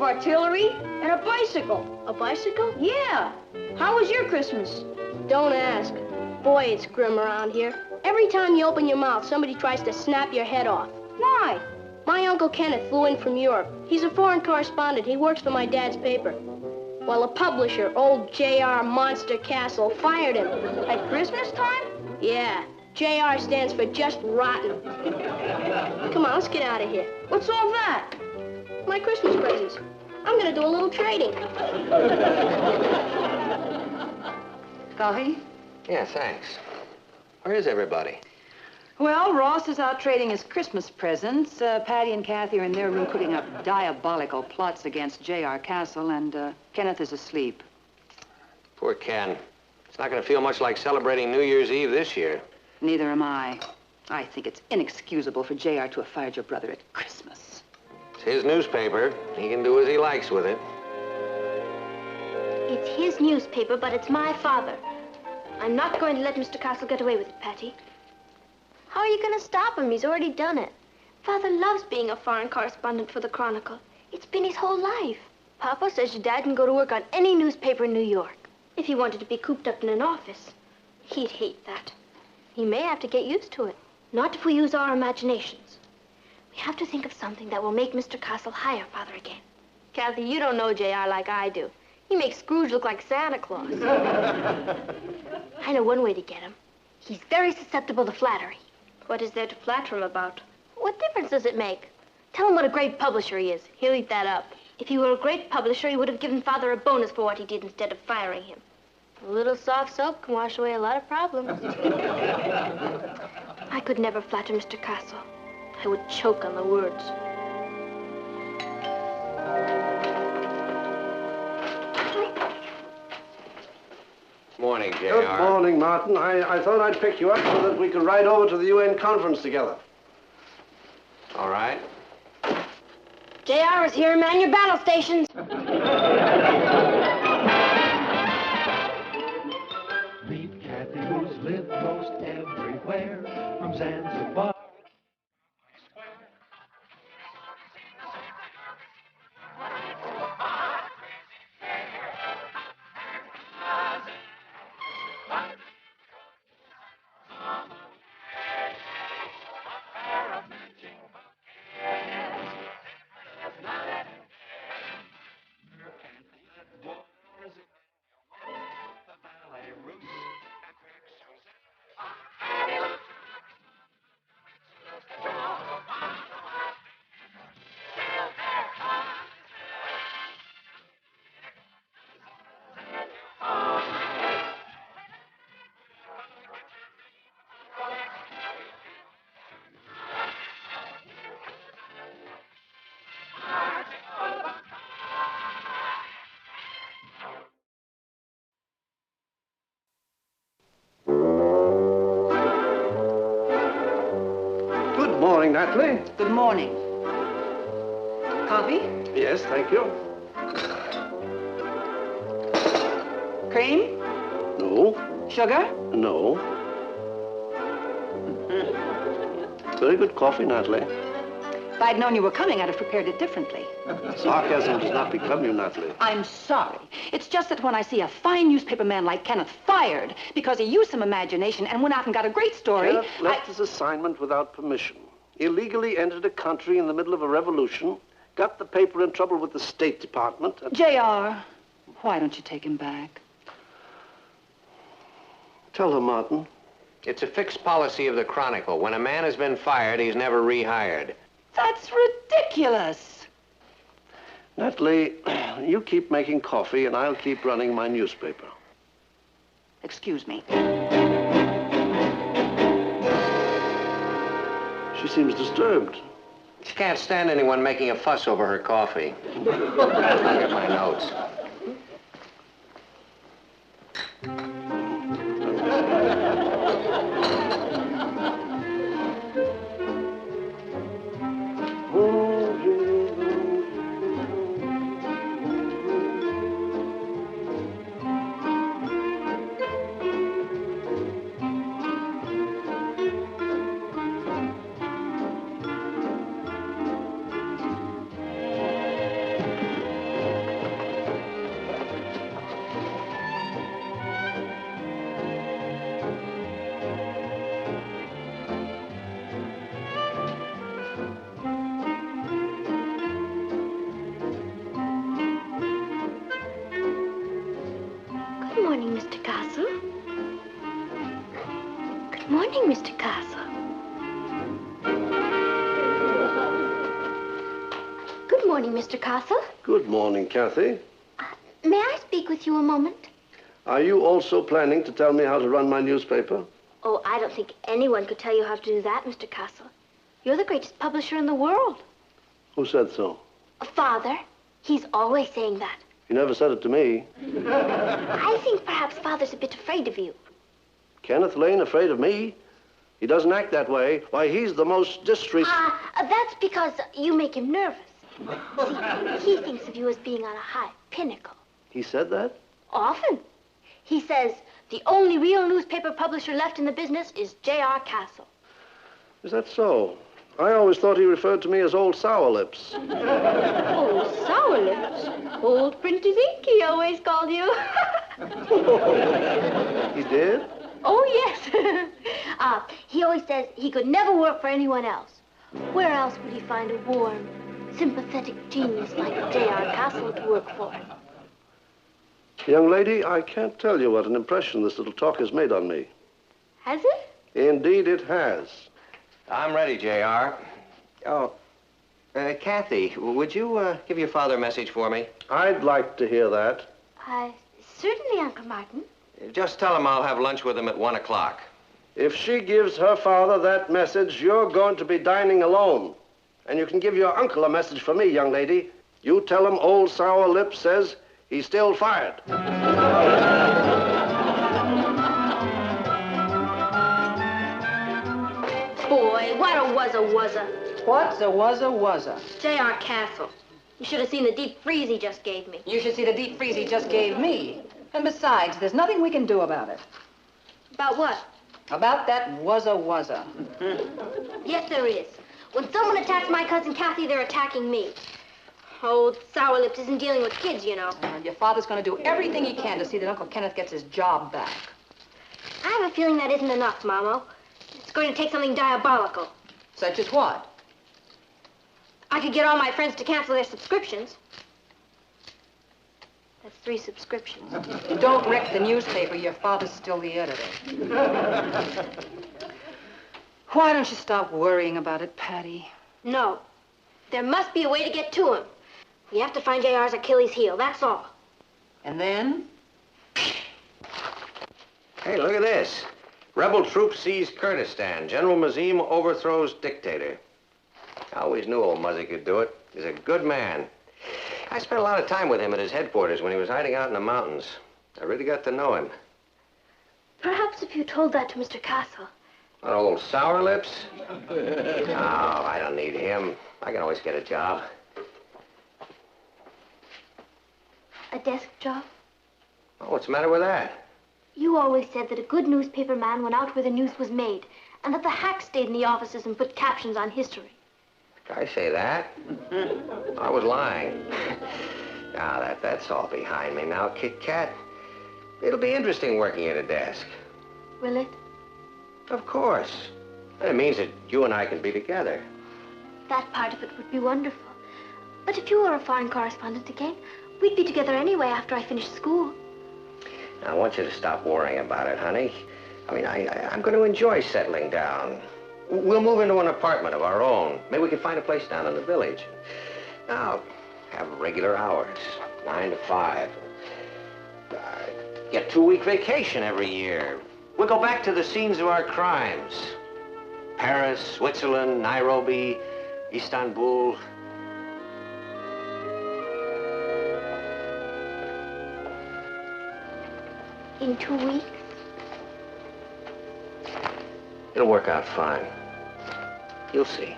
of artillery, and a bicycle. A bicycle? Yeah. How was your Christmas? Don't ask. Boy, it's grim around here. Every time you open your mouth, somebody tries to snap your head off. Why? My Uncle Kenneth flew in from Europe. He's a foreign correspondent. He works for my dad's paper. Well, a publisher, old J.R. Monster Castle, fired him. At Christmas time? Yeah. J.R. stands for just rotten. Come on, let's get out of here. What's all that? My Christmas presents. I'm gonna do a little trading. Coffee? Yeah, thanks. Where is everybody? Well, Ross is out trading his Christmas presents. Patty and Kathy are in their room cooking up diabolical plots against J.R. Castle, and Kenneth is asleep. Poor Ken. It's not going to feel much like celebrating New Year's Eve this year. Neither am I. I think it's inexcusable for J.R. to have fired your brother at Christmas. It's his newspaper. He can do as he likes with it. It's his newspaper, but it's my father. I'm not going to let Mr. Castle get away with it, Patty. How are you going to stop him? He's already done it. Father loves being a foreign correspondent for the Chronicle. It's been his whole life. Papa says your dad can go to work on any newspaper in New York. If he wanted to be cooped up in an office, he'd hate that. He may have to get used to it. Not if we use our imaginations. We have to think of something that will make Mr. Castle hire Father again. Kathy, you don't know J.R. like I do. He makes Scrooge look like Santa Claus. I know one way to get him. He's very susceptible to flattery. What is there to flatter him about? What difference does it make? Tell him what a great publisher he is. He'll eat that up. If he were a great publisher, he would have given Father a bonus for what he did instead of firing him. A little soft soap can wash away a lot of problems. I could never flatter Mr. Castle. I would choke on the words. Morning, J.R. Good morning, Martin. I thought I'd pick you up so that we could ride over to the UN conference together. All right. JR is here, man your battle stations. Meet Kathy, who's lived most everywhere, from Zanzibar. Good morning, Natalie. Good morning. Coffee? Yes, thank you. Cream? No. Sugar? No. Very good coffee, Natalie. If I'd known you were coming, I'd have prepared it differently. Sarcasm does not become you, Natalie. I'm sorry. It's just that when I see a fine newspaper man like Kenneth fired because he used some imagination and went out and got a great story, Kenneth left his assignment without permission. Illegally entered a country in the middle of a revolution, got the paper in trouble with the State Department. And... J.R., why don't you take him back? Tell her, Martin. It's a fixed policy of the Chronicle. When a man has been fired, he's never rehired. That's ridiculous. Natalie, you keep making coffee and I'll keep running my newspaper. Excuse me. She seems disturbed. She can't stand anyone making a fuss over her coffee. Look at my notes. Mr. Castle. Good morning, Mr. Castle. Good morning, Mr. Castle. Good morning, Kathy. May I speak with you a moment? Are you also planning to tell me how to run my newspaper? Oh, I don't think anyone could tell you how to do that, Mr. Castle. You're the greatest publisher in the world. Who said so? Father. He's always saying that. You never said it to me. I think perhaps Father's a bit afraid of you. Kenneth Lane afraid of me? He doesn't act that way. Why, he's the most That's because you make him nervous. See, he thinks of you as being on a high pinnacle. He said that? Often. He says the only real newspaper publisher left in the business is J.R. Castle. Is that so? I always thought he referred to me as Old Sour Lips. Old Sour Lips? Old Printer's Ink, he always called you. He did? Oh, yes. He always says he could never work for anyone else. Where else would he find a warm, sympathetic genius like J.R. Castle to work for? Young lady, I can't tell you what an impression this little talk has made on me. Has it? Indeed, it has. I'm ready, J.R. Oh, Kathy, would you give your father a message for me? I'd like to hear that. Certainly, Uncle Martin. Just tell him I'll have lunch with him at 1 o'clock. If she gives her father that message, you're going to be dining alone. And you can give your uncle a message for me, young lady. You tell him Old Sour Lips says he's still fired. Boy, what a wuzza. What's a wuzza? J.R. Castle. You should have seen the deep freeze he just gave me. You should see the deep freeze he just gave me. And besides, there's nothing we can do about it. About what? About that wuzza. Yes, there is. When someone attacks my cousin Kathy, they're attacking me. Old Sour Lips isn't dealing with kids, you know. Your father's going to do everything he can to see that Uncle Kenneth gets his job back. I have a feeling that isn't enough, Mamo. It's going to take something diabolical. Such as what? I could get all my friends to cancel their subscriptions. That's 3 subscriptions. Don't wreck the newspaper. Your father's still the editor. Why don't you stop worrying about it, Patty? No. There must be a way to get to him. We have to find J.R.'s Achilles heel, that's all. And then? Hey, look at this. Rebel troops seize Kurdistan. General Mazim overthrows dictator. I always knew old Muzzy could do it. He's a good man. I spent a lot of time with him at his headquarters when he was hiding out in the mountains. I really got to know him. Perhaps if you told that to Mr. Castle. That old Sour Lips? No, I don't need him. I can always get a job. A desk job? Oh, what's the matter with that? You always said that a good newspaper man went out where the news was made, and that the hacks stayed in the offices and put captions on history. Did I say that? I was lying. Now, that's all behind me now, Kit Kat. It'll be interesting working at a desk. Will it? Of course. It means that you and I can be together. That part of it would be wonderful. But if you were a foreign correspondent again, we'd be together anyway after I finished school. Now, I want you to stop worrying about it, honey. I mean, I'm going to enjoy settling down. We'll move into an apartment of our own. Maybe we can find a place down in the village. Now, have regular hours, 9 to 5. Get 2-week vacation every year. We'll go back to the scenes of our crimes. Paris, Switzerland, Nairobi, Istanbul. In 2 weeks? It'll work out fine. You'll see.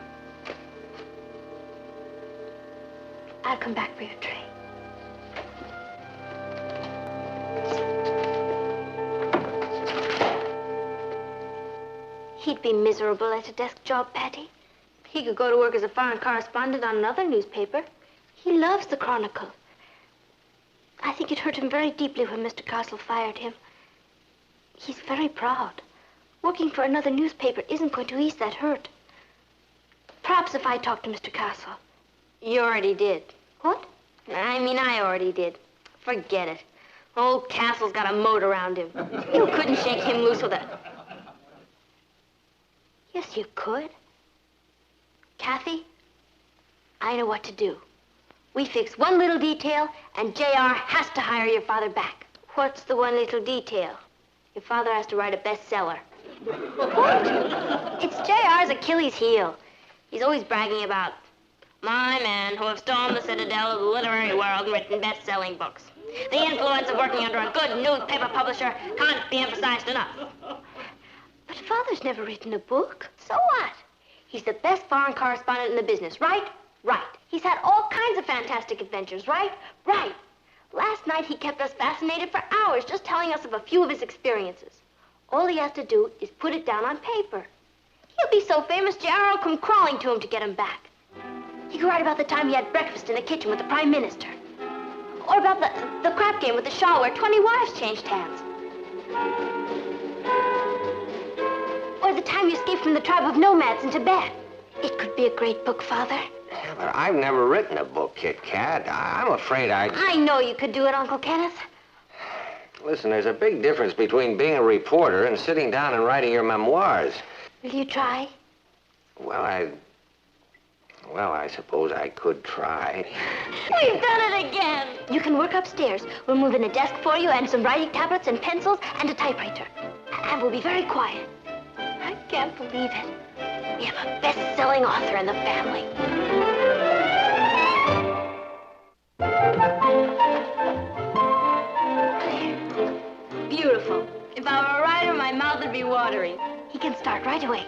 I'll come back for your tray. He'd be miserable at a desk job, Patty. He could go to work as a foreign correspondent on another newspaper. He loves the Chronicle. I think it hurt him very deeply when Mr. Castle fired him. He's very proud. Working for another newspaper isn't going to ease that hurt. Perhaps if I talk to Mr. Castle. You already did. What? I mean, I already did. Forget it. Old Castle's got a moat around him. You couldn't shake him loose with a... Yes, you could. Kathy, I know what to do. We fix one little detail, and J.R. has to hire your father back. What's the one little detail? Your father has to write a bestseller. What? It's J.R.'s Achilles heel. He's always bragging about my men who have stormed the citadel of the literary world and written best-selling books. The influence of working under a good newspaper publisher can't be emphasized enough. But Father's never written a book. So what? He's the best foreign correspondent in the business, right? Right. He's had all kinds of fantastic adventures, right? Right. Last night he kept us fascinated for hours just telling us of a few of his experiences. All he has to do is put it down on paper. He'll be so famous, J.R. will come crawling to him to get him back. He could write about the time he had breakfast in the kitchen with the Prime Minister. Or about the crap game with the Shah where 20 wives changed hands. Or the time you escaped from the tribe of nomads in Tibet. It could be a great book, Father. Yeah, but I've never written a book, Kit Kat. I'm afraid I know you could do it, Uncle Kenneth. Listen, there's a big difference between being a reporter and sitting down and writing your memoirs. Will you try? Well, I suppose I could try. We've done it again. You can work upstairs. We'll move in a desk for you and some writing tablets and pencils and a typewriter. And we'll be very quiet. I can't believe it. We have a best-selling author in the family. Beautiful. If I were a writer, my mouth would be watering. He can start right away.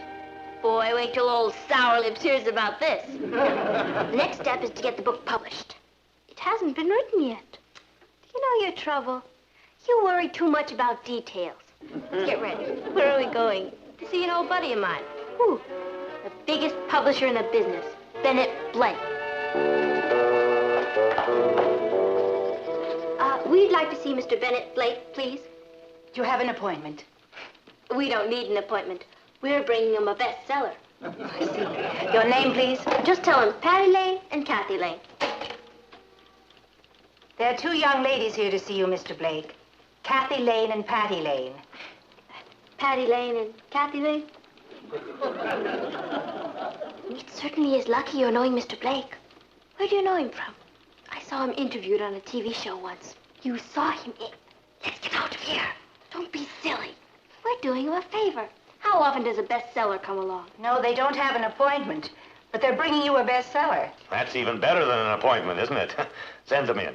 Boy, wait till old Sour Lips hears about this. The next step is to get the book published. It hasn't been written yet. Do you know your trouble? You worry too much about details. Let's get ready. Where are we going? To see an old buddy of mine. Who? The biggest publisher in the business, Bennett Blake. We'd like to see Mr. Bennett Blake, please. You have an appointment. We don't need an appointment. We're bringing him a bestseller. I see. Your name, please? Just tell him Patty Lane and Kathy Lane. There are two young ladies here to see you, Mr. Blake. Kathy Lane and Patty Lane. Patty Lane and Kathy Lane? It certainly is lucky you're knowing Mr. Blake. Where do you know him from? I saw him interviewed on a TV show once. You saw him in... Let's get out of here. Don't be silly. We're doing him a favor. How often does a bestseller come along? No, they don't have an appointment, but they're bringing you a bestseller. That's even better than an appointment, isn't it? Send them in.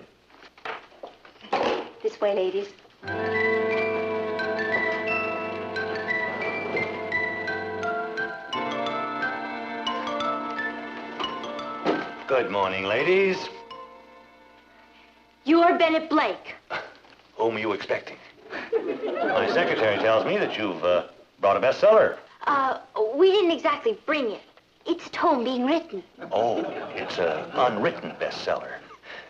This way, ladies. Good morning, ladies. You're Bennett Blake. Whom are you expecting? My secretary tells me that you've brought a bestseller. We didn't exactly bring it. It's at home being written. Oh, it's an unwritten bestseller.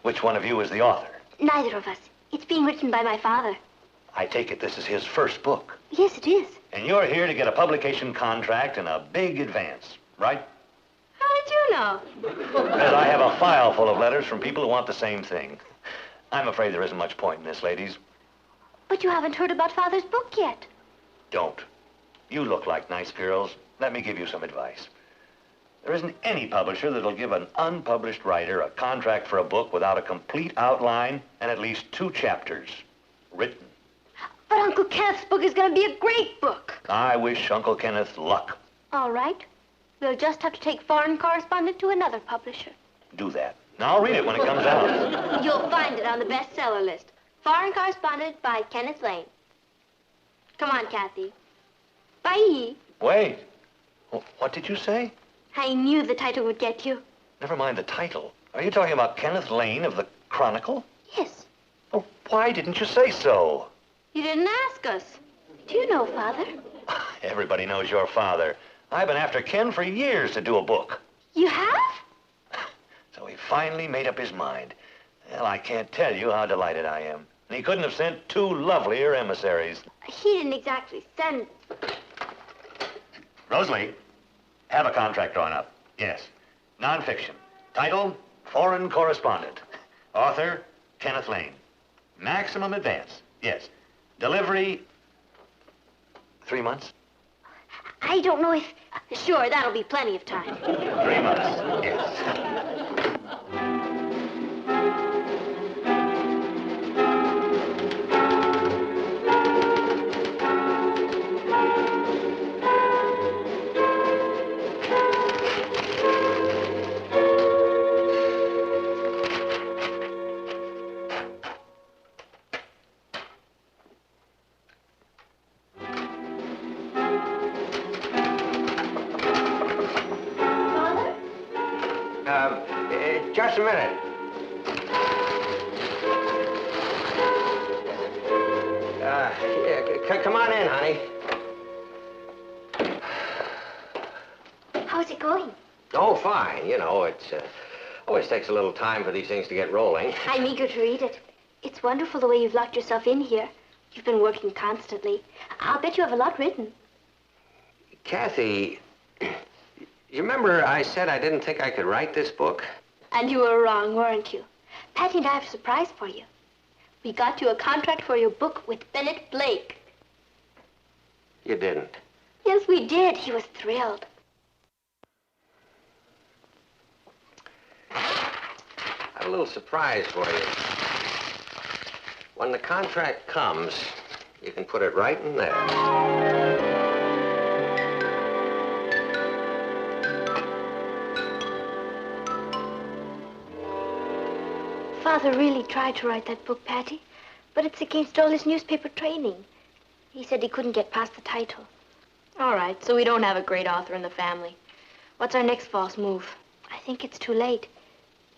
Which one of you is the author? Neither of us. It's being written by my father. I take it this is his first book. Yes, it is. And you're here to get a publication contract and a big advance, right? How did you know? Because I have a file full of letters from people who want the same thing. I'm afraid there isn't much point in this, ladies. But you haven't heard about Father's book yet. Don't. You look like nice girls. Let me give you some advice. There isn't any publisher that'll give an unpublished writer a contract for a book without a complete outline and at least 2 chapters written. But Uncle Kenneth's book is going to be a great book. I wish Uncle Kenneth luck. All right. We'll just have to take foreign correspondent to another publisher. Do that. Now I'll read it when it comes out. You'll find it on the bestseller list. Foreign correspondent by Kenneth Lane. Come on, Kathy. Bye. Wait. What did you say? I knew the title would get you. Never mind the title. Are you talking about Kenneth Lane of the Chronicle? Yes. Oh, why didn't you say so? You didn't ask us. Do you know Father? Everybody knows your father. I've been after Ken for years to do a book. You have? So he finally made up his mind. Well, I can't tell you how delighted I am. And he couldn't have sent 2 lovelier emissaries. He didn't exactly send... Rosalie, have a contract drawn up. Yes. Nonfiction. Title, Foreign Correspondent. Author, Kenneth Lane. Maximum advance, yes. Delivery, 3 months? I don't know if... Sure, that'll be plenty of time. 3 months, yes. Just a minute. Come on in, honey. How's it going? Oh, fine. You know, it's always takes a little time for these things to get rolling. I'm eager to read it. It's wonderful the way you've locked yourself in here. You've been working constantly. I'll bet you have a lot written. Kathy, you remember I said I didn't think I could write this book? And you were wrong, weren't you? Patty and I have a surprise for you. We got you a contract for your book with Bennett Blake. You didn't. Yes, we did. He was thrilled. I have a little surprise for you. When the contract comes, you can put it right in there. Father really tried to write that book, Patty, but it's against all his newspaper training. He said he couldn't get past the title. All right, so we don't have a great author in the family. What's our next false move? I think it's too late.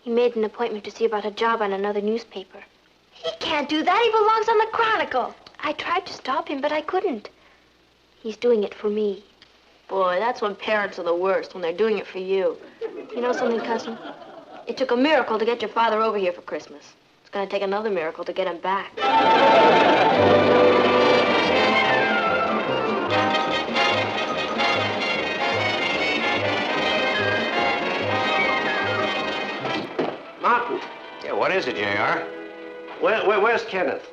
He made an appointment to see about a job on another newspaper. He can't do that. He belongs on the Chronicle. I tried to stop him, but I couldn't. He's doing it for me. Boy, that's when parents are the worst, when they're doing it for you. You know something, cousin? It took a miracle to get your father over here for Christmas. It's going to take another miracle to get him back. Martin. Yeah, what is it, J.R.? Where's Kenneth?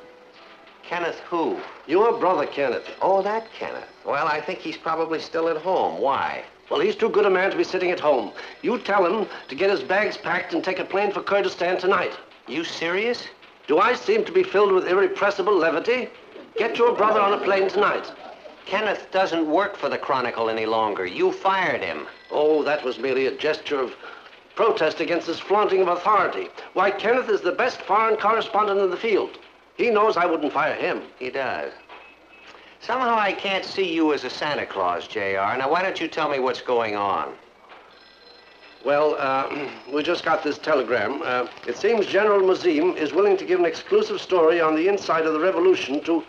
Kenneth who? Your brother, Kenneth. Oh, that Kenneth. Well, I think he's probably still at home. Why? Well, he's too good a man to be sitting at home. You tell him to get his bags packed and take a plane for Kurdistan tonight. You serious? Do I seem to be filled with irrepressible levity? Get your brother on a plane tonight. Kenneth doesn't work for the Chronicle any longer. You fired him. Oh, that was merely a gesture of protest against this flaunting of authority. Why, Kenneth is the best foreign correspondent in the field. He knows I wouldn't fire him. He does. Somehow I can't see you as a Santa Claus, J.R. Now, why don't you tell me what's going on? Well, we just got this telegram. It seems General Mazim is willing to give an exclusive story on the inside of the revolution to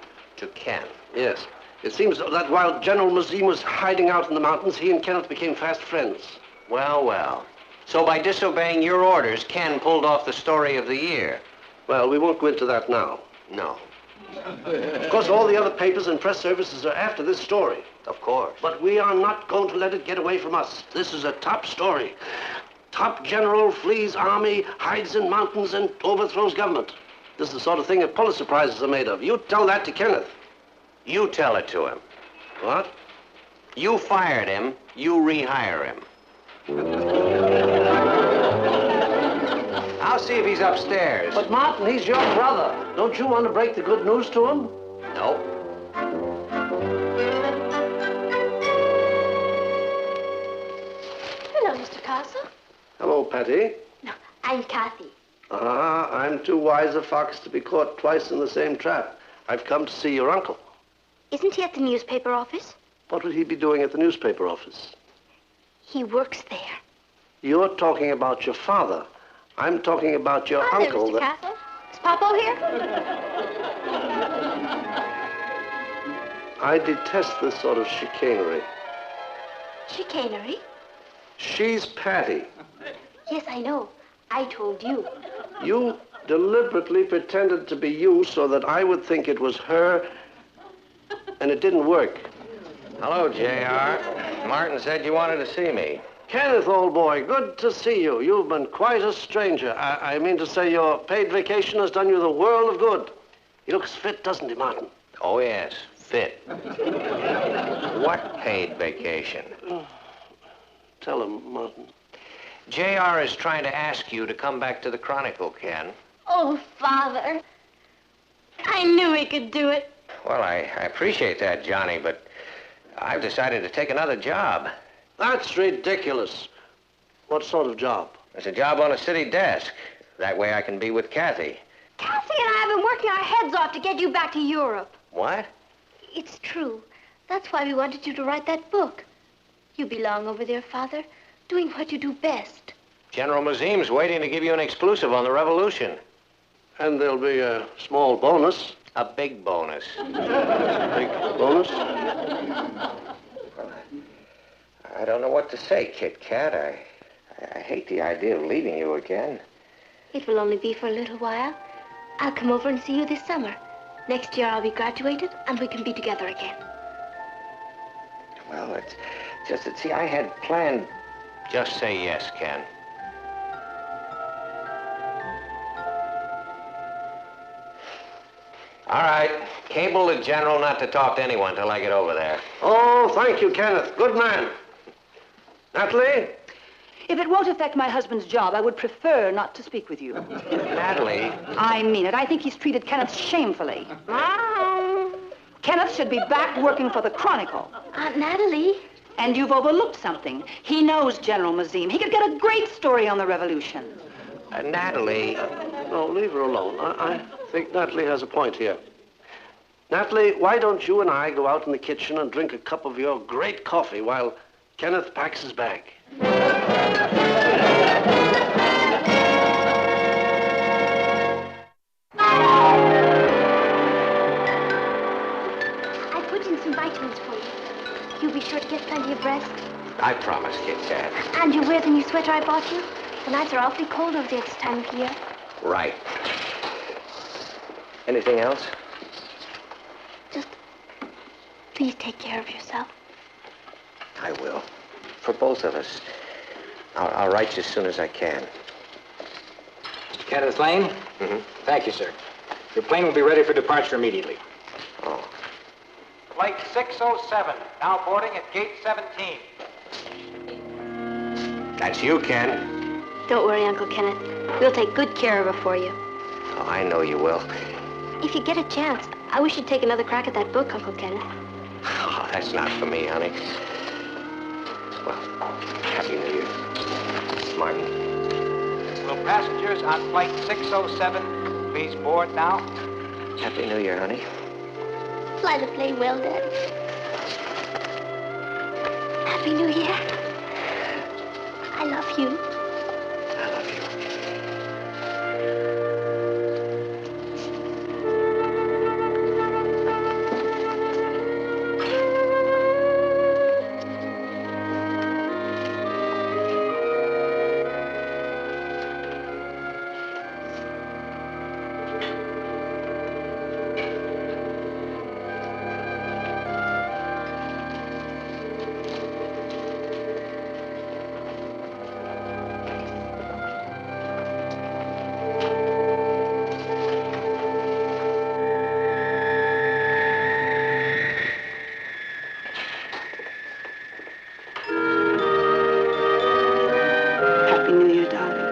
Ken. Yes. It seems that while General Mazim was hiding out in the mountains, he and Kenneth became fast friends. Well, well. So by disobeying your orders, Ken pulled off the story of the year. Well, we won't go into that now. No. Of course, all the other papers and press services are after this story. Of course. But we are not going to let it get away from us. This is a top story. Top general flees army, hides in mountains, and overthrows government. This is the sort of thing that Pulitzer Prizes are made of. You tell that to Kenneth. You tell it to him. What? You fired him, you rehire him. I'll see if he's upstairs. But Martin, he's your brother. Don't you want to break the good news to him? No. Hello, Mr. Castle. Hello, Patty. No, I'm Kathy. I'm too wise a fox to be caught twice in the same trap. I've come to see your uncle. Isn't he at the newspaper office? What would he be doing at the newspaper office? He works there. You're talking about your father. I'm talking about your Hi uncle. there, Mr. Castle. Is Popo here? I detest this sort of chicanery. Chicanery? She's Patty. Yes, I know. I told you. You deliberately pretended to be you so that I would think it was her, and it didn't work. Hello, J.R. Martin said you wanted to see me. Kenneth, old boy, good to see you. You've been quite a stranger. I mean to say your paid vacation has done you the world of good. He looks fit, doesn't he, Martin? Oh, yes, fit. What paid vacation? Tell him, Martin. JR is trying to ask you to come back to the Chronicle, Ken. Oh, Father. I knew he could do it. Well, I appreciate that, Johnny, but I've decided to take another job. That's ridiculous. What sort of job? It's a job on a city desk. That way I can be with Kathy. Kathy and I have been working our heads off to get you back to Europe. What? It's true. That's why we wanted you to write that book. You belong over there, Father, doing what you do best. General Mazim's waiting to give you an exclusive on the revolution. And there'll be a small bonus. A big bonus. Big bonus? I don't know what to say, Kit Kat. I hate the idea of leaving you again. It will only be for a little while. I'll come over and see you this summer. Next year I'll be graduated and we can be together again. Well, it's just that, see, I had planned... Just say yes, Ken. All right. Cable the General not to talk to anyone till I get over there. Oh, thank you, Kenneth. Good man. Natalie? If it won't affect my husband's job, I would prefer not to speak with you. Natalie. I mean it. I think he's treated Kenneth shamefully. Kenneth should be back working for the Chronicle. Aunt Natalie. And you've overlooked something. He knows General Mazim. He could get a great story on the revolution. Natalie. No, leave her alone. I think Natalie has a point here. Natalie, why don't you and I go out in the kitchen and drink a cup of your great coffee while Kenneth packs his bag? I put in some vitamins for you. You'll be sure to get plenty of rest. I promise, Kit Kat. And you wear the new sweater I bought you? The nights are awfully cold over there this time of year. Right. Anything else? Just please take care of yourself. I will. For both of us. I'll write you as soon as I can. Mr. Kenneth Lane? Mm-hmm. Thank you, sir. Your plane will be ready for departure immediately. Oh. Flight 607, now boarding at gate 17. That's you, Ken. Don't worry, Uncle Kenneth. We'll take good care of her for you. Oh, I know you will. If you get a chance, I wish you'd take another crack at that book, Uncle Kenneth. Oh, that's not for me, honey. Well, Happy New Year. Martin. Will passengers on flight 607 please board now? Happy New Year, honey. Fly the plane well, Daddy. Happy New Year. I love you. I love you. Happy New Year, darling.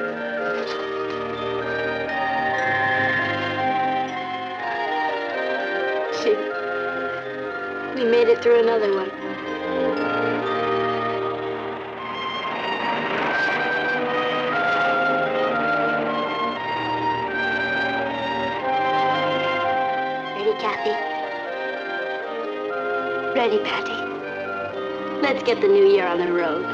We made it through another one. Ready, Kathy? Ready, Patty? Let's get the new year on the road.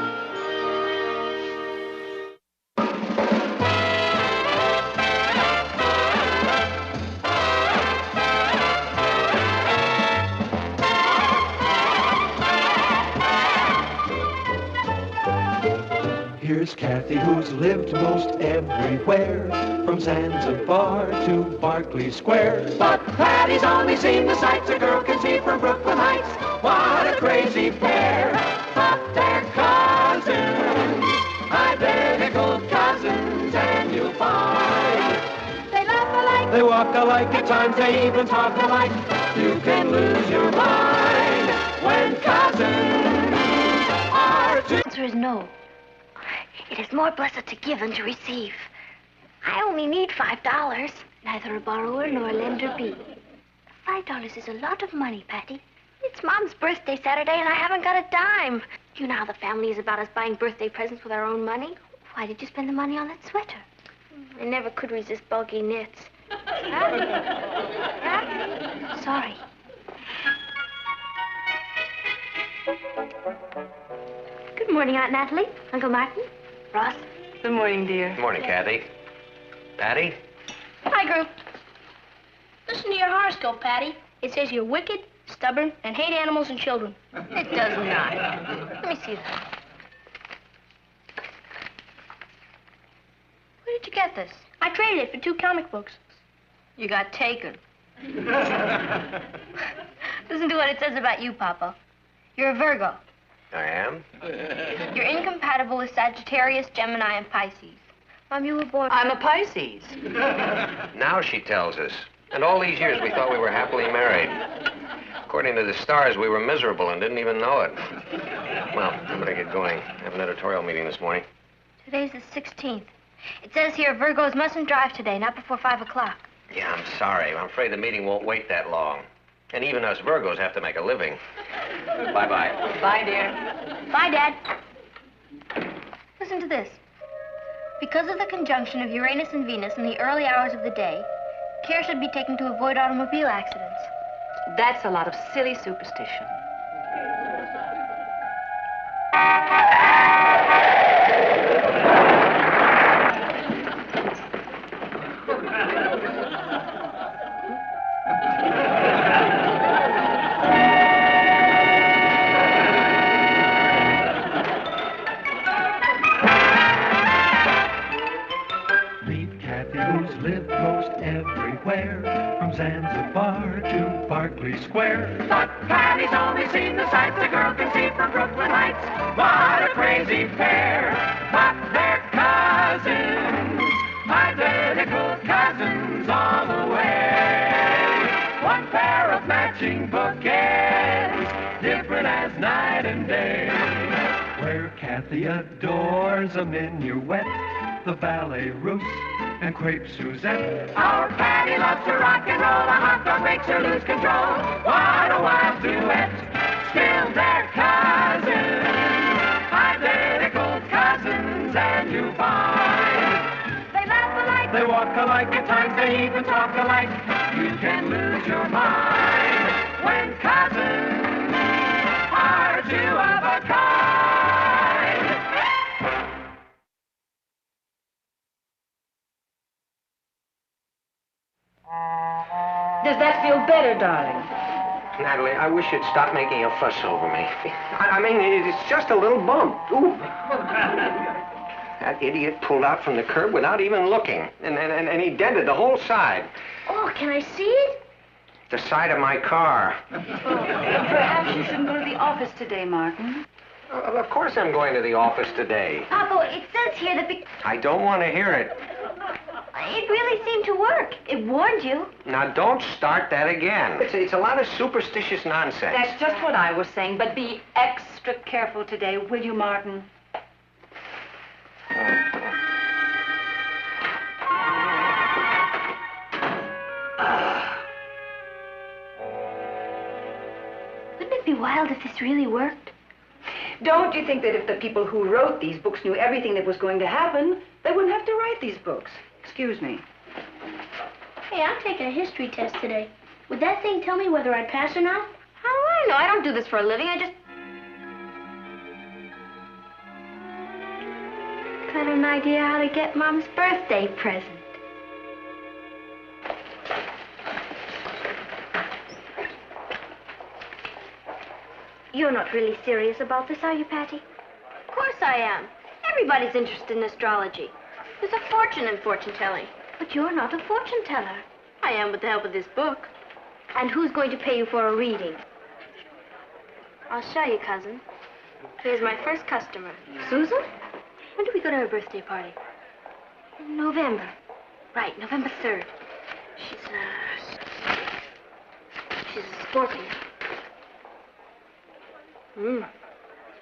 Here's Kathy, who's lived most everywhere, from Zanzibar to Berkeley Square. But Patty's only seen the sights a girl can see from Brooklyn Heights. What a crazy pair! But they're cousins, identical cousins, and you'll find they laugh alike They walk alike, at times they even talk alike. You can lose your mind when cousins are two. The answer is no. It is more blessed to give than to receive. I only need $5. Neither a borrower nor a lender be. $5 is a lot of money, Patty. It's Mom's birthday Saturday, and I haven't got a dime. You know how the family is about us buying birthday presents with our own money. Why did you spend the money on that sweater? I never could resist bulky knits. Huh? Sorry. Good morning, Aunt Natalie. Uncle Martin. Ross. Good morning, dear. Good morning, Kathy. Patty? Hi, group. Listen to your horoscope, Patty. It says you're wicked, stubborn, and hate animals and children. It does not. Let me see that. Where did you get this? I traded it for 2 comic books. You got taken. Listen to what it says about you, Papa. You're a Virgo. I am? You're incompatible with Sagittarius, Gemini, and Pisces. Mom, you were born... I'm a Pisces. Now she tells us. And all these years we thought we were happily married. According to the stars, we were miserable and didn't even know it. Well, I better get going. I have an editorial meeting this morning. Today's the 16th. It says here Virgos mustn't drive today, not before 5 o'clock. Yeah, I'm sorry. I'm afraid the meeting won't wait that long. And even us Virgos have to make a living. Bye-bye. Bye, dear. Bye, Dad. Listen to this. Because of the conjunction of Uranus and Venus in the early hours of the day, care should be taken to avoid automobile accidents. That's a lot of silly superstition. Meet Kathy, who's lived most everywhere, from Zanzibar to Berkeley Square. But Patty's only seen the sights a girl can see from Brooklyn Heights. What a crazy pair! But they're cousins, identical cousins all the way. One pair of matching bouquets, different as night and day. Where Kathy adores a minuet, the ballet russe, and crepe Suzette. Our Patty loves to rock and roll, a hot dog makes her lose control. What a wild duet, still they're cousins, identical cousins, and you find they laugh alike, they walk alike, at times they even talk alike. You can lose your mind when cousins are 2 of a kind. Does that feel better, darling? Natalie, I wish you'd stop making a fuss over me. I mean, it's just a little bump. Ooh. That idiot pulled out from the curb without even looking. And he dented the whole side. Oh, can I see it? The side of my car. Perhaps you shouldn't go to the office today, Martin. Of course I'm going to the office today. Papa, it says here that I don't want to hear it. it really seemed to work. It warned you. Now, don't start that again. It's a lot of superstitious nonsense. That's just what I was saying, but be extra careful today, will you, Martin? Wouldn't it be wild if this really worked? Don't you think that if the people who wrote these books knew everything that was going to happen, they wouldn't have to write these books? Excuse me. Hey, I'm taking a history test today. Would that thing tell me whether I'd pass or not? How do I know? I don't do this for a living. I just... got an idea how to get Mom's birthday present. You're not really serious about this, are you, Patty? Of course I am. Everybody's interested in astrology. There's a fortune in fortune-telling. But you're not a fortune-teller. I am with the help of this book. And who's going to pay you for a reading? I'll show you, cousin. Here's my first customer. Susan? When do we go to her birthday party? In November. Right, November 3rd. fork here.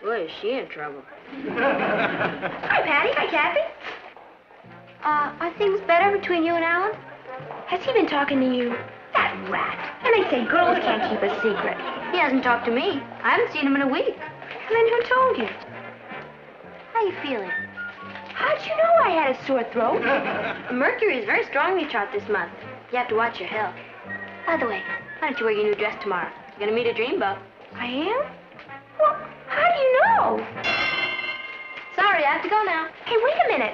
Boy, is she in trouble. Hi, Patty. Hi, Kathy. Are things better between you and Alan? Has he been talking to you? That rat. And they say girls can't keep a secret. He hasn't talked to me. I haven't seen him in a week. And then who told you? How you feeling? How'd you know I had a sore throat? Mercury is very strongly chart this month. You have to watch your health. By the way, why don't you wear your new dress tomorrow? You're gonna meet a dreamboat. I am? Well, how do you know? Sorry, I have to go now. Hey, wait a minute.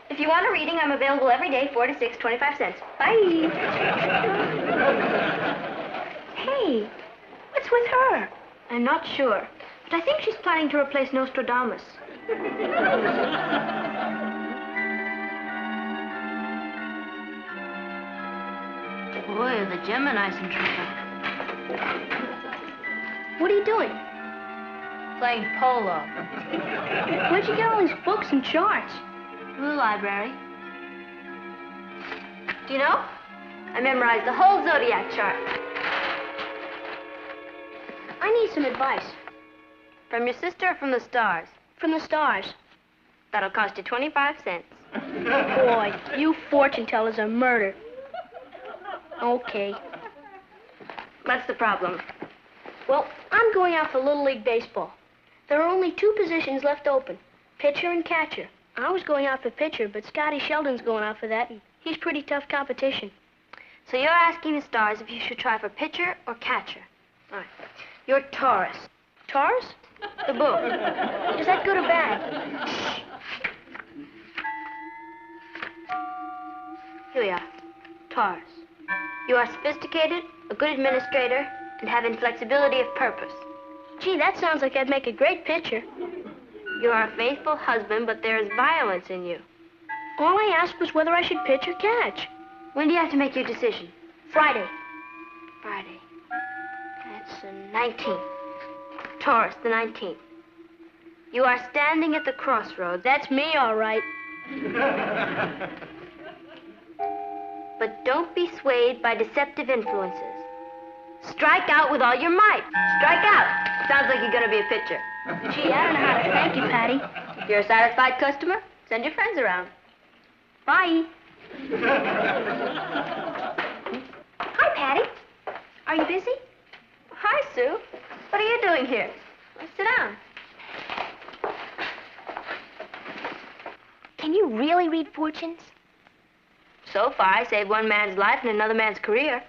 If you want a reading, I'm available every day, 4 to 6, 25 cents. Bye. Hey, what's with her? I'm not sure, but I think she's planning to replace Nostradamus. Boy, are the Gemini's in trouble. What are you doing? Playing polo. Where'd you get all these books and charts? From the library. Do you know? I memorized the whole zodiac chart. I need some advice. From your sister or from the stars? From the stars. That'll cost you 25 cents. Boy, you fortune tellers are murder. Okay. What's the problem? Well, I'm going out for Little League Baseball. There are only 2 positions left open, pitcher and catcher. I was going out for pitcher, but Scotty Sheldon's going out for that, and he's pretty tough competition. So you're asking the stars if you should try for pitcher or catcher. All right. You're Taurus. Taurus? The boom. Is that good or bad? Here we are. Taurus. You are sophisticated, a good administrator, and have inflexibility of purpose. Gee, that sounds like I'd make a great pitcher. You are a faithful husband, but there is violence in you. All I asked was whether I should pitch or catch. When do you have to make your decision? Friday. Friday. That's the 19th. Taurus, the 19th. You are standing at the crossroads. That's me, all right. But don't be swayed by deceptive influences. Strike out with all your might. Strike out. Sounds like you're going to be a pitcher. Gee, I don't know how to thank you, Patty. If you're a satisfied customer, send your friends around. Bye. Hi, Patty. Are you busy? Hi, Sue. What are you doing here? Well, sit down. Can you really read fortunes? So far, I saved one man's life and another man's career.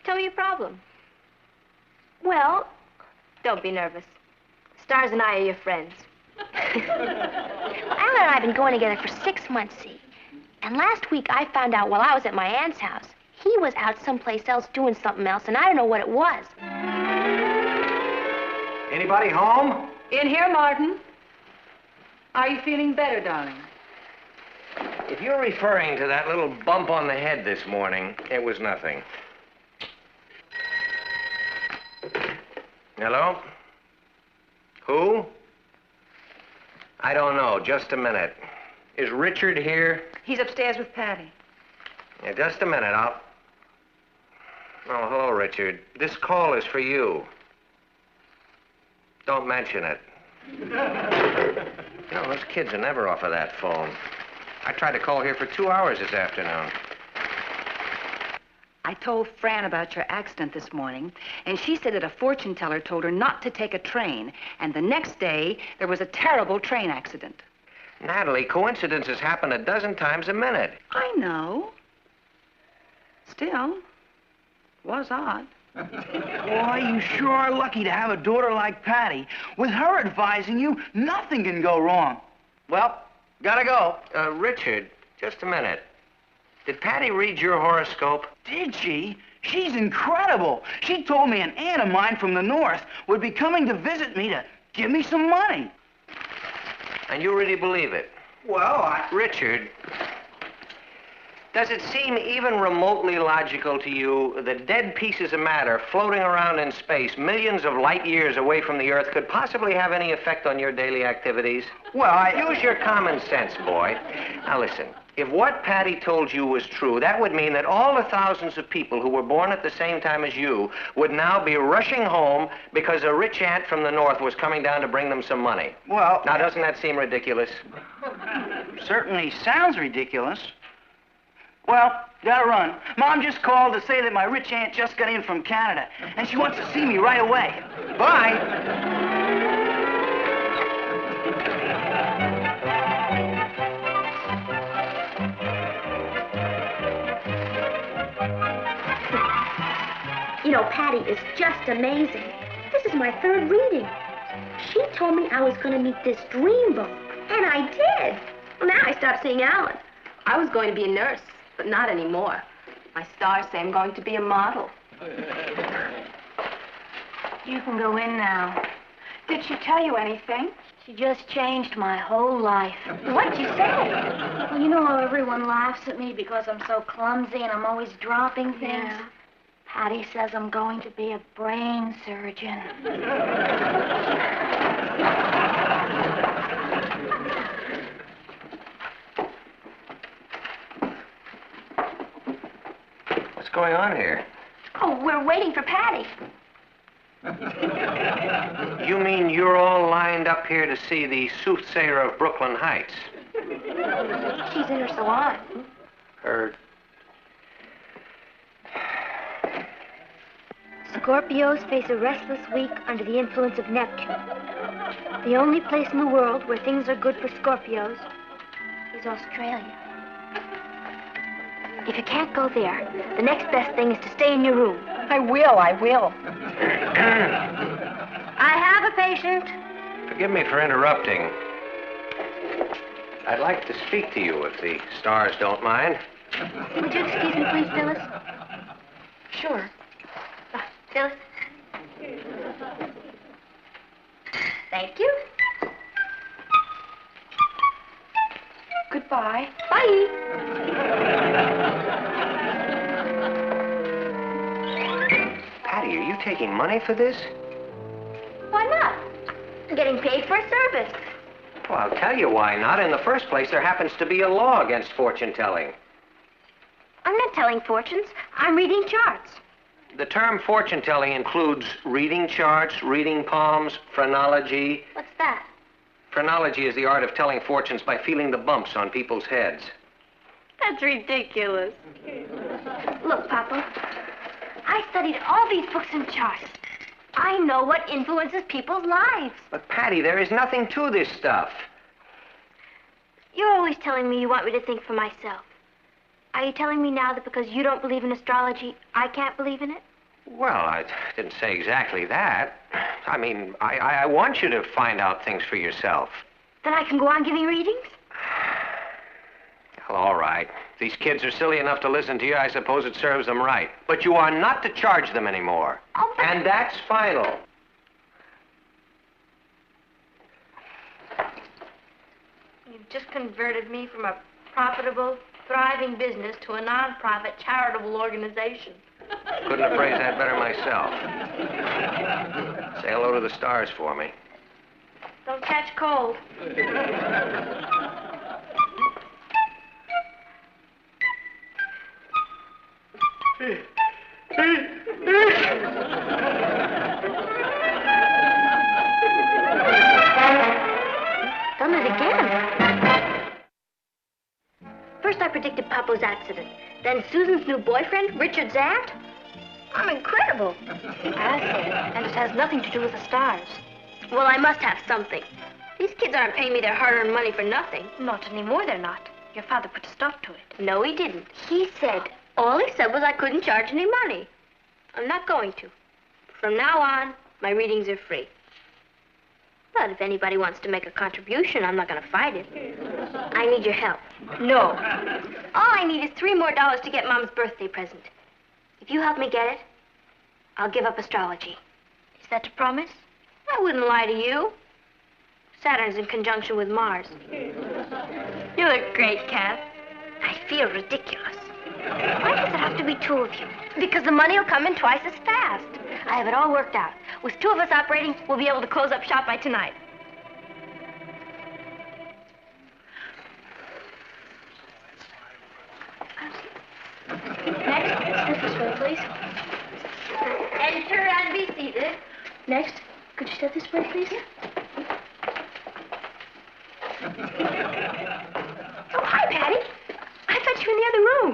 Tell me your problem. Well, don't be nervous. Stars and I are your friends. Alan and I have been going together for 6 months, see? And last week I found out while I was at my aunt's house, he was out someplace else doing something else, and I don't know what it was. Anybody home? In here, Martin. Are you feeling better, darling? If you're referring to that little bump on the head this morning, it was nothing. Hello? Who? I don't know. Just a minute. Is Richard here? He's upstairs with Patty. Yeah, just a minute. Oh, hello, Richard. This call is for you. Don't mention it. No, those kids are never off of that phone. I tried to call here for 2 hours this afternoon. I told Fran about your accident this morning, and she said that a fortune teller told her not to take a train, and the next day there was a terrible train accident. Natalie, coincidences happen a dozen times a minute. I know. Still, was odd. Boy, you sure are lucky to have a daughter like Patty. With her advising you, nothing can go wrong. Well, gotta go. Richard, just a minute. Did Patty read your horoscope? Did she? She's incredible. She told me an aunt of mine from the north would be coming to visit me to give me some money. And you really believe it? Well, Richard, does it seem even remotely logical to you that dead pieces of matter floating around in space millions of light years away from the Earth could possibly have any effect on your daily activities? Well, Use your common sense, boy. Now listen, If what Patty told you was true, that would mean that all the thousands of people who were born at the same time as you would now be rushing home because a rich aunt from the north was coming down to bring them some money. Well... Now, doesn't that seem ridiculous? Certainly sounds ridiculous. Well, gotta run. Mom just called to say that my rich aunt just got in from Canada, and she wants to see me right away. Bye. You know, Patty is just amazing. This is my third reading. She told me I was going to meet this dream book, and I did. Well, now I stopped seeing Alan. I was going to be a nurse, but not anymore. My stars say I'm going to be a model. You can go in now. Did she tell you anything? She just changed my whole life. What'd you say? Well, you know how everyone laughs at me because I'm so clumsy and I'm always dropping things? Yeah. Patty says I'm going to be a brain surgeon. What's going on here? Oh, we're waiting for Patty. You mean you're all lined up here to see the soothsayer of Brooklyn Heights? She's in her salon. Her... Scorpios face a restless week under the influence of Neptune. The only place in the world where things are good for Scorpios is Australia. If you can't go there, the next best thing is to stay in your room. I will. I have a patient. Forgive me for interrupting. I'd like to speak to you if the stars don't mind. Would you excuse me, please, Phyllis? Sure. Phyllis? Thank you. Goodbye. Bye. Patty, are you taking money for this? Why not? I'm getting paid for a service. Well, I'll tell you why not. In the first place, there happens to be a law against fortune-telling. I'm not telling fortunes. I'm reading charts. The term fortune-telling includes reading charts, reading palms, phrenology. What's that? Phrenology is the art of telling fortunes by feeling the bumps on people's heads. That's ridiculous. Look, Papa, I studied all these books and charts. I know what influences people's lives. But, Patty, there is nothing to this stuff. You're always telling me you want me to think for myself. Are you telling me now that because you don't believe in astrology, I can't believe in it? Well, I didn't say exactly that. I mean, I want you to find out things for yourself. Then I can go on giving readings? Well, all right. If these kids are silly enough to listen to you, I suppose it serves them right. But you are not to charge them anymore. Oh, but... And that's final. You've just converted me from a profitable, thriving business to a non-profit charitable organization. Couldn't have phrased that better myself. Say hello to the stars for me. Don't catch cold. Done it again. First I predicted Papa's accident. Then Susan's new boyfriend, Richard's aunt. I'm incredible. I said, and it has nothing to do with the stars. Well, I must have something. These kids aren't paying me their hard-earned money for nothing. Not anymore, they're not. Your father put a stop to it. No, he didn't. All he said was I couldn't charge any money. I'm not going to. From now on, my readings are free. But if anybody wants to make a contribution, I'm not going to fight it. I need your help. No. All I need is $3 more to get Mom's birthday present. If you help me get it, I'll give up astrology. Is that a promise? I wouldn't lie to you. Saturn's in conjunction with Mars. You look great, Kath. I feel ridiculous. Why does it have to be two of you? Because the money will come in twice as fast. I have it all worked out. With two of us operating, we'll be able to close up shop by tonight. Step this way, please. Enter and be seated. Next, could you step this way, please? Oh, hi, Patty. I thought you were in the other room.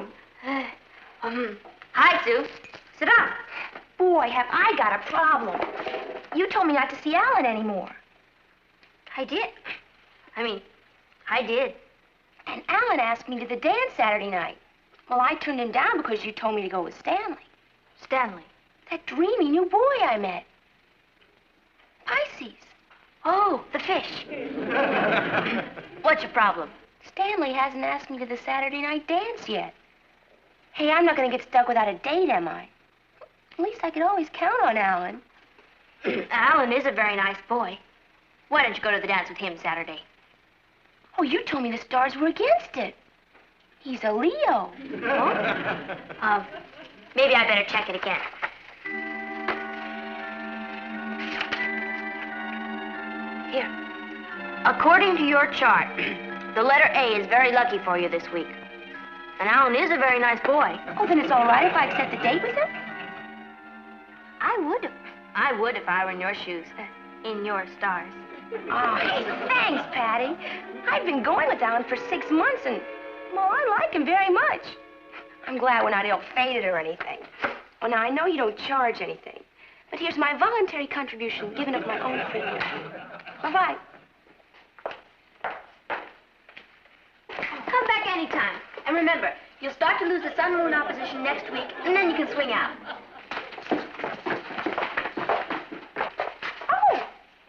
Hi, Sue. Sit down. Boy, have I got a problem. You told me not to see Alan anymore. I did. I did. And Alan asked me to the dance Saturday night. Well, I turned him down because you told me to go with Stanley. Stanley. That dreamy new boy I met. Pisces. Oh, the fish. What's your problem? Stanley hasn't asked me to the Saturday night dance yet. Hey, I'm not going to get stuck without a date, am I? At least I could always count on Alan. Alan is a very nice boy. Why don't you go to the dance with him Saturday? Oh, you told me the stars were against it. He's a Leo. Oh? Maybe I better check it again. Here. According to your chart, the letter A is very lucky for you this week. And Alan is a very nice boy. Oh, then it's all right if I accept the date with him? I would if I were in your shoes. In your stars. Oh, hey, thanks, Patty. I've been going with Alan for 6 months, and, well, I like him very much. I'm glad we're not ill-fated or anything. Well, now, I know you don't charge anything, but here's my voluntary contribution given of my own free will. Bye-bye. Come back anytime. And remember, you'll start to lose the sun-moon opposition next week, and then you can swing out.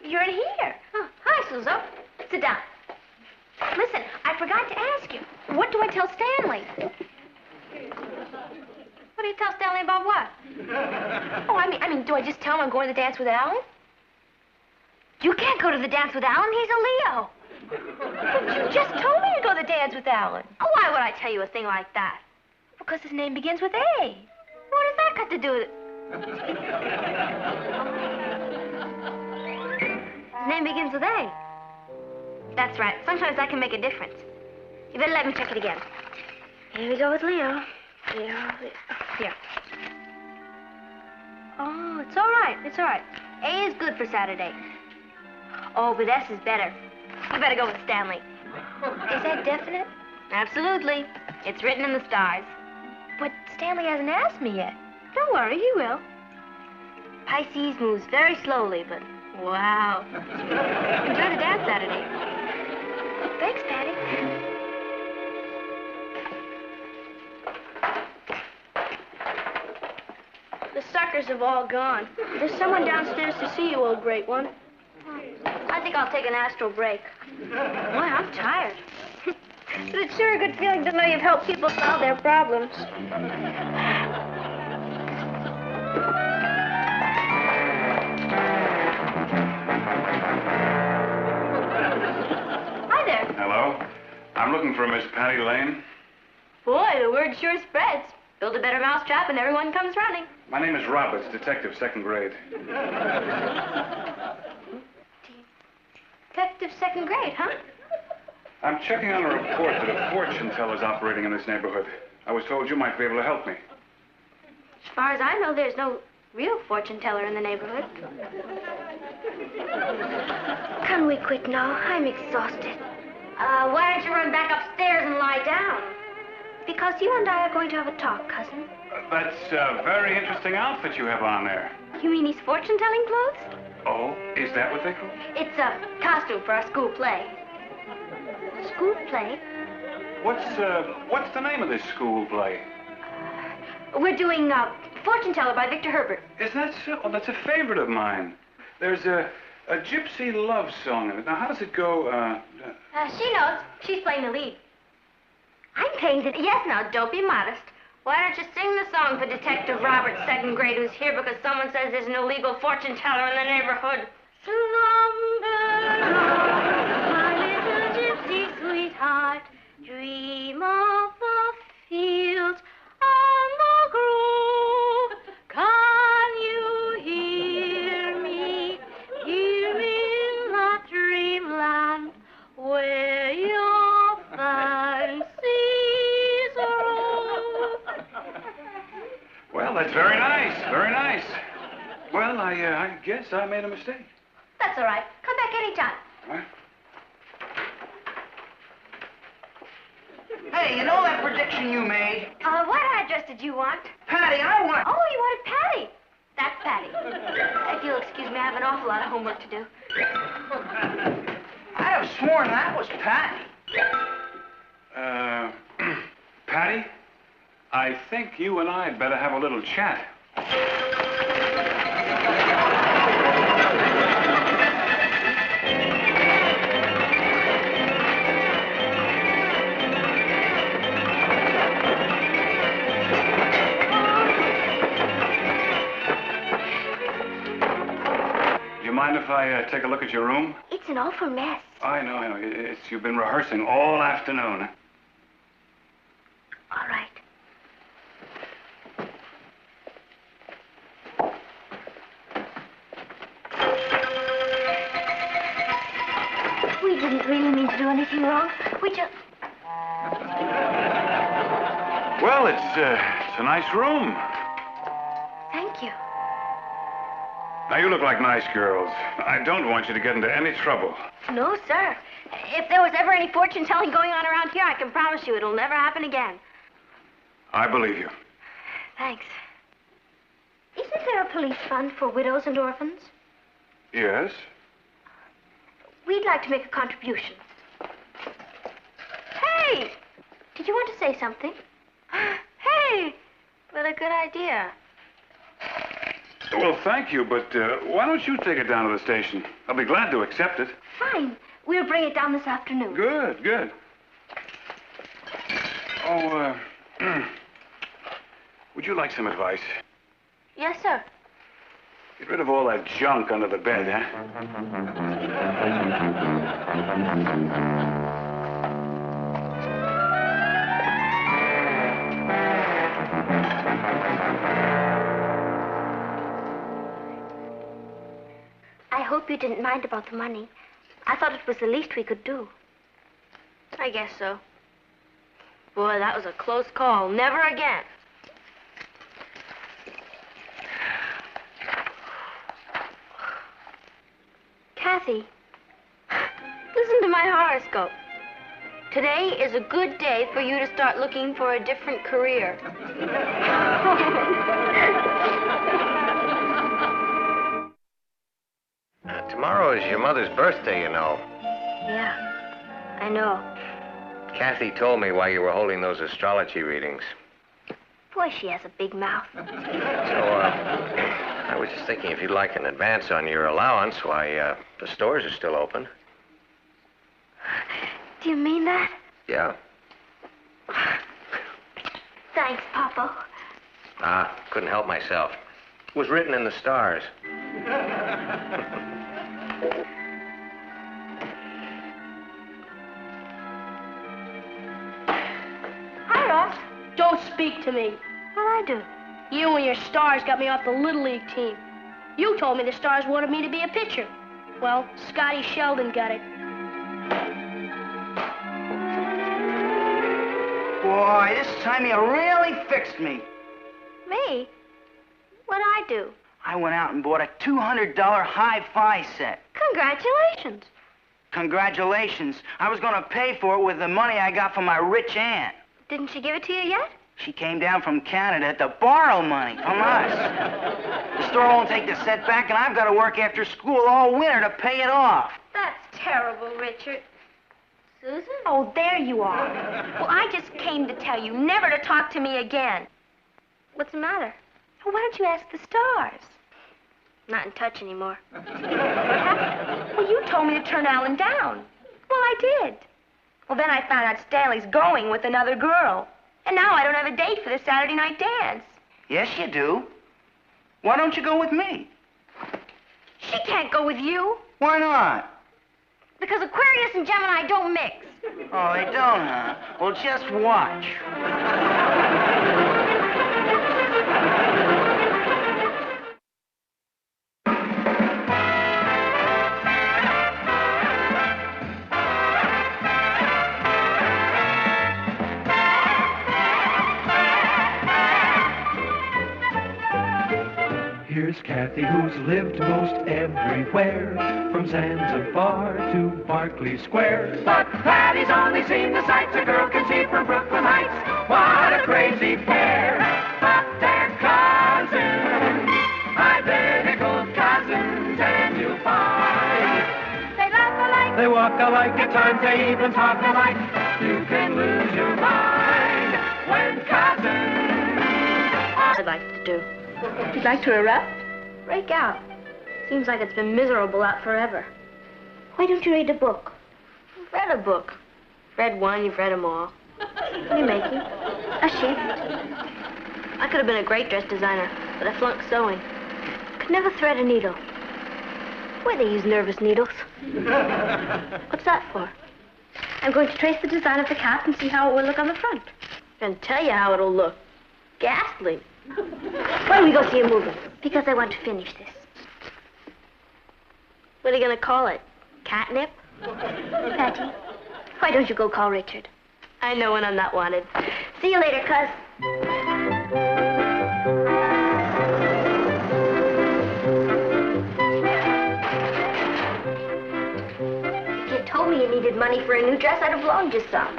You're in here. Oh, hi, Suzo. Sit down. Listen, I forgot to ask you. What do I tell Stanley? What do you tell Stanley about what? Oh, I mean, do I just tell him I'm going to the dance with Alan? You can't go to the dance with Alan. He's a Leo. But you just told me to go to the dance with Alan. Oh, why would I tell you a thing like that? Because his name begins with A. What does that got to do with it? His name begins with A. That's right. Sometimes that can make a difference. You better let me check it again. Here we go with Leo. Leo. Here. Oh, it's all right. It's all right. A is good for Saturday. Oh, but S is better. You better go with Stanley. Is that definite? Absolutely. It's written in the stars. But Stanley hasn't asked me yet. Don't worry, he will. Pisces moves very slowly, but wow. Enjoy the dance Saturday. Thanks, Patty. The suckers have all gone. There's someone downstairs to see you, old great one. I think I'll take an astral break. Boy, I'm tired. But it's sure a good feeling to know you've helped people solve their problems. Hi there. Hello. I'm looking for Miss Patty Lane. Boy, the word sure spreads. Build a better mousetrap and everyone comes running. My name is Roberts, detective, 2nd grade. Detective 2nd grade, huh? I'm checking on a report that a fortune teller's operating in this neighborhood. I was told you might be able to help me. As far as I know, there's no real fortune teller in the neighborhood. Can we quit now? I'm exhausted. Why don't you run back upstairs and lie down? Because you and I are going to have a talk, cousin. That's a very interesting outfit you have on there. You mean these fortune-telling clothes? Oh, is that what they call it? It's a costume for our school play. School play? What's the name of this school play? We're doing Fortune Teller by Victor Herbert. Is that so? Oh, that's a favorite of mine. There's a gypsy love song in it. Now, how does it go? She knows. She's playing the lead. I'm playing the... Yes, now, don't be modest. Why don't you sing the song for Detective Robert, 2nd grade, who's here because someone says there's an illegal fortune teller in the neighborhood? Slumber, my little gypsy sweetheart, dream of the fields and the grove. Can you hear me here in that dreamland where your fancies rove? that's very nice, very nice. Well, I guess I made a mistake. That's all right. Come back anytime. All right. Hey, you know that prediction you made? What address did you want? Patty, I want... Oh, you wanted Patty. That's Patty. If you'll excuse me, I have an awful lot of homework to do. I'd have sworn that was Patty. Patty, I think you and I'd better have a little chat. Do you mind if I take a look at your room? It's an awful mess. I know. You've been rehearsing all afternoon. All right. We didn't really mean to do anything wrong. We just... Well, it's a nice room. Thank you. Now, you look like nice girls. I don't want you to get into any trouble. No, sir. If there was ever any fortune telling going on around here, I can promise you it'll never happen again. I believe you. Thanks. Isn't there a police fund for widows and orphans? Yes? We'd like to make a contribution. Hey! Did you want to say something? Hey! What a good idea. Well, thank you, but why don't you take it down to the station? I'll be glad to accept it. Fine. We'll bring it down this afternoon. Good, good. Oh, would you like some advice? Yes, sir. Get rid of all that junk under the bed, huh? I hope you didn't mind about the money. I thought it was the least we could do. I guess so. Boy, that was a close call. Never again. Kathy. Listen to my horoscope. Today is a good day for you to start looking for a different career. Tomorrow is your mother's birthday, you know. Yeah, I know. Kathy told me why you were holding those astrology readings. Boy, she has a big mouth. So, I was just thinking if you'd like an advance on your allowance, why, the stores are still open. Do you mean that? Yeah. Thanks, Papa. Couldn't help myself. It was written in the stars. Hi, Ross. Don't speak to me. What'd I do? You and your Stars got me off the Little League team. You told me the Stars wanted me to be a pitcher. Well, Scotty Sheldon got it. Boy, this time you really fixed me. Me? What'd I do? I went out and bought a $200 hi-fi set. Congratulations. Congratulations. I was going to pay for it with the money I got from my rich aunt. Didn't she give it to you yet? She came down from Canada to borrow money from us. The store won't take the set back, and I've got to work after school all winter to pay it off. That's terrible, Richard. Susan? Oh, there you are. Well, I just came to tell you never to talk to me again. What's the matter? Well, why don't you ask the Stars? Not in touch anymore. What happened? Well, you told me to turn Alan down. Well, I did. Well, then I found out Stanley's going with another girl. And now I don't have a date for the Saturday night dance. Yes, you do. Why don't you go with me? She can't go with you. Why not? Because Aquarius and Gemini don't mix. Oh, they don't, huh? Well, just watch. There's Kathy who's lived most everywhere, from Zanzibar to Berkeley Square. But Patty's only seen the sights a girl can see from Brooklyn Heights. What a crazy pair! But they're cousins, identical cousins, and you'll find they laugh alike, they walk alike, at times they even talk alike. You can lose your mind when cousins. I'd like to do. You'd like to erupt? Break out. Seems like it's been miserable out forever. Why don't you read a book? I've read a book. Read one, you've read them all. What are you making? A shift. I could have been a great dress designer, but I flunked sewing. Could never thread a needle. Why they use nervous needles? What's that for? I'm going to trace the design of the cap and see how it will look on the front. And tell you how it'll look. Ghastly. Why don't we go see a movie? Because I want to finish this. What are you going to call it? Catnip? Patty, why don't you go call Richard? I know when I'm not wanted. See you later, cuz. If you told me you needed money for a new dress, I'd have loaned you some.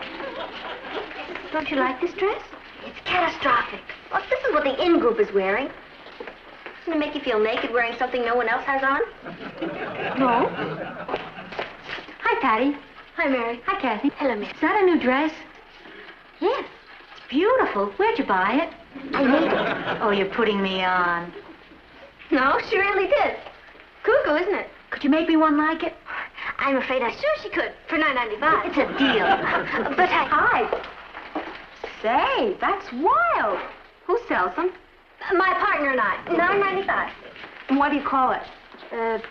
Don't you like this dress? It's catastrophic. Well, this is what the in group is wearing. Doesn't it make you feel naked wearing something no one else has on? No. Hi, Patty. Hi, Mary. Hi, Kathy. Hello, Miss. Is that a new dress? Yes. It's beautiful. Where'd you buy it? I made it. Oh, you're putting me on. No, she really did. Cuckoo, isn't it? Could you make me one like it? I'm afraid I sure she could. For $9.95. It's a deal. But I... Hi. Say, that's wild. Who sells them? My partner and I. $9.95. And what do you call it?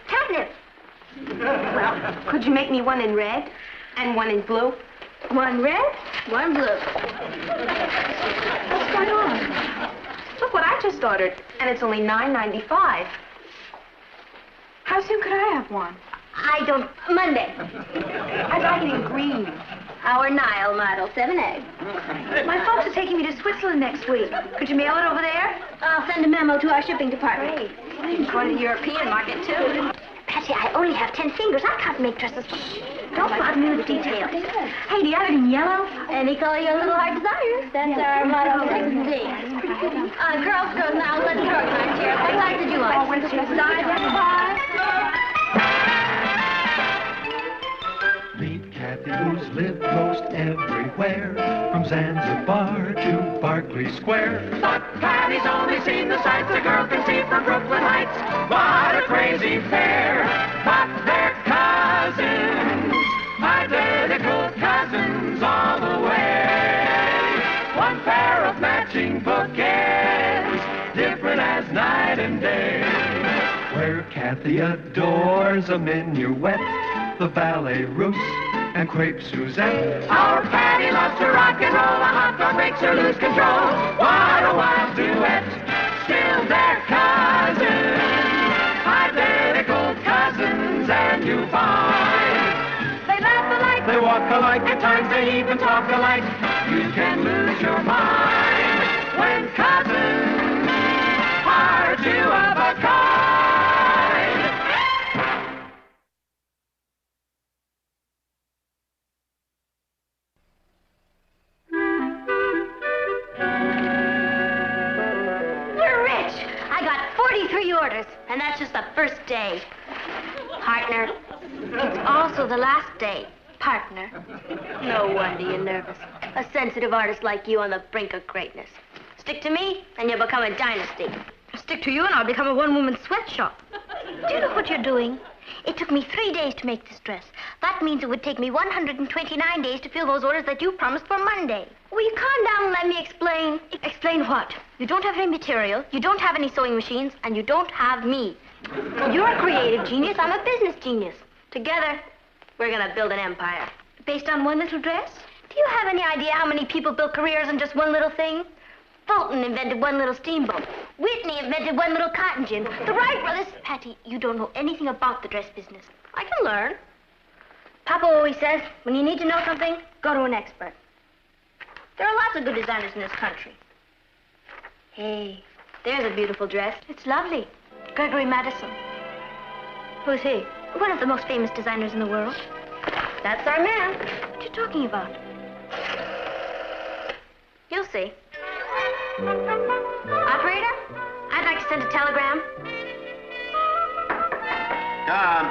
Catnip. Well, could you make me one in red and one in blue? One red, one blue. What's going on? Look what I just ordered, and it's only $9.95. How soon could I have one? I don't... Monday. I'd like it in green. Our Nile model, 7A. My folks are taking me to Switzerland next week. Could you mail it over there? I'll send a memo to our shipping department. Great. You can go to the European market, too. Patty, I only have 10 fingers. I can't make dresses. Shh. Don't bother me with the details. Hey, do you have it in yellow? Any color your little heart desires. That's our motto, 6D. Girls, now let's organize here. What size did you like? Oh, when's the size? Meet Kathy, who's lived most everywhere, from Zanzibar to Berkeley Square. But Patty's only seen the sights a girl can see from Brooklyn Heights. What a crazy pair! But they're cousins, identical cousins all the way. One pair of matching bookends, different as night and day. Where Kathy adores a minuet, the ballet russe, and crepe Suzette. Our Patty loves to rock and roll, a hot dog makes her lose control. What a wild duet, still they're cousins, identical cousins, and you find they laugh alike, they walk alike, at times they even talk alike. You can lose your mind when cousins are two of a kind. Orders, and that's just the first day. Partner, it's also the last day. Partner. No wonder you're nervous. A sensitive artist like you on the brink of greatness. Stick to me, and you'll become a dynasty. Stick to you, and I'll become a one-woman sweatshop. Do you know what you're doing? It took me 3 days to make this dress. That means it would take me 129 days to fill those orders that you promised for Monday. Will you calm down and let me explain? Explain what? You don't have any material, you don't have any sewing machines, and you don't have me. You're a creative genius, I'm a business genius. Together, we're gonna build an empire. Based on one little dress? Do you have any idea how many people built careers on just one little thing? Fulton invented one little steamboat. Whitney invented one little cotton gin. The Wright brothers... Patty, you don't know anything about the dress business. I can learn. Papa always says, when you need to know something, go to an expert. There are lots of good designers in this country. Hey, there's a beautiful dress. It's lovely. Gregory Madison. Who's he? One of the most famous designers in the world. That's our man. What are you talking about? You'll see. Operator, I'd like to send a telegram. Come.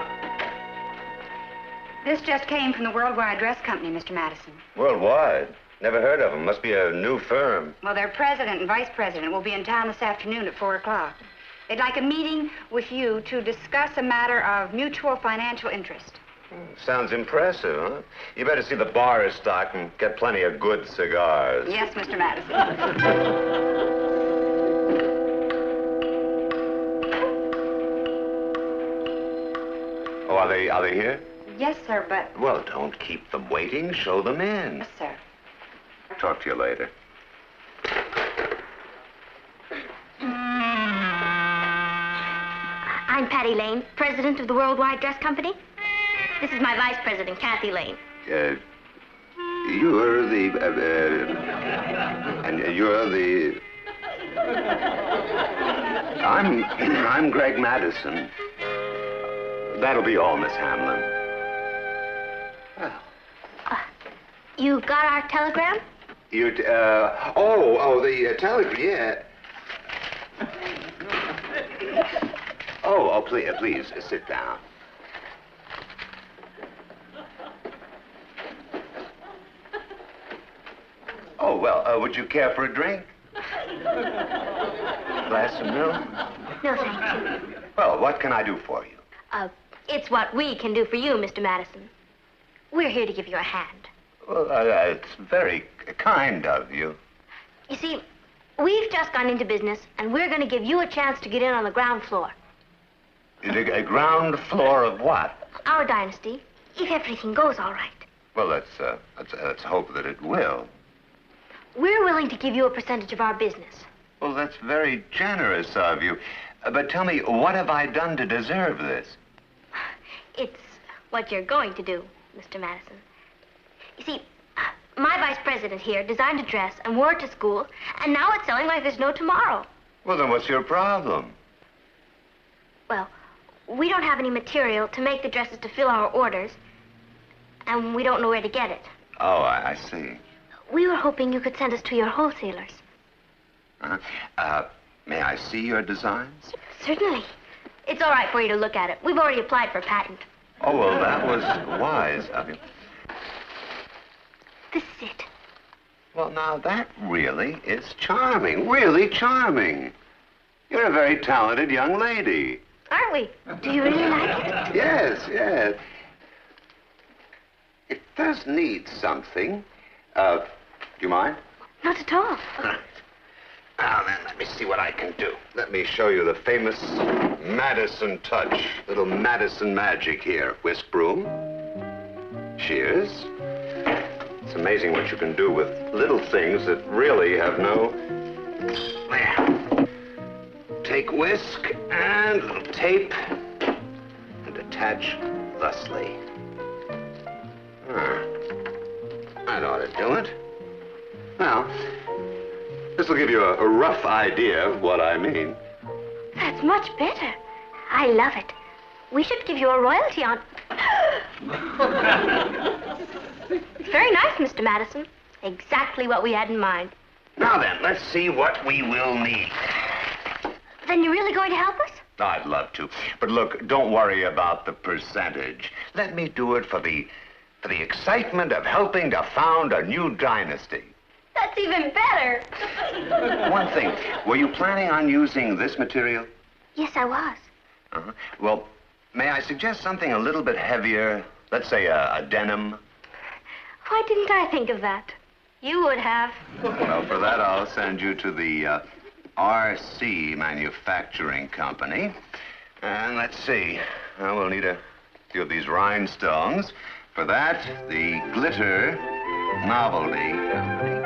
This just came from the Worldwide Dress Company, Mr. Madison. Worldwide? Never heard of them. Must be a new firm. Well, their president and vice president will be in town this afternoon at 4 o'clock. They'd like a meeting with you to discuss a matter of mutual financial interest. Sounds impressive, huh? You better see the bar is stocked and get plenty of good cigars. Yes, Mr. Madison. Oh, are they here? Yes, sir, but... Well, don't keep them waiting. Show them in. Yes, sir. Talk to you later. I'm Patty Lane, president of the Worldwide Dress Company. This is my vice president, Kathy Lane. You're the... and you're the... I'm Greg Madison. That'll be all, Miss Hamlin. You got our telegram? The telegram, yeah. Please, sit down. Oh, well, would you care for a drink? Glass of milk? No, thank you. Well, what can I do for you? It's what we can do for you, Mr. Madison. We're here to give you a hand. Well, it's very kind of you. You see, we've just gone into business, and we're going to give you a chance to get in on the ground floor. A ground floor of what? Our dynasty, if everything goes all right. Well, let's hope that it will. We're willing to give you a percentage of our business. Well, that's very generous of you. But tell me, what have I done to deserve this? It's what you're going to do, Mr. Madison. You see, my vice president here designed a dress and wore it to school, and now it's selling like there's no tomorrow. Well, then what's your problem? Well, we don't have any material to make the dresses to fill our orders, and we don't know where to get it. Oh, I see. We were hoping you could send us to your wholesalers. May I see your designs? Certainly. It's all right for you to look at it. We've already applied for a patent. Oh, well, that was wise of you. This is it. Well, now, that really is charming. Really charming. You're a very talented young lady. Aren't we? Do you really like it? Yes, yes. It does need something. Do you mind? Not at all. Now, then, let me see what I can do. Let me show you the famous Madison touch. Little Madison magic here. Whisk broom. Shears. It's amazing what you can do with little things that really have no... There. Take whisk and a little tape and attach thusly. That ought to do it. Well, this will give you a rough idea of what I mean. That's much better. I love it. We should give you a royalty on... It's very nice, Mr. Madison. Exactly what we had in mind. Now then, let's see what we will need. Then you're really going to help us? I'd love to. But look, don't worry about the percentage. Let me do it for the excitement of helping to found a new dynasty. That's even better. One thing, were you planning on using this material? Yes, I was. Well, may I suggest something a little bit heavier? Let's say a denim? Why didn't I think of that? You would have. Well, for that, I'll send you to the RC Manufacturing Company. And let's see. We'll need a few of these rhinestones. For that, the Glitter Novelty Company.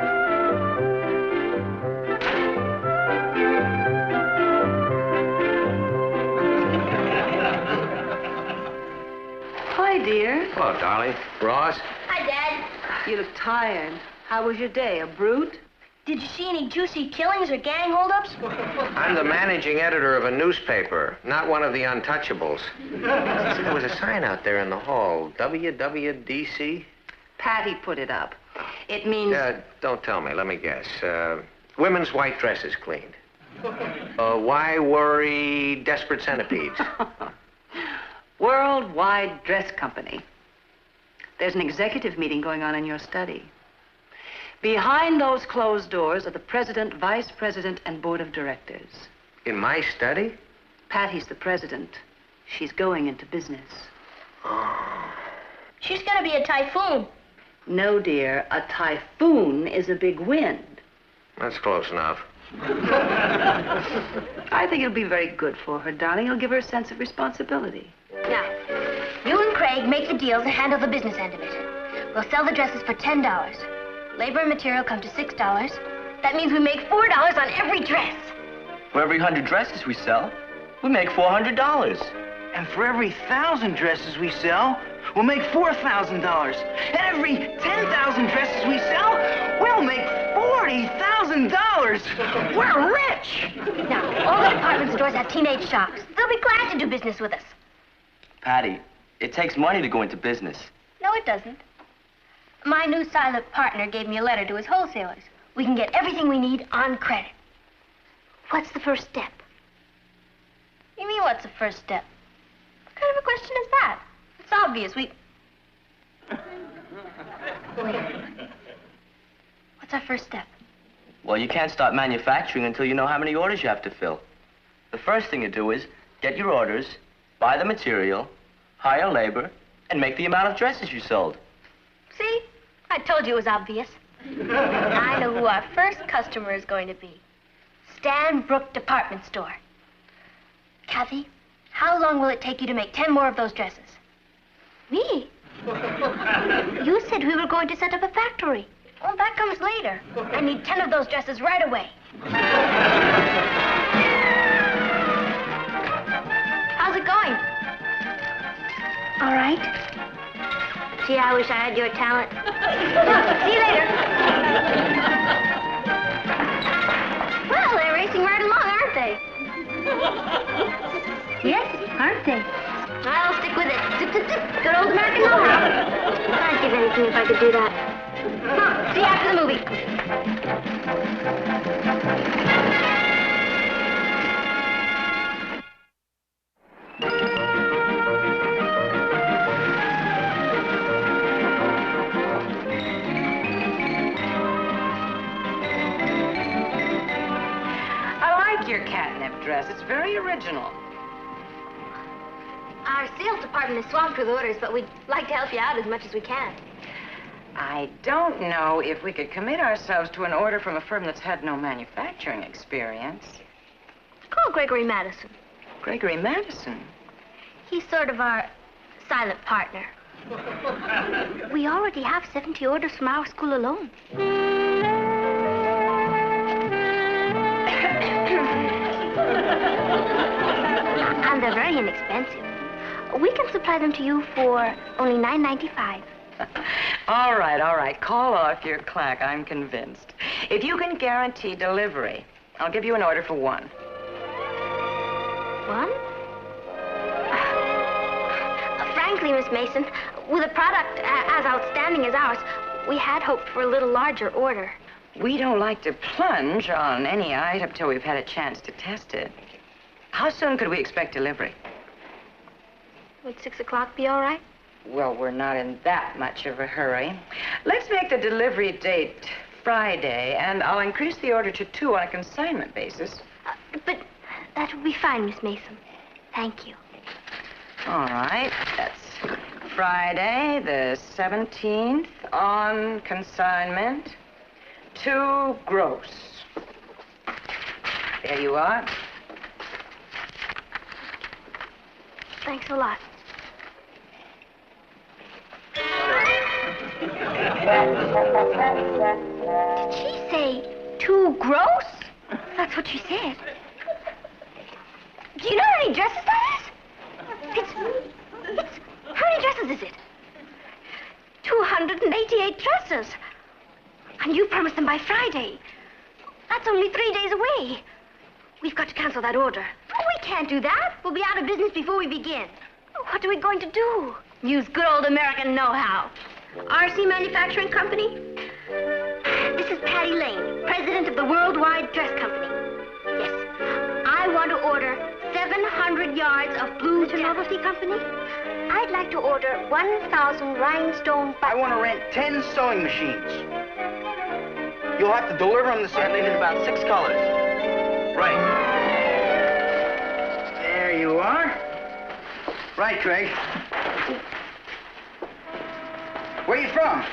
Hi, dear. Hello, darling. Ross? Hi, Dad. You look tired. How was your day? A brute? Did you see any juicy killings or gang holdups? I'm the managing editor of a newspaper, not one of the untouchables. There was a sign out there in the hall, WWDC. Patty put it up. It means... Don't tell me. Let me guess. Women's white dresses cleaned. Why worry desperate centipedes? Worldwide Dress Company. There's an executive meeting going on in your study. Behind those closed doors are the president, vice president, and board of directors. In my study? Patty's the president. She's going into business. She's gonna be a typhoon. No, dear. A typhoon is a big wind. That's close enough. I think it'll be very good for her, darling. It'll give her a sense of responsibility. Now, you and Craig make the deals and handle the business end of it. We'll sell the dresses for $10. Labor and material come to $6. That means we make $4 on every dress. For every 100 dresses we sell, we make $400. And for every 1,000 dresses we sell, we'll make $4,000. And every 10,000 dresses we sell, we'll make $40,000. We're rich! Now, all the department stores have teenage shops. They'll be glad to do business with us. Patty, it takes money to go into business. No, it doesn't. My new silent partner gave me a letter to his wholesalers. We can get everything we need on credit. What's the first step? You mean, what's the first step? What kind of a question is that? It's obvious. Wait. What's our first step? Well, you can't start manufacturing until you know how many orders you have to fill. The first thing you do is get your orders, buy the material, hire labor, and make the amount of dresses you sold. See? I told you it was obvious. I know who our first customer is going to be. Stan Brook Department Store. Kathy, how long will it take you to make 10 more of those dresses? Me? You said we were going to set up a factory. Well, that comes later. I need 10 of those dresses right away. How's it going? All right. Gee, I wish I had your talent. See you later. Well, they're racing right along, aren't they? Yes, aren't they? I'll stick with it. Zip, zip, zip. Good old American know-how. I'd give anything if I could do that. Huh, see you after the movie. I like your catnip dress. It's very original. Our sales department is swamped with orders, but we'd like to help you out as much as we can. I don't know if we could commit ourselves to an order from a firm that's had no manufacturing experience. Call Gregory Madison. Gregory Madison? He's sort of our silent partner. We already have 70 orders from our school alone. And they're very inexpensive. We can supply them to you for only $9.95. All right. Call off your clack. I'm convinced. If you can guarantee delivery, I'll give you an order for one. One? Frankly, Miss Mason, with a product as outstanding as ours, we had hoped for a little larger order. We don't like to plunge on any item till we've had a chance to test it. How soon could we expect delivery? Would 6 o'clock be all right? Well, we're not in that much of a hurry. Let's make the delivery date Friday, and I'll increase the order to 2 on a consignment basis. But that would be fine, Miss Mason. Thank you. All right. That's Friday, the 17th, on consignment, 2 gross. There you are. Thanks a lot. Did she say 2 gross? That's what she said. Do you know how many dresses that is? How many dresses is it? 288 dresses. And you promised them by Friday. That's only 3 days away. We've got to cancel that order. Oh, we can't do that. We'll be out of business before we begin. What are we going to do? Use good old American know-how. RC Manufacturing Company? This is Patty Lane, president of the Worldwide Dress Company. Yes, I want to order 700 yards of blue Novelty Company. I'd like to order 1,000 rhinestone buttons. I want to rent 10 sewing machines. You'll have to deliver them this I needed about 6 colors. Right. There you are. Right, Craig. Where are you from?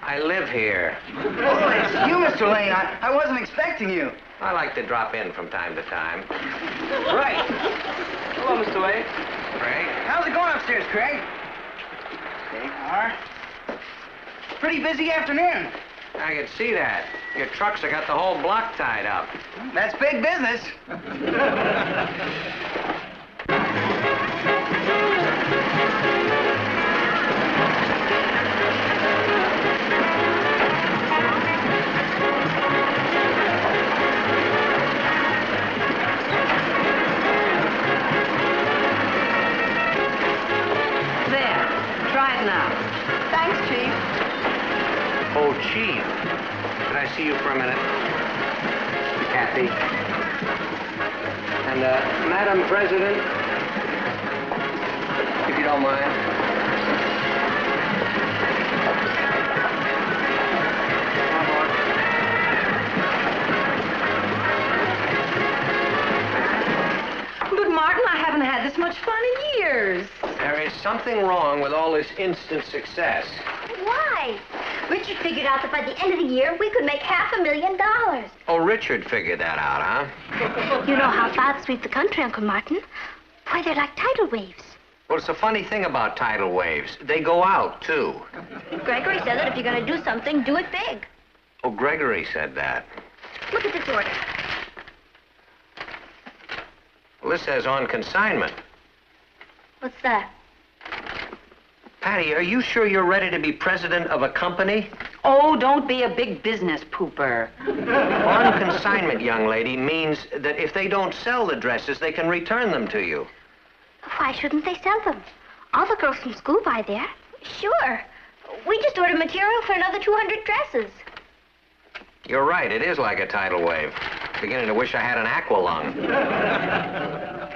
I live here. Oh, it's you, Mr. Lane. I wasn't expecting you. I like to drop in from time to time. Right. Hello, Mr. Lane. Craig? How's it going upstairs, Craig? There you are. Pretty busy afternoon. I can see that. Your trucks have got the whole block tied up. That's big business. There. Try it now. Thanks, Chief. Oh, Chief. Can I see you for a minute? Kathy. And, Madam President, if you don't mind. But, Martin, I haven't had this much fun in years. There is something wrong with all this instant success. Why? Richard figured out that by the end of the year, we could make $500,000. Oh, Richard figured that out, huh? You know how clouds sweep the country, Uncle Martin. Why, they're like tidal waves. Well, it's a funny thing about tidal waves. They go out, too. Gregory said that if you're going to do something, do it big. Oh, Gregory said that. Look at this order. Well, this says on consignment. What's that? Patty, are you sure you're ready to be president of a company? Oh, don't be a big business pooper. On consignment, young lady, means that if they don't sell the dresses, they can return them to you. Why shouldn't they sell them? All the girls from school buy there. Sure. We just ordered material for another 200 dresses. You're right, it is like a tidal wave. Beginning to wish I had an aqua lung.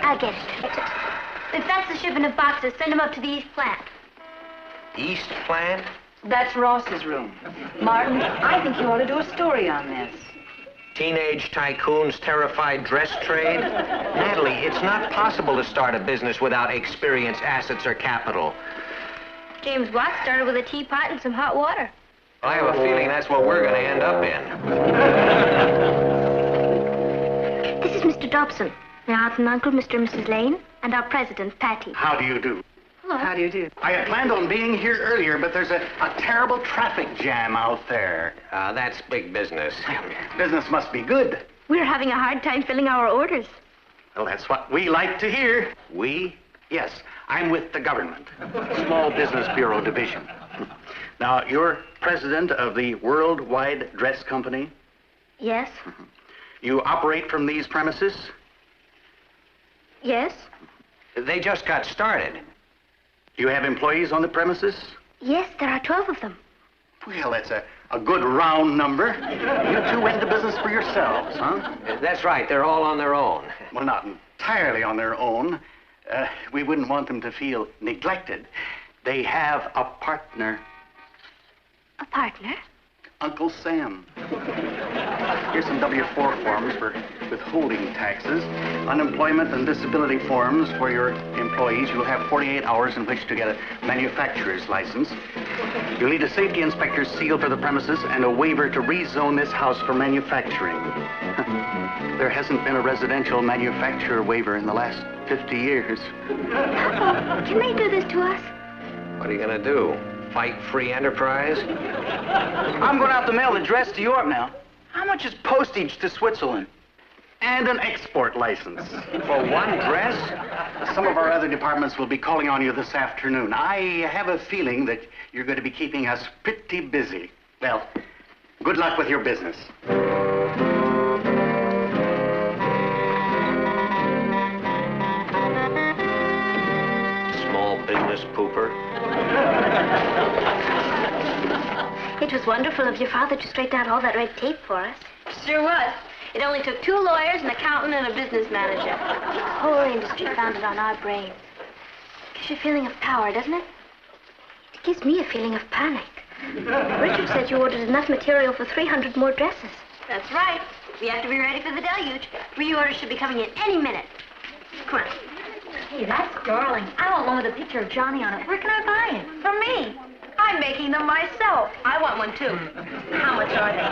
I'll get it. If that's the shipment of boxes, send them up to the East Plant. East Plant? That's Ross's room. Martin, I think you ought to do a story on this. Teenage tycoon's terrified dress trade? Natalie, it's not possible to start a business without experience, assets, or capital. James Watt started with a teapot and some hot water. I have a feeling that's what we're going to end up in. This is Mr. Dobson, my aunt and uncle, Mr. and Mrs. Lane, and our president, Patty. How do you do? Hello. How do you do? I had planned on being here earlier, but there's a terrible traffic jam out there. That's big business. Business must be good. We're having a hard time filling our orders. Well, that's what we like to hear. We? Yes, I'm with the government. Small Business Bureau Division. Now, you're president of the Worldwide Dress Company? Yes. You operate from these premises? Yes. They just got started. You have employees on the premises? Yes, there are 12 of them. Well, that's a good round number. You two went into business for yourselves, huh? That's right, they're all on their own. Well, not entirely on their own. We wouldn't want them to feel neglected. They have a partner. A partner? Uncle Sam. Here's some W-4 forms for withholding taxes, unemployment and disability forms for your employees. You'll have 48 hours in which to get a manufacturer's license. You'll need a safety inspector's seal for the premises and a waiver to rezone this house for manufacturing. There hasn't been a residential manufacturer waiver in the last 50 years. Can they do this to us? What are you going to do? Fight free enterprise? I'm going out to mail the dress to York now. How much is postage to Switzerland? And an export license. For one dress? Some of our other departments will be calling on you this afternoon. I have a feeling that you're going to be keeping us pretty busy. Well, good luck with your business. pooper. It was wonderful of your father to straighten out all that red tape for us. Sure was. It only took 2 lawyers, an accountant, and a business manager. The whole industry founded on our brains. It gives you a feeling of power, doesn't it? It gives me a feeling of panic. Richard said you ordered enough material for 300 more dresses. That's right. We have to be ready for the deluge. Reorders should be coming in any minute. Come on. Hey, that's darling. I want one with a picture of Johnny on it. Where can I buy it? For me. I'm making them myself. I want one, too. How much are they?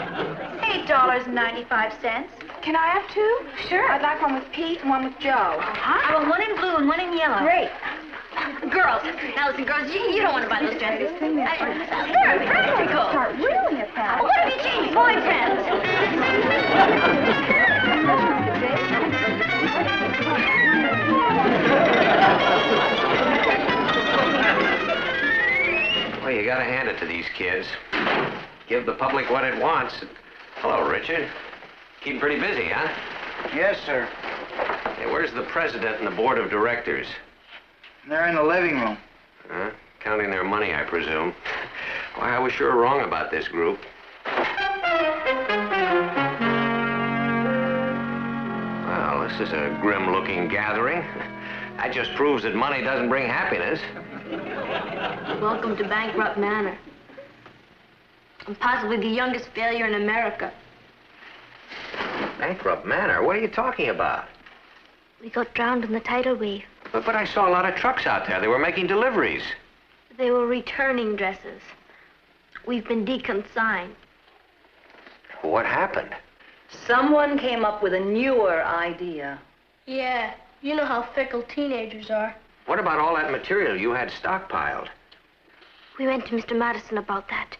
$8.95. Can I have 2? Sure. I'd like one with Pete and one with Joe. I want one in blue and one in yellow. Great. Girls. Now listen, girls, you don't want to buy those dresses. They're practical. Start really at that. What if you change boyfriends? Well, you gotta hand it to these kids. Give the public what it wants. Hello, Richard. Keeping pretty busy, huh? Yes, sir. Hey, where's the president and the board of directors? They're in the living room. Huh? Counting their money, I presume. Why, I was sure wrong about this group. Well, this is a grim-looking gathering. That just proves that money doesn't bring happiness. Welcome to Bankrupt Manor. I'm possibly the youngest failure in America. Bankrupt Manor? What are you talking about? We got drowned in the tidal wave. But I saw a lot of trucks out there. They were making deliveries. They were returning dresses. We've been deconsigned. What happened? Someone came up with a newer idea. Yeah, you know how fickle teenagers are. What about all that material you had stockpiled? We went to Mr. Madison about that.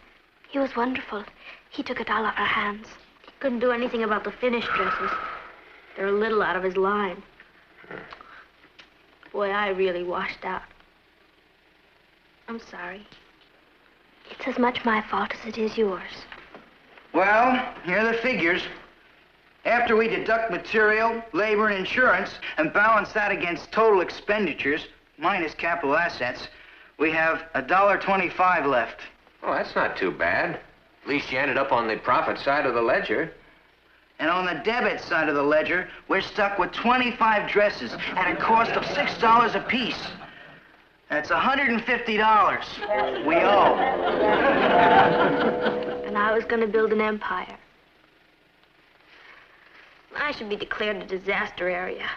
He was wonderful. He took it all off our hands. He couldn't do anything about the finished dresses. They're a little out of his line. Boy, I really washed out. I'm sorry. It's as much my fault as it is yours. Well, here are the figures. After we deduct material, labor, and insurance, and balance that against total expenditures, minus capital assets, we have $1.25 left. Oh, that's not too bad. At least you ended up on the profit side of the ledger. And on the debit side of the ledger, we're stuck with 25 dresses at a cost of $6 apiece. That's $150 we owe. And I was going to build an empire. I should be declared a disaster area.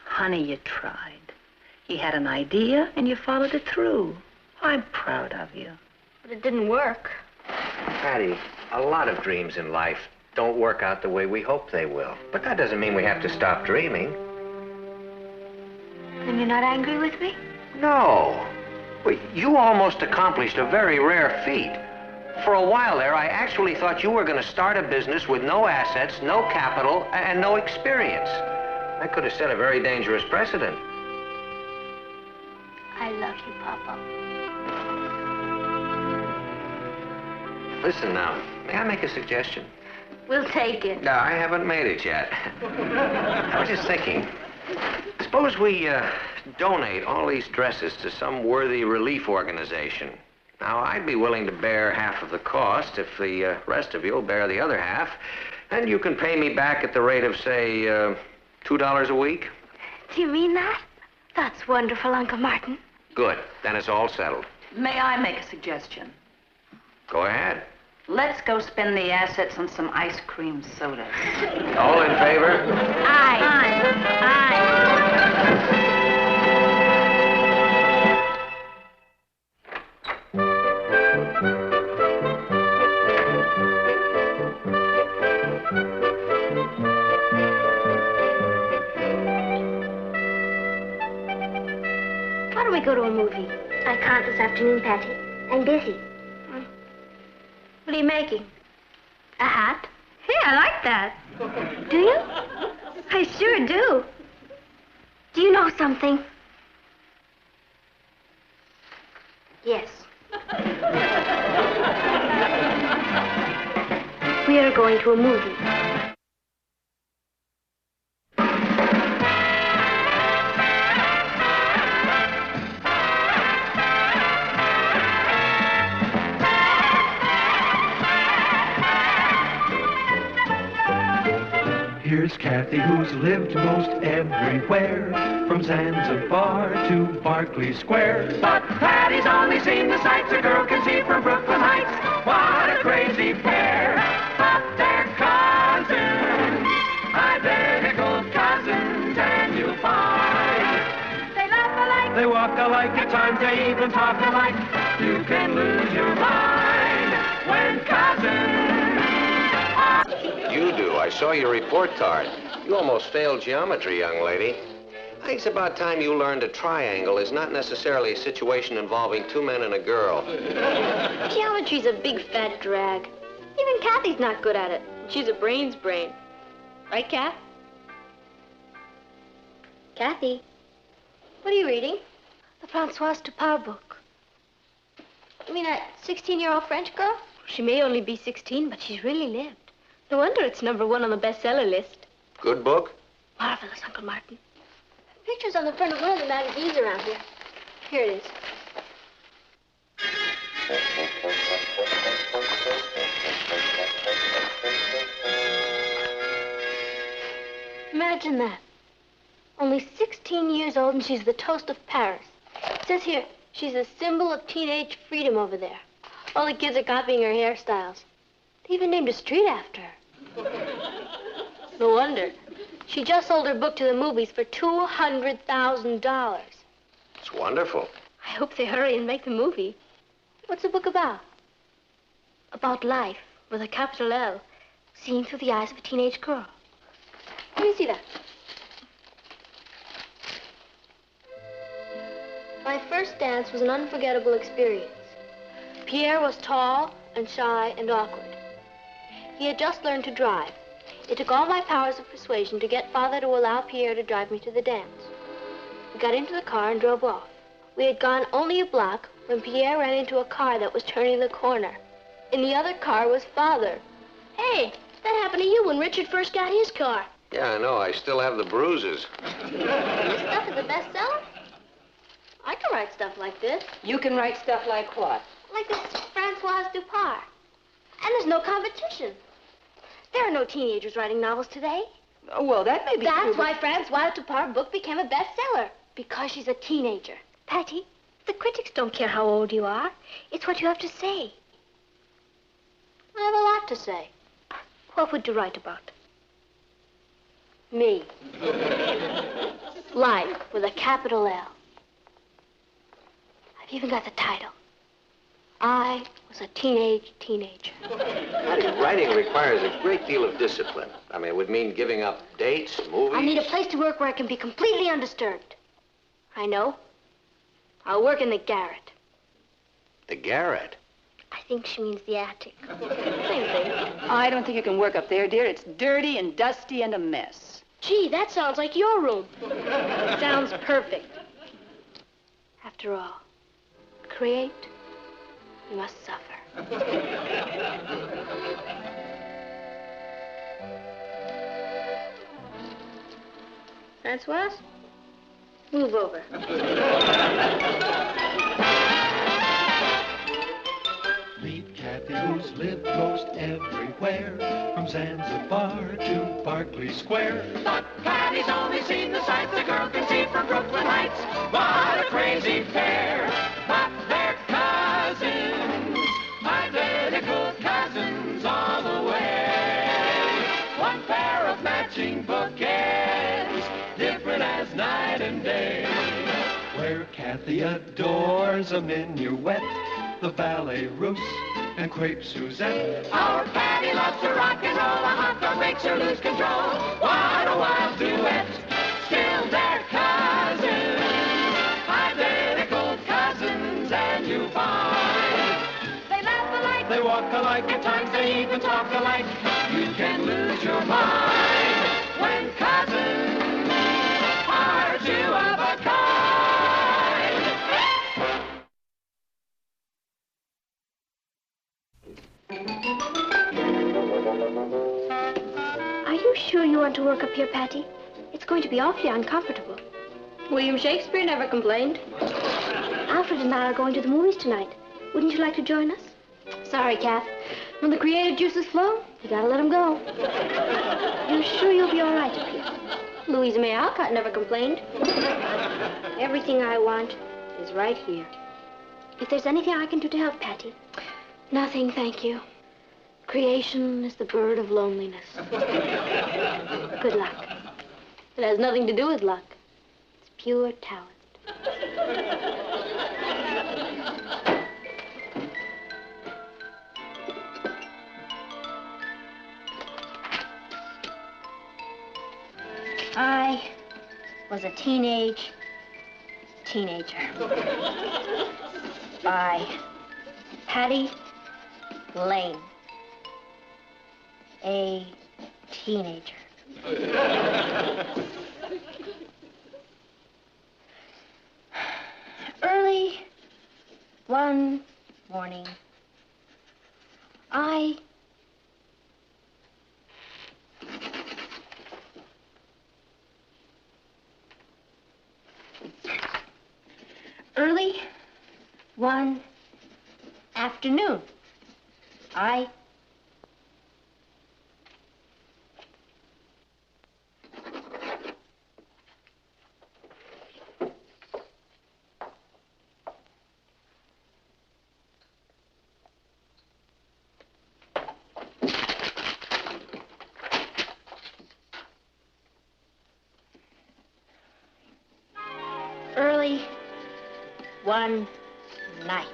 Honey, you tried. You had an idea and you followed it through. I'm proud of you. But it didn't work. Patty, a lot of dreams in life don't work out the way we hope they will. But that doesn't mean we have to stop dreaming. Then you're not angry with me? No. Well, you almost accomplished a very rare feat. For a while there, I actually thought you were going to start a business with no assets, no capital, and no experience. That could have set a very dangerous precedent. I love you, Papa. Listen now, may I make a suggestion? We'll take it. No, I haven't made it yet. I was just thinking, suppose we donate all these dresses to some worthy relief organization. Now, I'd be willing to bear half of the cost if the rest of you will bear the other half. And you can pay me back at the rate of, say, $2 a week. Do you mean that? That's wonderful, Uncle Martin. Good. Then it's all settled. May I make a suggestion? Go ahead. Let's go spend the assets on some ice cream sodas. All in favor? Aye. Why don't we go to a movie? I can't this afternoon, Patty. I'm busy. What are you making? A hat? Hey, I like that. Do you? I sure do. Do you know something? Yes. We are going to a movie. Kathy, who's lived most everywhere, from Zanzibar to Berkeley Square. But Patty's only seen the sights a girl can see from Brooklyn Heights. What a crazy pair! But they're cousins, identical cousins, and you'll find They laugh alike. they walk alike, at times they even talk alike. You can lose your mind when cousins are... You do. I saw your report card. You almost failed geometry, young lady. I think it's about time you learned a triangle is not necessarily a situation involving two men and a girl. Geometry's a big fat drag. Even Kathy's not good at it. She's a brain's brain. Right, Kath? Kathy, what are you reading? The Françoise Dupart book. You mean that 16-year-old French girl? She may only be 16, but she's really lived. No wonder it's #1 on the bestseller list. Good book? Marvelous, Uncle Martin. Pictures on the front of one of the magazines around here. Here it is. Imagine that. Only 16 years old and she's the toast of Paris. It says here, she's a symbol of teenage freedom over there. All the kids are copying her hairstyles. They even named a street after her. No wonder. She just sold her book to the movies for $200,000. It's wonderful. I hope they hurry and make the movie. What's the book about? About life, with a capital L, seen through the eyes of a teenage girl. Let me see that. My first dance was an unforgettable experience. Pierre was tall and shy and awkward. He had just learned to drive. It took all my powers of persuasion to get Father to allow Pierre to drive me to the dance. We got into the car and drove off. We had gone only a block when Pierre ran into a car that was turning the corner. In the other car was Father. Hey, that happened to you when Richard first got his car. Yeah, I know. I still have the bruises. This stuff is a bestseller? I can write stuff like this. You can write stuff like what? Like this Françoise Dupart. And there's no competition. There are no teenagers writing novels today. Oh, well, that may be true. That's why Françoise Dupart's book became a bestseller. Because she's a teenager. Patty, the critics don't care how old you are. It's what you have to say. I have a lot to say. What would you write about? Me. Life with a capital L. I've even got the title. I was a teenager. Writing requires a great deal of discipline. I mean, it would mean giving up dates, movies. I need a place to work where I can be completely undisturbed. I know. I'll work in the garret. The garret? I think she means the attic. Same thing. I don't think you can work up there, dear. It's dirty and dusty and a mess. Gee, that sounds like your room. Sounds perfect. After all, create, you must suffer. Françoise, move over. Meet Kathy, who's lived most everywhere, from Zanzibar to Berkeley Square. But Patty's only seen the sights a girl can see from Brooklyn Heights. What a crazy pair! But they're cousins, identical cousins all the way. One pair of matching bouquets, different as night and day. Where Kathy adores a minuet, the ballet russe, and crepe Suzette. Our Patty loves to rock and roll, a hot dog makes her lose control. What a wild duet, still they're cousins, identical cousins, and you find They laugh alike. they walk alike, at times they even talk alike. You can lose your mind when cousins are two of a kind. Are you sure you want to work up here, Patty? It's going to be awfully uncomfortable. William Shakespeare never complained. Alfred and I are going to the movies tonight. Wouldn't you like to join us? Sorry, Kath. When the creative juices flow, You gotta let him go. You're sure you'll be all right up here? Louisa May Alcott never complained. Everything I want is right here. If there's anything I can do to help Patty. Nothing, thank you. Creation is the bird of loneliness. Good luck. It has nothing to do with luck. It's pure talent. I was a teenager. By Patty Lane. A teenager. Early one morning, Early one afternoon, early one night.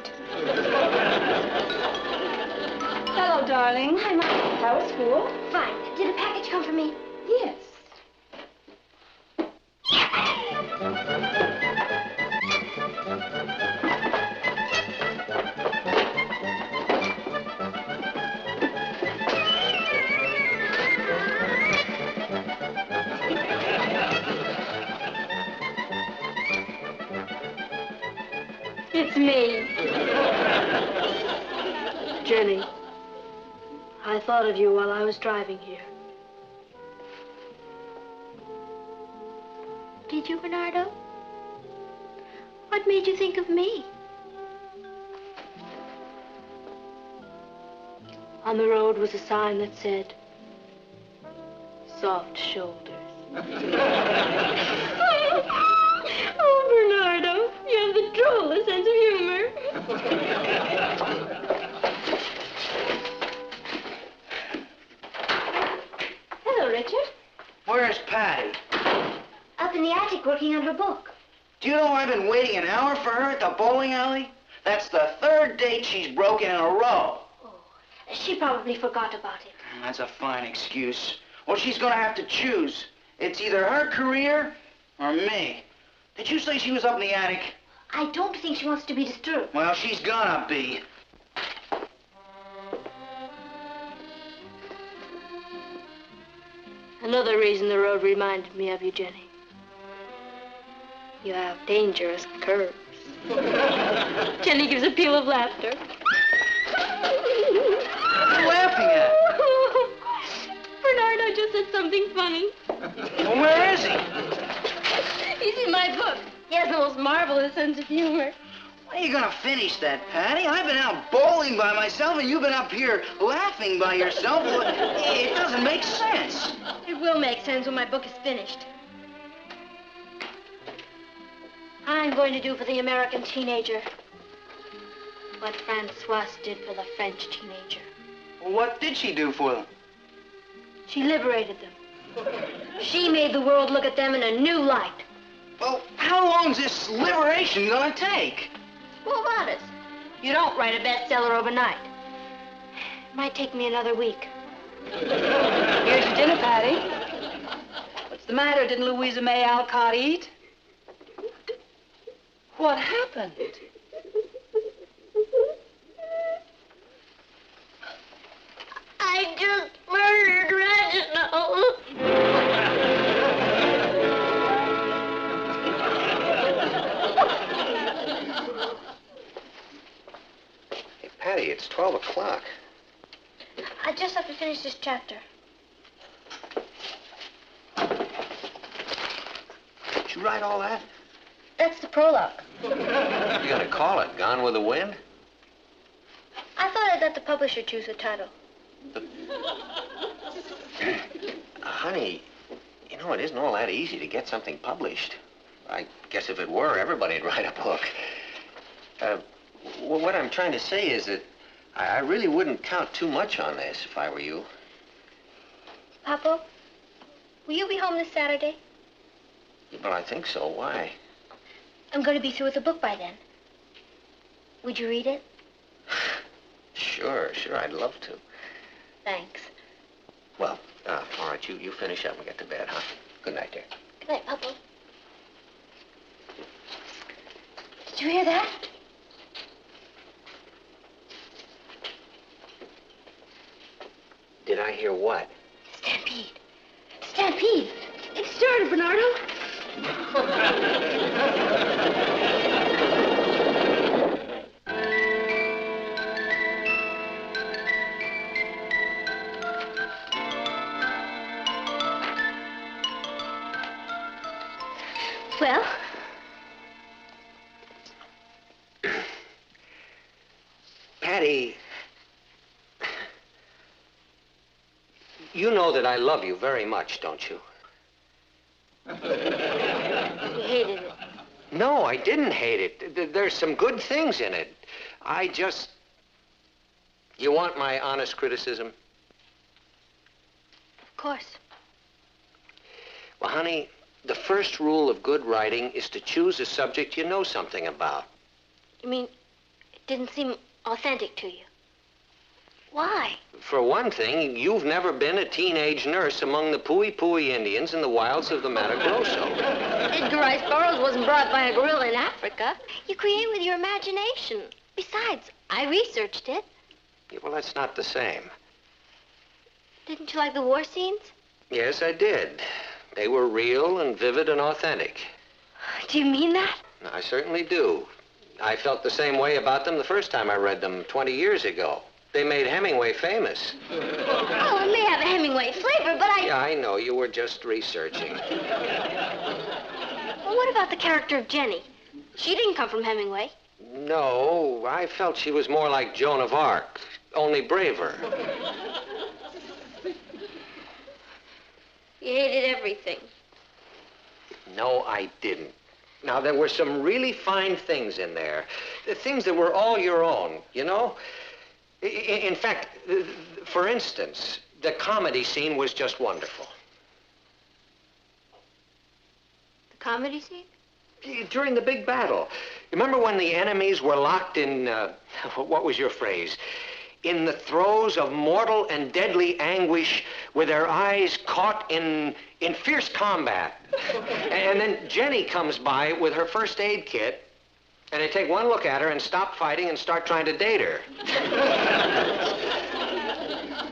Hello, darling. Hi, Mom. How was school? Fine. Did a package come for me? Yes. It's me. Jenny, I thought of you while I was driving here. Did you, Bernardo? What made you think of me? On the road was a sign that said, soft shoulders. Oh, Bernardo, you have the drollest sense of humor. Hello, Richard. Where's Patty? Up in the attic working on her book. Do you know I've been waiting an hour for her at the bowling alley? That's the third date she's broken in a row. She probably forgot about it. That's a fine excuse. Well, she's gonna have to choose. It's either her career or me. Did you say she was up in the attic? I don't think she wants to be disturbed. Well, she's gonna be. Another reason the road reminded me of you, Jenny. You have dangerous curves. Jenny gives a peal of laughter. What are you laughing at? Bernardo just said something funny. Well, where is he? He's in my book. He has the most marvelous sense of humor. When are you gonna finish that, Patty? I've been out bowling by myself, and you've been up here laughing by yourself. It doesn't make sense. It will make sense when my book is finished. I'm going to do for the American teenager what Francoise did for the French teenager. Well, what did she do for them? She liberated them. She made the world look at them in a new light. Well, how long's this liberation gonna take? Well, what is? You don't write a bestseller overnight. It might take me another week. Here's your dinner, Patty. What's the matter? Didn't Louisa May Alcott eat? What happened? I just murdered Reginald. Hey, Patty, it's 12 o'clock. I just have to finish this chapter. Did you write all that? That's the prologue. What are you gonna call it? Gone with the Wind? I thought I'd let the publisher choose the title. Honey, you know, it isn't all that easy to get something published. I guess if it were, everybody'd write a book. Well, what I'm trying to say is that I really wouldn't count too much on this if I were you. Papa, will you be home this Saturday? Well, I think so. Why? I'm going to be through with the book by then. Would you read it? Sure, I'd love to. Thanks. Well, all right, you finish up and get to bed, huh? Good night, dear. Good night, Papa. Did you hear that? Did I hear what? Stampede. Stampede! It started, Bernardo. Well? Patty, you know that I love you very much, don't you? You hated it. No, I didn't hate it. There's some good things in it. You want my honest criticism? Of course. Well, honey, the first rule of good writing is to choose a subject you know something about. You mean it didn't seem authentic to you? Why? For one thing, you've never been a teenage nurse among the Pui Indians in the wilds of the Mato Grosso. Edgar Rice Burroughs wasn't brought by a gorilla in Africa. You create with your imagination. Besides, I researched it. Yeah, well, that's not the same. Didn't you like the war scenes? Yes, I did. They were real and vivid and authentic. Do you mean that? I certainly do. I felt the same way about them the first time I read them 20 years ago. They made Hemingway famous. Oh, it may have a Hemingway flavor, but Yeah, I know. You were just researching. Well, what about the character of Jenny? She didn't come from Hemingway. No, I felt she was more like Joan of Arc, only braver. You hated everything. No, I didn't. Now, there were some really fine things in there. The things that were all your own, you know? In fact, for instance, the comedy scene was just wonderful. The comedy scene? During the big battle. Remember when the enemies were locked in, what was your phrase? In the throes of mortal and deadly anguish with their eyes caught in fierce combat. And then Jenny comes by with her first aid kit, and they take one look at her and stop fighting and start trying to date her.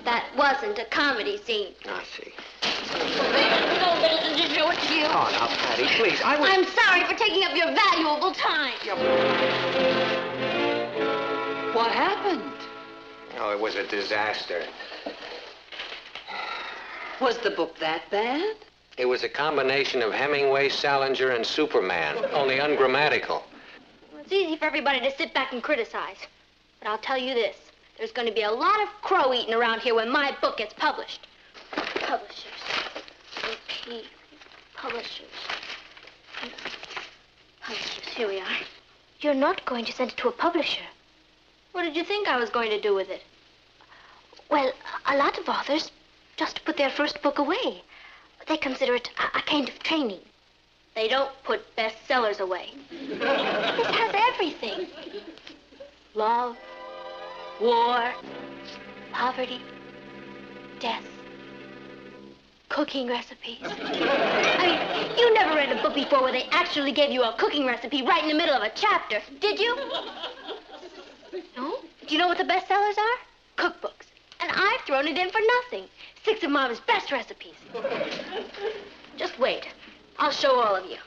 That wasn't a comedy scene. I see. No, Middleton, to show it to you. Oh, now, Patty, please, I'm sorry for taking up your valuable time. What happened? Oh, it was a disaster. Was the book that bad? It was a combination of Hemingway, Salinger, and Superman, only ungrammatical. Well, it's easy for everybody to sit back and criticize. But I'll tell you this. There's going to be a lot of crow eating around here when my book gets published. Publishers. Repeat. Publishers. Publishers. Here we are. You're not going to send it to a publisher. What did you think I was going to do with it? Well, a lot of authors just put their first book away. They consider it a kind of training. They don't put bestsellers away. This has everything. Love, war, poverty, death, cooking recipes. I mean, you never read a book before where they actually gave you a cooking recipe right in the middle of a chapter, did you? No? Do you know what the bestsellers are? Cookbooks. And I've thrown it in for nothing. 6 of Mama's best recipes. Just wait. I'll show all of you.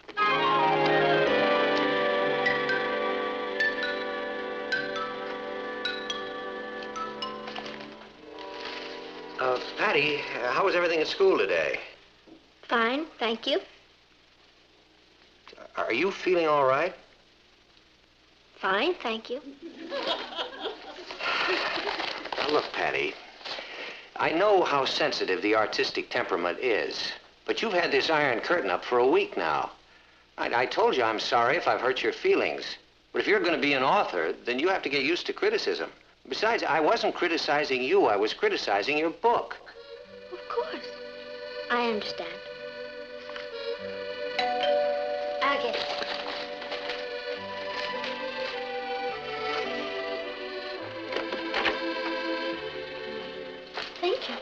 Patty, how was everything at school today? Fine, thank you. Are you feeling all right? Fine, thank you. Now, look, Patty, I know how sensitive the artistic temperament is, but you've had this Iron Curtain up for a week now. I told you I'm sorry if I've hurt your feelings. But if you're going to be an author, then you have to get used to criticism. Besides, I wasn't criticizing you. I was criticizing your book. Of course. I understand. I'll get it. Thank you.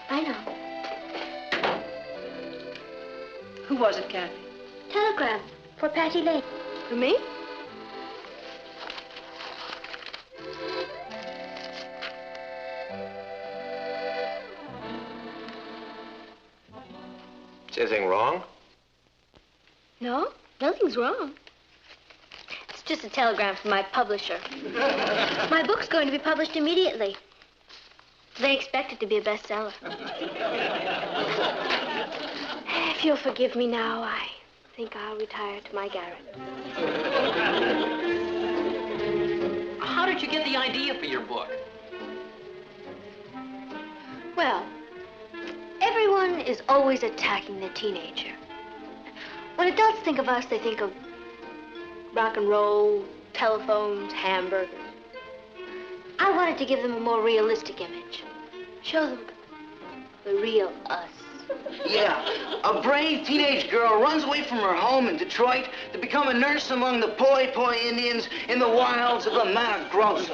I know. Who was it, Kathy? Telegram for Patty Lane. For me? Is anything wrong? No, nothing's wrong. It's just a telegram from my publisher. My book's going to be published immediately. They expect it to be a bestseller. If you'll forgive me now, I think I'll retire to my garret. How did you get the idea for your book? Well, everyone is always attacking the teenager. When adults think of us, they think of rock and roll, telephones, hamburgers. I wanted to give them a more realistic image. Show them the real us. Yeah, a brave teenage girl runs away from her home in Detroit to become a nurse among the Poi Poi Indians in the wilds of the Mato Grosso.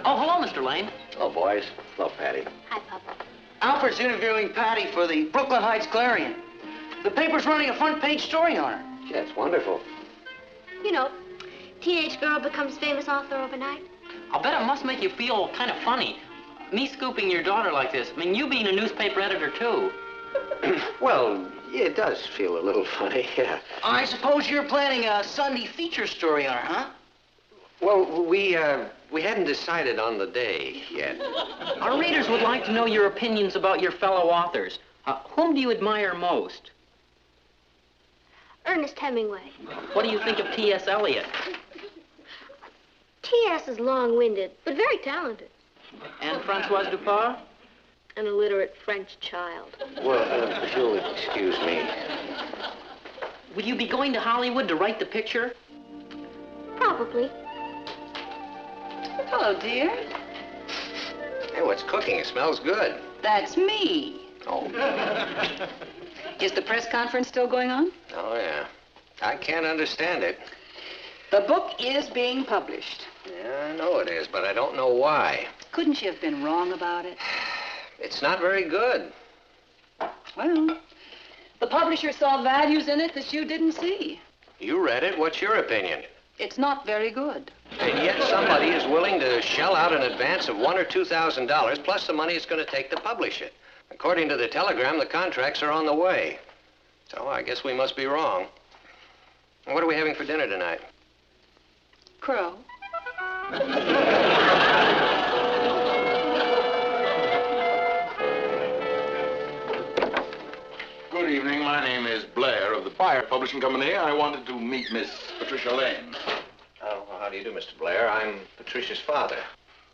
Oh, hello, Mr. Lane. Hello, boys. Hello, Patty. Hi, Papa. Alfred's interviewing Patty for the Brooklyn Heights Clarion. The paper's running a front-page story on her. Yeah, it's wonderful. You know, teenage girl becomes famous author overnight. I'll bet it must make you feel kind of funny. Me scooping your daughter like this. I mean, you being a newspaper editor, too. Well, yeah, it does feel a little funny, yeah. I suppose you're planning a Sunday feature story on her, huh? Well, we hadn't decided on the day yet. Our readers would like to know your opinions about your fellow authors. Whom do you admire most? Ernest Hemingway. What do you think of T.S. Eliot? T.S. is long-winded, but very talented. And Francoise Dupart? An illiterate French child. Well, if you'll excuse me. Will you be going to Hollywood to write the picture? Probably. Hello, dear. Hey, what's cooking? It smells good. That's me. Oh. Is the press conference still going on? Oh, yeah. I can't understand it. The book is being published. Yeah, I know it is, but I don't know why. Couldn't you have been wrong about it? It's not very good. Well, the publisher saw values in it that you didn't see. You read it. What's your opinion? It's not very good. And yet somebody is willing to shell out an advance of $1,000 or $2,000 plus the money it's going to take to publish it. According to the telegram, the contracts are on the way. So I guess we must be wrong. What are we having for dinner tonight? Crow. Good evening. My name is Blair of the Fire Publishing Company. I wanted to meet Miss Patricia Lane. Oh, well, how do you do, Mr. Blair? I'm Patricia's father.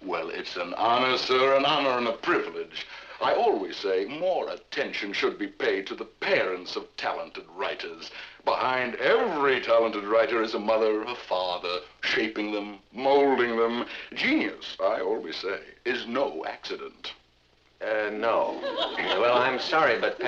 Well, it's an honor, sir, an honor and a privilege. I always say more attention should be paid to the parents of talented writers. Behind every talented writer is a mother, a father, shaping them, molding them. Genius, I always say, is no accident. No. Well, I'm sorry, but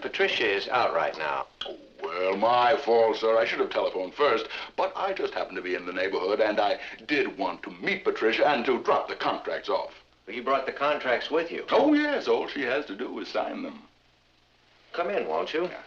Patricia is out right now. Oh, well, my fault, sir. I should have telephoned first, but I just happened to be in the neighborhood, and I did want to meet Patricia and to drop the contracts off. Well, you brought the contracts with you? Oh, yes. All she has to do is sign them. Come in, won't you? Yeah.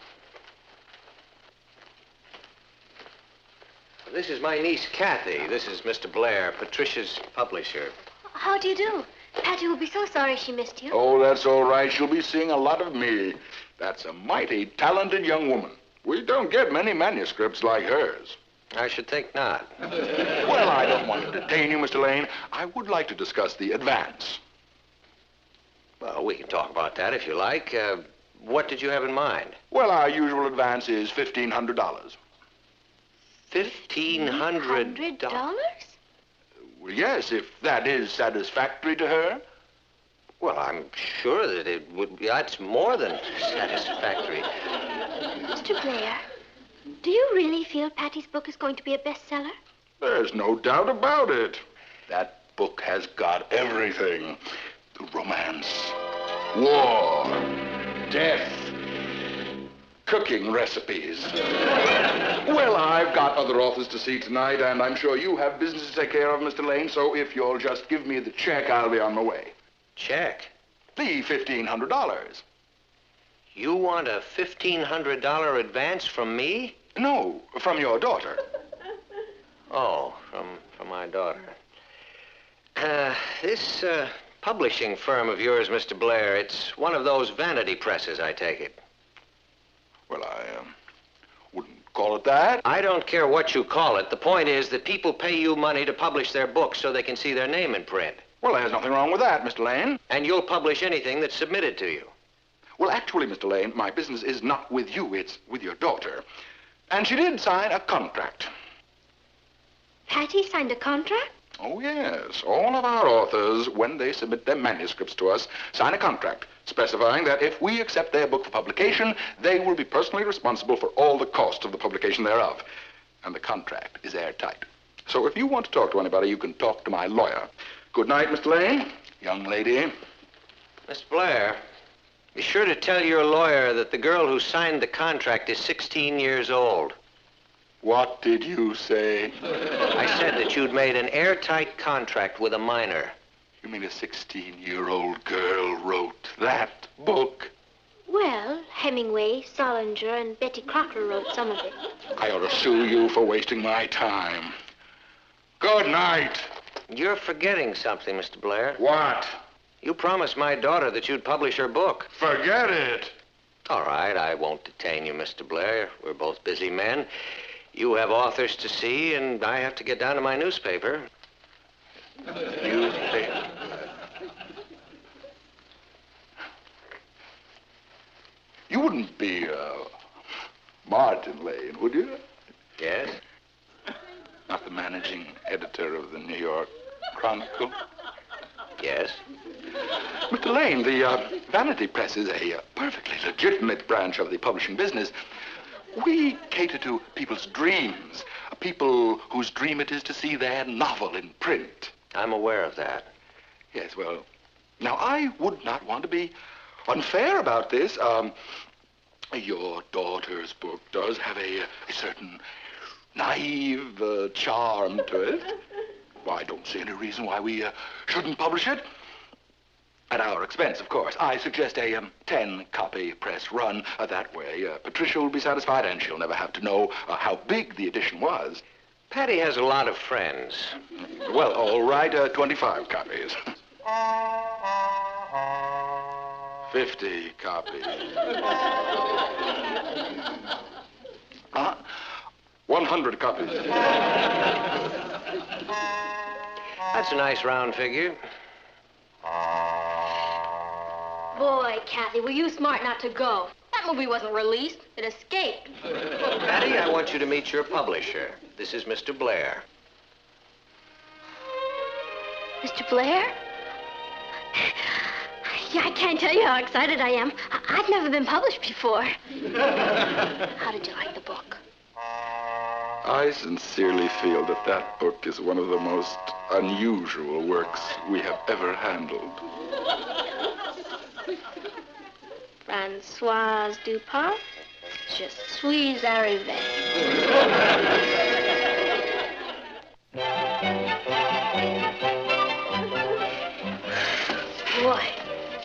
This is my niece, Kathy. This is Mr. Blair, Patricia's publisher. How do you do? Patty will be so sorry she missed you. Oh, that's all right. She'll be seeing a lot of me. That's a mighty talented young woman. We don't get many manuscripts like hers. I should think not. Well, I don't want to detain you, Mr. Lane. I would like to discuss the advance. Well, we can talk about that if you like. What did you have in mind? Well, our usual advance is $1,500. $1,500? Well, yes, if that is satisfactory to her. Well, I'm sure that it would be. That's more than satisfactory. Mr. Blair, do you really feel Patty's book is going to be a bestseller? There's no doubt about it. That book has got everything. The romance, war, death, cooking recipes. Well, I've got other authors to see tonight, and I'm sure you have business to take care of, Mr. Lane, so if you'll just give me the check, I'll be on my way. Check? The $1,500. You want a $1,500 advance from me? No, from your daughter. Oh, from my daughter. This publishing firm of yours, Mr. Blair, it's one of those vanity presses, I take it. Well, I wouldn't call it that. I don't care what you call it. The point is that people pay you money to publish their books so they can see their name in print. Well, there's nothing wrong with that, Mr. Lane. And you'll publish anything that's submitted to you. Well, actually, Mr. Lane, my business is not with you, it's with your daughter. And she did sign a contract. Patty signed a contract? Oh, yes. All of our authors, when they submit their manuscripts to us, sign a contract specifying that if we accept their book for publication, they will be personally responsible for all the cost of the publication thereof. And the contract is airtight. So if you want to talk to anybody, you can talk to my lawyer. Good night, Mr. Lane. Young lady. Miss Blair, be sure to tell your lawyer that the girl who signed the contract is 16 years old. What did you say? I said that you'd made an airtight contract with a minor. You mean a 16-year-old girl wrote that book? Well, Hemingway, Salinger, and Betty Crocker wrote some of it. I ought to sue you for wasting my time. Good night. You're forgetting something, Mr. Blair. What? You promised my daughter that you'd publish her book. Forget it. All right, I won't detain you, Mr. Blair. We're both busy men. You have authors to see, and I have to get down to my newspaper. Newspaper? You wouldn't be, Martin Lane, would you? Yes? Not the managing editor of the New York Chronicle? Yes? Mr. Lane, the Vanity Press is a perfectly legitimate branch of the publishing business. We cater to people's dreams, people whose dream it is to see their novel in print. I'm aware of that. Yes, well, now I would not want to be unfair about this. Your daughter's book does have a certain naive charm to it. Well, I don't see any reason why we shouldn't publish it. At our expense, of course. I suggest a 10-copy press run. That way, Patricia will be satisfied, and she'll never have to know how big the edition was. Patty has a lot of friends. Well, all right, 25 copies. 50 copies. 100 copies. That's a nice round figure. Boy, Kathy, were you smart not to go? That movie wasn't released. It escaped. Patty, I want you to meet your publisher. This is Mr. Blair. Mr. Blair? Yeah, I can't tell you how excited I am. I've never been published before. How did you like the book? I sincerely feel that that book is one of the most unusual works we have ever handled. Francoise Dupont, je suis arrivé. Boy,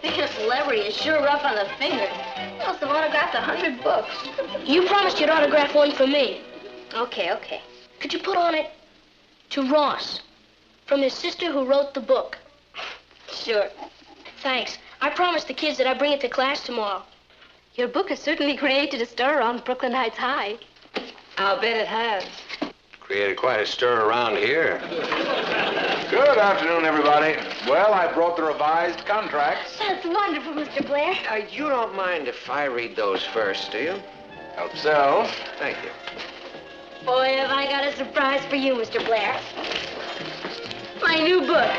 being a celebrity is sure rough on the fingers. I must have autographed 100 books. You promised you'd autograph one for me. Okay. Could you put on it, to Ross, from his sister who wrote the book? Sure. Thanks. I promised the kids that I'd bring it to class tomorrow. Your book has certainly created a stir around Brooklyn Heights High. I'll bet it has. Created quite a stir around here. Good afternoon, everybody. Well, I brought the revised contracts. That's wonderful, Mr. Blair. You don't mind if I read those first, do you? Help yourself. Thank you. Boy, have I got a surprise for you, Mr. Blair. My new book.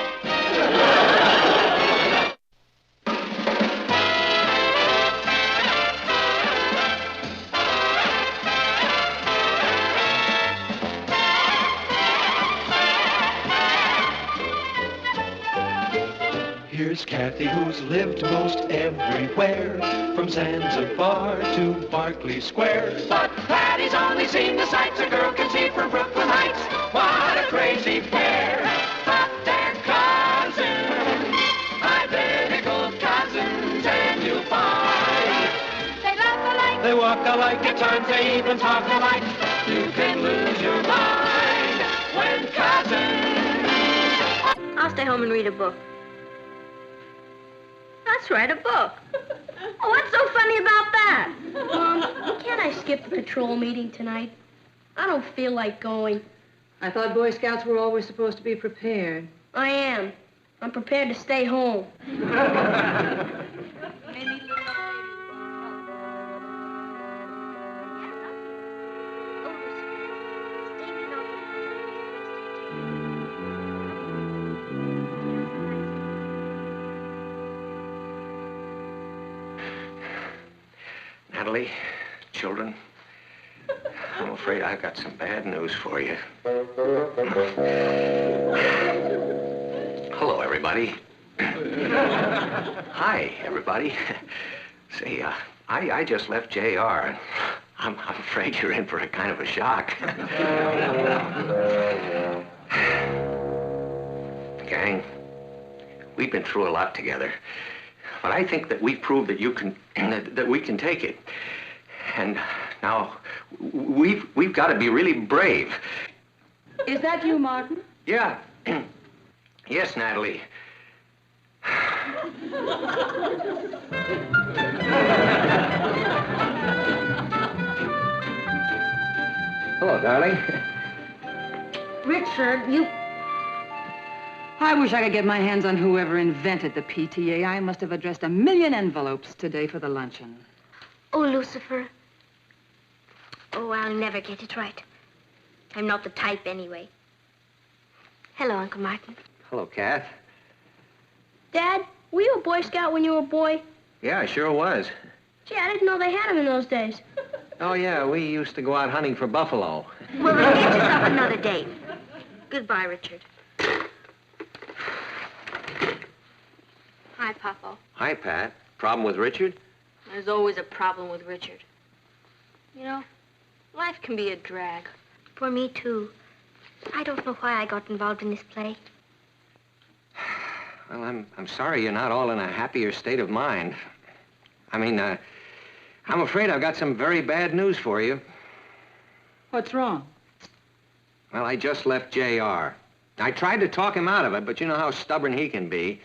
Here's Kathy, who's lived most everywhere, from Zanzibar to Berkeley Square. But Patty's only seen the sights a girl can see from Brooklyn Heights. What a crazy pair! But they're cousins, identical cousins, and you'll find they laugh alike, they walk alike, at times they even talk alike. You can lose your mind when cousins. I'll stay home and read a book. Let's write a book. Oh, what's so funny about that? Mom, can't I skip the patrol meeting tonight? I don't feel like going. I thought Boy Scouts were always supposed to be prepared. I am. I'm prepared to stay home. Natalie, children, I'm afraid I've got some bad news for you. Hello, everybody. Hi, everybody. Say, I just left JR. I'm afraid you're in for a kind of a shock. Gang, we've been through a lot together. But I think that we've proved that that we can take it. And now, we've got to be really brave. Is that you, Martin? Yeah. Yes, Natalie. Hello, darling. Richard, you... I wish I could get my hands on whoever invented the PTA. I must have addressed 1 million envelopes today for the luncheon. Oh, Lucifer. Oh, I'll never get it right. I'm not the type anyway. Hello, Uncle Martin. Hello, Kath. Dad, were you a Boy Scout when you were a boy? Yeah, I sure was. Gee, I didn't know they had them in those days. Oh, yeah, we used to go out hunting for buffalo. Well, then get yourself another date. Goodbye, Richard. Hi, Papa. Hi, Pat. Problem with Richard? There's always a problem with Richard. You know, life can be a drag. For me, too. I don't know why I got involved in this play. Well, I'm sorry you're not all in a happier state of mind. I mean, I'm afraid I've got some very bad news for you. What's wrong? Well, I just left JR. I tried to talk him out of it, but you know how stubborn he can be.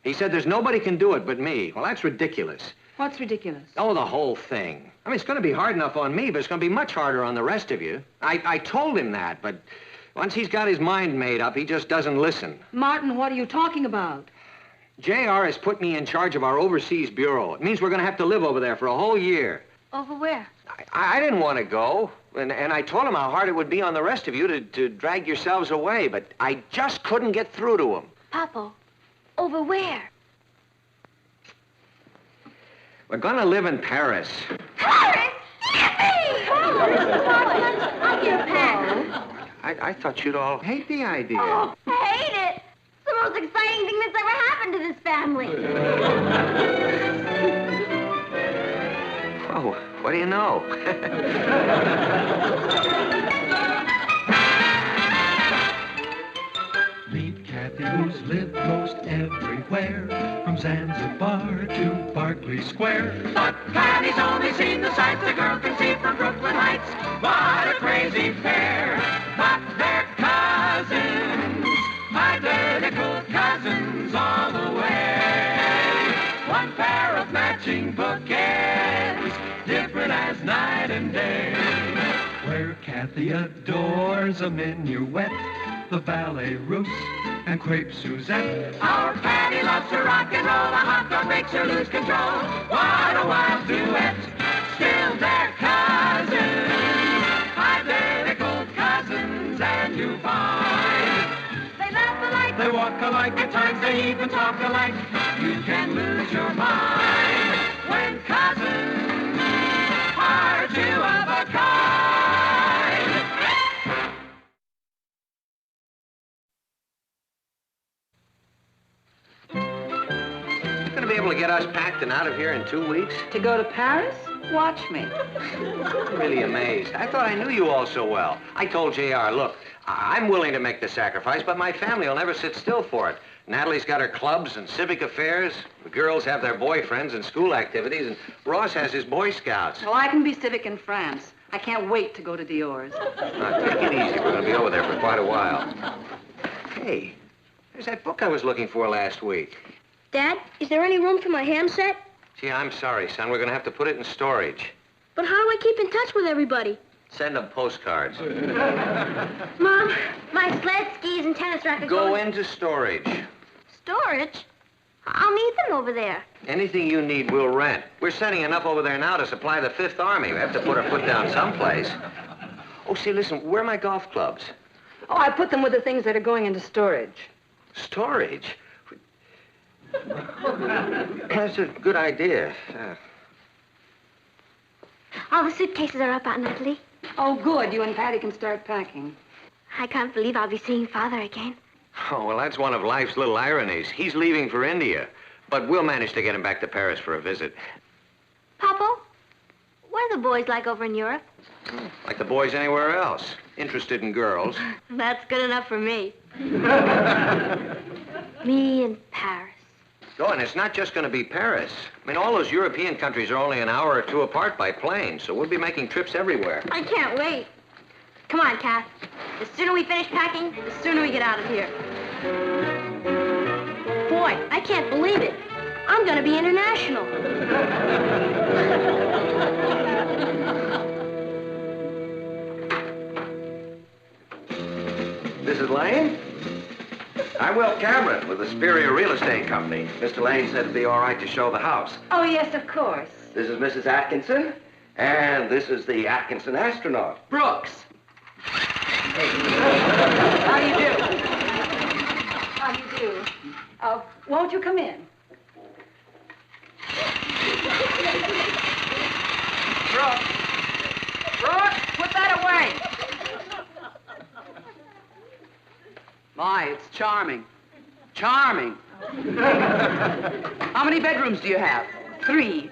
He said there's nobody can do it but me. Well, that's ridiculous. What's ridiculous? Oh, the whole thing. I mean, it's going to be hard enough on me, but it's going to be much harder on the rest of you. I told him that, but once he's got his mind made up, he just doesn't listen. Martin, what are you talking about? JR has put me in charge of our overseas bureau. It means we're going to have to live over there for a whole year. Over where? I didn't want to go, and I told him how hard it would be on the rest of you to drag yourselves away, but I just couldn't get through to him. Papa, over where? We're going to live in Paris. Paris? Yippee! I'll get a pen. I thought you'd all hate the idea. Oh, I hate it. It's the most exciting thing that's ever happened to this family. Oh, what do you know? Meet Kathy, who's lived most everywhere, from Zanzibar to Berkeley Square. But Patty's only seen the sights a girl can see from Brooklyn Heights. What a crazy pair! But they're cousins, identical cousins all the way. One pair of matching bookends, different as night and day. Where Kathy adores a minuet, the ballet russe, and crepe Suzette. Our Patty loves to rock and roll, a hot dog makes her lose control. What a wild duet, still they're cousins, identical walk alike, at times they even talk alike. You can lose your mind when cousins are two of a kind. You gonna be able to get us packed and out of here in 2 weeks? To go to Paris? Watch me. I'm really amazed. I thought I knew you all so well. I told JR, look, I'm willing to make the sacrifice, but my family will never sit still for it. Natalie's got her clubs and civic affairs. The girls have their boyfriends and school activities, and Ross has his Boy Scouts. Well, I can be civic in France. I can't wait to go to Dior's. Now, take it easy. We're gonna be over there for quite a while. Hey, there's that book I was looking for last week. Dad, is there any room for my ham set? Gee, I'm sorry, son. We're gonna have to put it in storage. But how do I keep in touch with everybody? Send them postcards. Mom, my sled, skis, and tennis racket Go into storage. Storage? I'll need them over there. Anything you need, we'll rent. We're sending enough over there now to supply the Fifth Army. We have to put our foot down someplace. Oh, say, listen, where are my golf clubs? Oh, I put them with the things that are going into storage. Storage? That's a good idea. All the suitcases are up, Aunt Natalie. Oh, good. You and Patty can start packing. I can't believe I'll be seeing Father again. Oh, well, that's one of life's little ironies. He's leaving for India, but we'll manage to get him back to Paris for a visit. Papa, what are the boys like over in Europe? Like the boys anywhere else. Interested in girls. That's good enough for me. Me in Paris. Oh, and it's not just going to be Paris. I mean, all those European countries are only an hour or two apart by plane, so we'll be making trips everywhere. I can't wait. Come on, Kath. The sooner we finish packing, the sooner we get out of here. Boy, I can't believe it. I'm going to be international. Mrs. Lane? I'm Will Cameron with the Superior Real Estate Company. Mr. Lane said it'd be all right to show the house. Oh, yes, of course. This is Mrs. Atkinson, and this is the Atkinson astronaut. Brooks. How do you do? How do you do? Won't you come in? Brooks! Brooks, put that away! My, it's charming. Charming. How many bedrooms do you have? 3.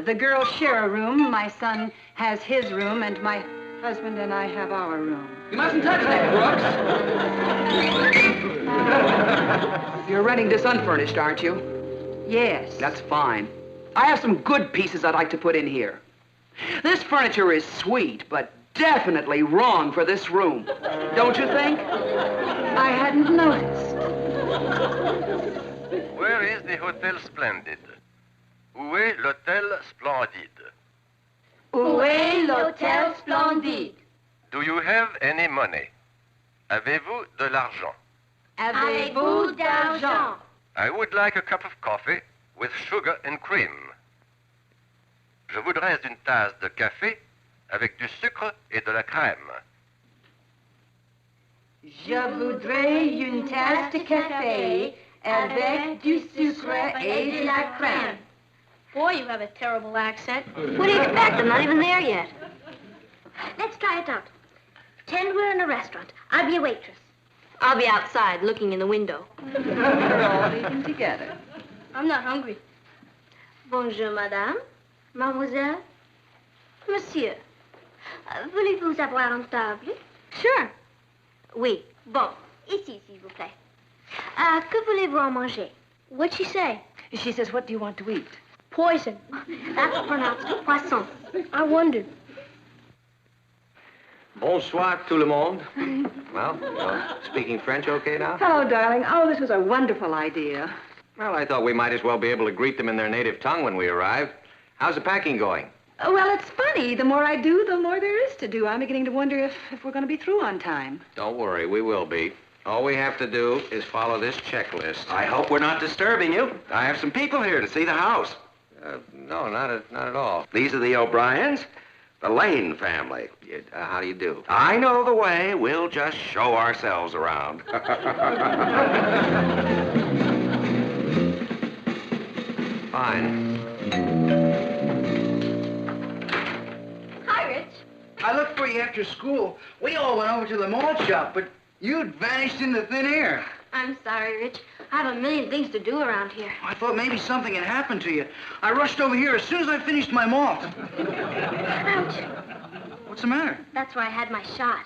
The girls share a room. My son has his room, and my husband and I have our room. You mustn't touch that, Brooks. You're renting this unfurnished, aren't you? Yes. That's fine. I have some good pieces I'd like to put in here. This furniture is sweet, but definitely wrong for this room. Don't you think? I hadn't noticed. Where is the Hotel Splendid? Où est l'Hôtel Splendide? Où est l'Hôtel Splendide? Do you have any money? Avez-vous de l'argent? Avez-vous d'argent? I would like a cup of coffee with sugar and cream. Je voudrais une tasse de café avec du sucre et de la crème. Je voudrais une tasse de café avec du sucre et de la crème. Boy, you have a terrible accent. What do you expect? I'm not even there yet. Let's try it out. Pretend we're in a restaurant. I'll be a waitress. I'll be outside looking in the window. We're all eating together. I'm not hungry. Bonjour, madame. Mademoiselle. Monsieur. Voulez-vous avoir une table? Sure. Oui. Bon. Ici, s'il vous plaît. Que voulez-vous en manger? What'd she say? She says, what do you want to eat? Poison. That's pronounced poisson. I wondered. Bonsoir, tout le monde. Well, speaking French okay now? Hello, darling. Oh, this was a wonderful idea. Well, I thought we might as well be able to greet them in their native tongue when we arrive. How's the packing going? Well, it's funny. The more I do, the more there is to do. I'm beginning to wonder if we're going to be through on time. Don't worry, we will be. All we have to do is follow this checklist. I hope we're not disturbing you. I have some people here to see the house. No, not at all. These are the O'Briens. The Lane family. How do you do? I know the way. We'll just show ourselves around. Fine. Hi, Rich. I looked for you after school. We all went over to the malt shop, but you'd vanished into thin air. I'm sorry, Rich. I have a million things to do around here. I thought maybe something had happened to you. I rushed over here as soon as I finished my malt. Ouch. What's the matter? That's where I had my shot.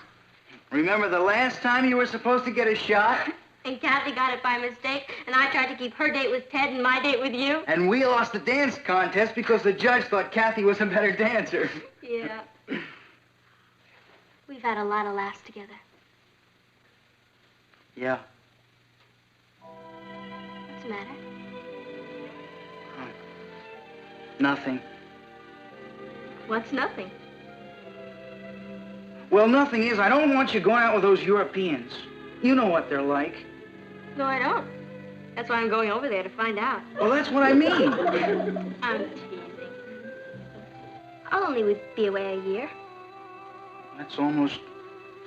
Remember the last time you were supposed to get a shot? And Kathy got it by mistake, and I tried to keep her date with Ted and my date with you. And we lost the dance contest because the judge thought Kathy was a better dancer. Yeah. We've had a lot of laughs together. Yeah. What's the matter? Nothing. What's nothing? Well, nothing is, I don't want you going out with those Europeans. You know what they're like. No, I don't. That's why I'm going over there to find out. Well, that's what I mean. I'm teasing. I'll only be away a year. That's almost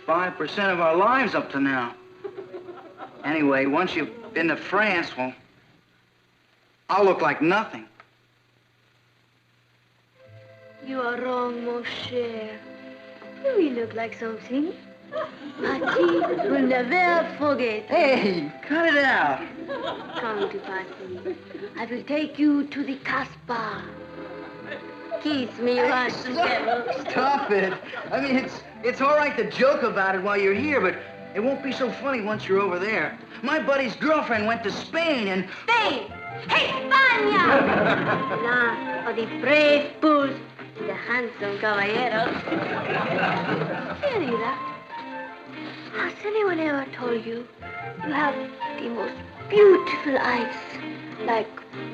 5% of our lives up to now. Anyway, once you've been to France, well, I'll look like nothing. You are wrong, mon cher. You look like something. Patty will never forget. Hey, cut it out. Come to Patty. I will take you to the Casbah. Kiss me once together. Stop it. I mean, it's all right to joke about it while you're here, but it won't be so funny once you're over there. My buddy's girlfriend went to Spain and... Spain! España! Now for the brave bulls, the handsome caballero. Querida, has anyone ever told you you have the most beautiful eyes, like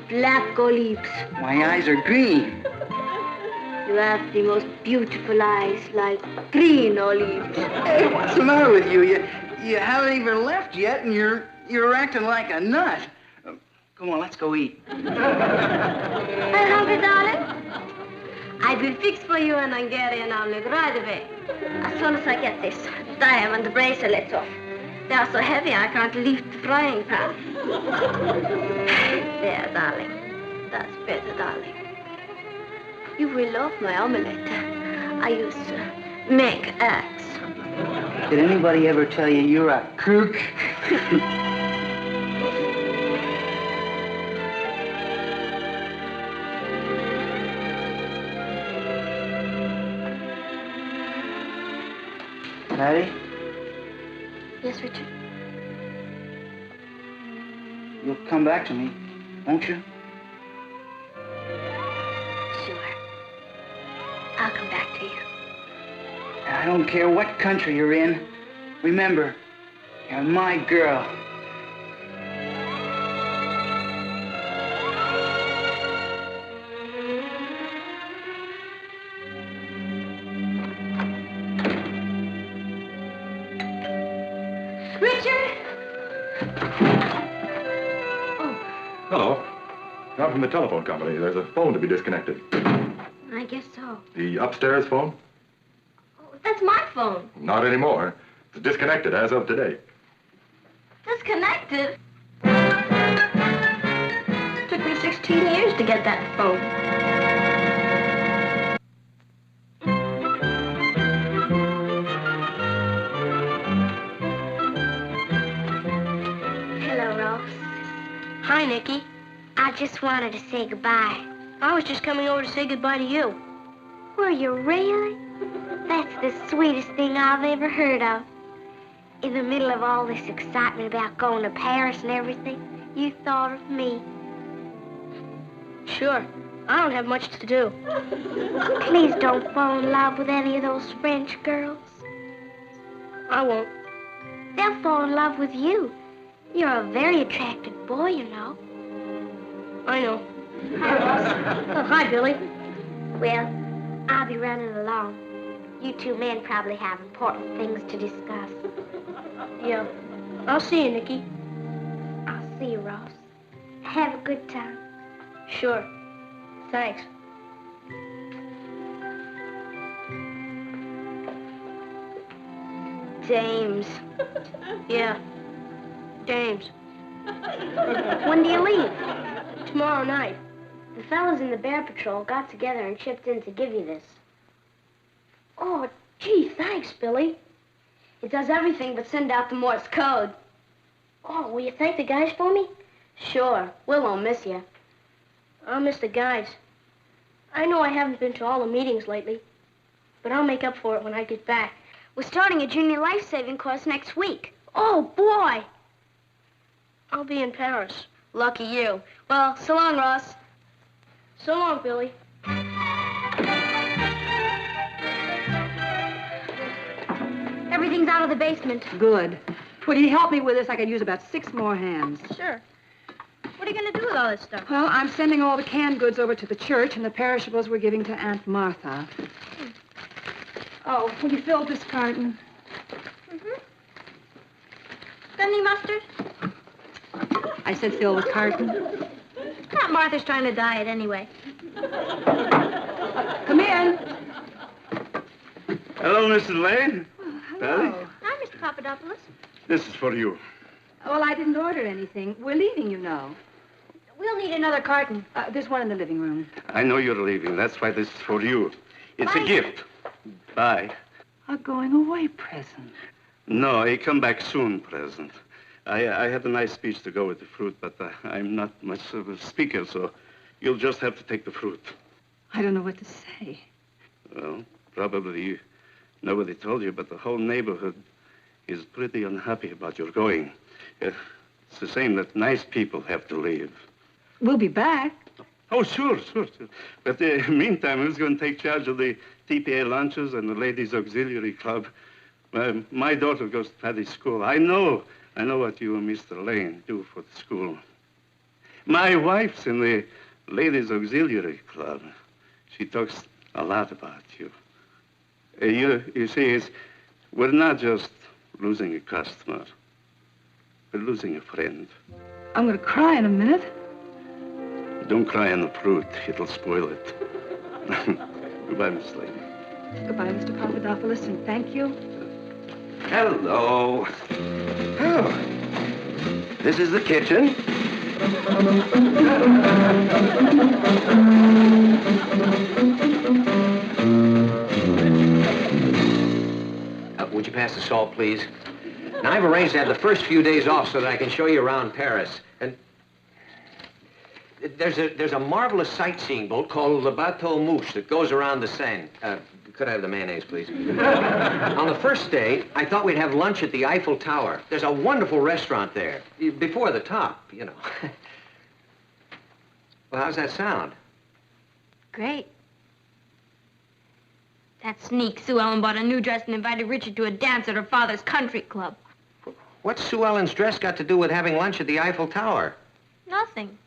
black olives? My eyes are green. You have the most beautiful eyes, like green olives. Hey, what's the matter with you? You haven't even left yet, and you're acting like a nut. Come on, let's go eat. Are you hungry, darling? I will fix for you an Hungarian omelet right away. As soon as I get this diamond bracelets off. They are so heavy I can't lift the frying pan. There, darling. That's better, darling. You will love my omelet. I use make eggs. Did anybody ever tell you you're a kook? Patty, Yes, Richard? you'll come back to me, won't you? Sure. I'll come back to you. I don't care what country you're in. Remember, you're my girl. Hello. I'm from the telephone company. There's a phone to be disconnected. I guess so. The upstairs phone? That's my phone. Not anymore. It's disconnected as of today. Disconnected? Took me 16 years to get that phone. Hello, Ross. Hi, Nicky. I just wanted to say goodbye. I was just coming over to say goodbye to you. Were you really? That's the sweetest thing I've ever heard of. In the middle of all this excitement about going to Paris and everything, you thought of me. Sure. I don't have much to do. Please don't fall in love with any of those French girls. I won't. They'll fall in love with you. You're a very attractive boy, you know. I know. Hi, Ross. Oh, hi, Billy. Well, I'll be running along. You two men probably have important things to discuss. Yeah. I'll see you, Nicky. I'll see you, Ross. Have a good time. Sure. Thanks. James. Yeah, James. When do you leave? Tomorrow night. The fellas in the Bear Patrol got together and chipped in to give you this. Oh, gee, thanks, Billy. It does everything but send out the Morse code. Oh, will you thank the guys for me? Sure. Will won't miss you. I'll miss the guys. I know I haven't been to all the meetings lately, but I'll make up for it when I get back. We're starting a junior life-saving course next week. Oh, boy! I'll be in Paris. Lucky you. Well, so long, Ross. So long, Billy. Everything's out of the basement. Good. Will you help me with this? I could use about 6 more hands. Sure. What are you going to do with all this stuff? Well, I'm sending all the canned goods over to the church, and the perishables we're giving to Aunt Martha. Oh, will you fill this carton? Mm-hmm. Got any mustard? I said fill the carton. Aunt Martha's trying to diet anyway. Come in. Hello, Mrs. Lane. Hello. Hi, Mr. Papadopoulos. This is for you. Well, I didn't order anything. We're leaving, you know. We'll need another carton. There's one in the living room. I know you're leaving. That's why this is for you. It's Bye. a gift. Bye. A going away present. No, I come back soon present. I had a nice speech to go with the fruit, but I'm not much of a speaker, so you'll just have to take the fruit. I don't know what to say. Well, probably nobody told you, but the whole neighborhood is pretty unhappy about your going. It's the same that nice people have to leave. We'll be back. Oh, sure. But meantime, who's going to take charge of the TPA lunches and the Ladies Auxiliary Club? My daughter goes to Patty's school. I know what you and Mr. Lane do for the school. My wife's in the Ladies Auxiliary Club. She talks a lot about you. You see, we're not just losing a customer. We're losing a friend. I'm going to cry in a minute. Don't cry on the fruit. It'll spoil it. Goodbye, Miss Lane. Goodbye, Mr. Papadopoulos, and thank you. Hello. Oh. This is the kitchen. Would you pass the salt, please? Now, I've arranged to have the first few days off so that I can show you around Paris. And there's a marvelous sightseeing boat called Le Bateau Mouche that goes around the Syne. Could I have the mayonnaise, please? On the first day, I thought we'd have lunch at the Eiffel Tower. There's a wonderful restaurant there, before the top, you know. Well, how's that sound? Great. That sneak Sue Ellen bought a new dress and invited Richard to a dance at her father's country club. What's Sue Ellen's dress got to do with having lunch at the Eiffel Tower? Nothing.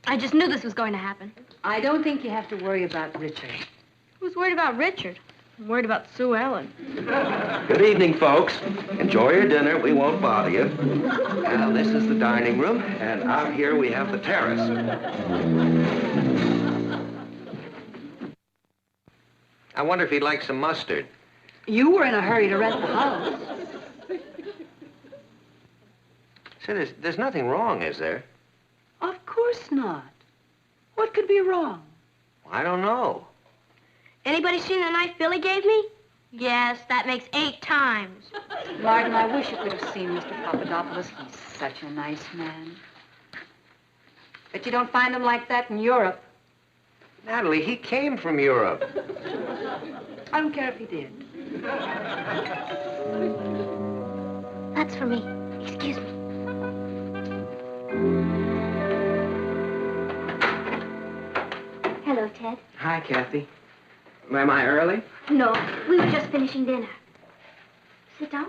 I just knew this was going to happen. I don't think you have to worry about Richard. Who's worried about Richard? I'm worried about Sue Ellen. Good evening, folks. Enjoy your dinner. We won't bother you. Now, this is the dining room, and out here we have the terrace. I wonder if he'd like some mustard. You were in a hurry to rent the house. Say, there's nothing wrong, is there? Of course not. What could be wrong? I don't know. Anybody seen the knife Billy gave me? Yes, that makes 8 times. Martin, I wish you could have seen Mr. Papadopoulos. He's such a nice man. But you don't find him like that in Europe. Natalie, he came from Europe. I don't care if he did. That's for me. Excuse me. Hello, Ted. Hi, Kathy. Am I early? No, we were just finishing dinner. Sit down.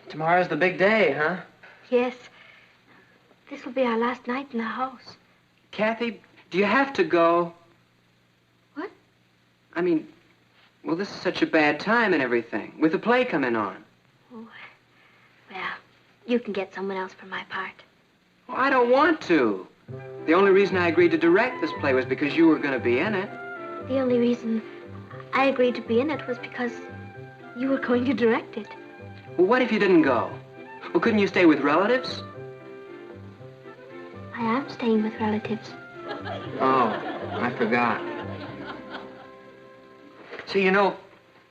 Tomorrow's the big day, huh? Yes. This will be our last night in the house. Kathy, do you have to go? What? I mean, well, this is such a bad time and everything, with the play coming on. Oh, well, you can get someone else for my part. Well, I don't want to. The only reason I agreed to direct this play was because you were going to be in it. The only reason I agreed to be in it was because you were going to direct it. Well, what if you didn't go? Well, couldn't you stay with relatives? I am staying with relatives. Oh, I forgot. See, you know,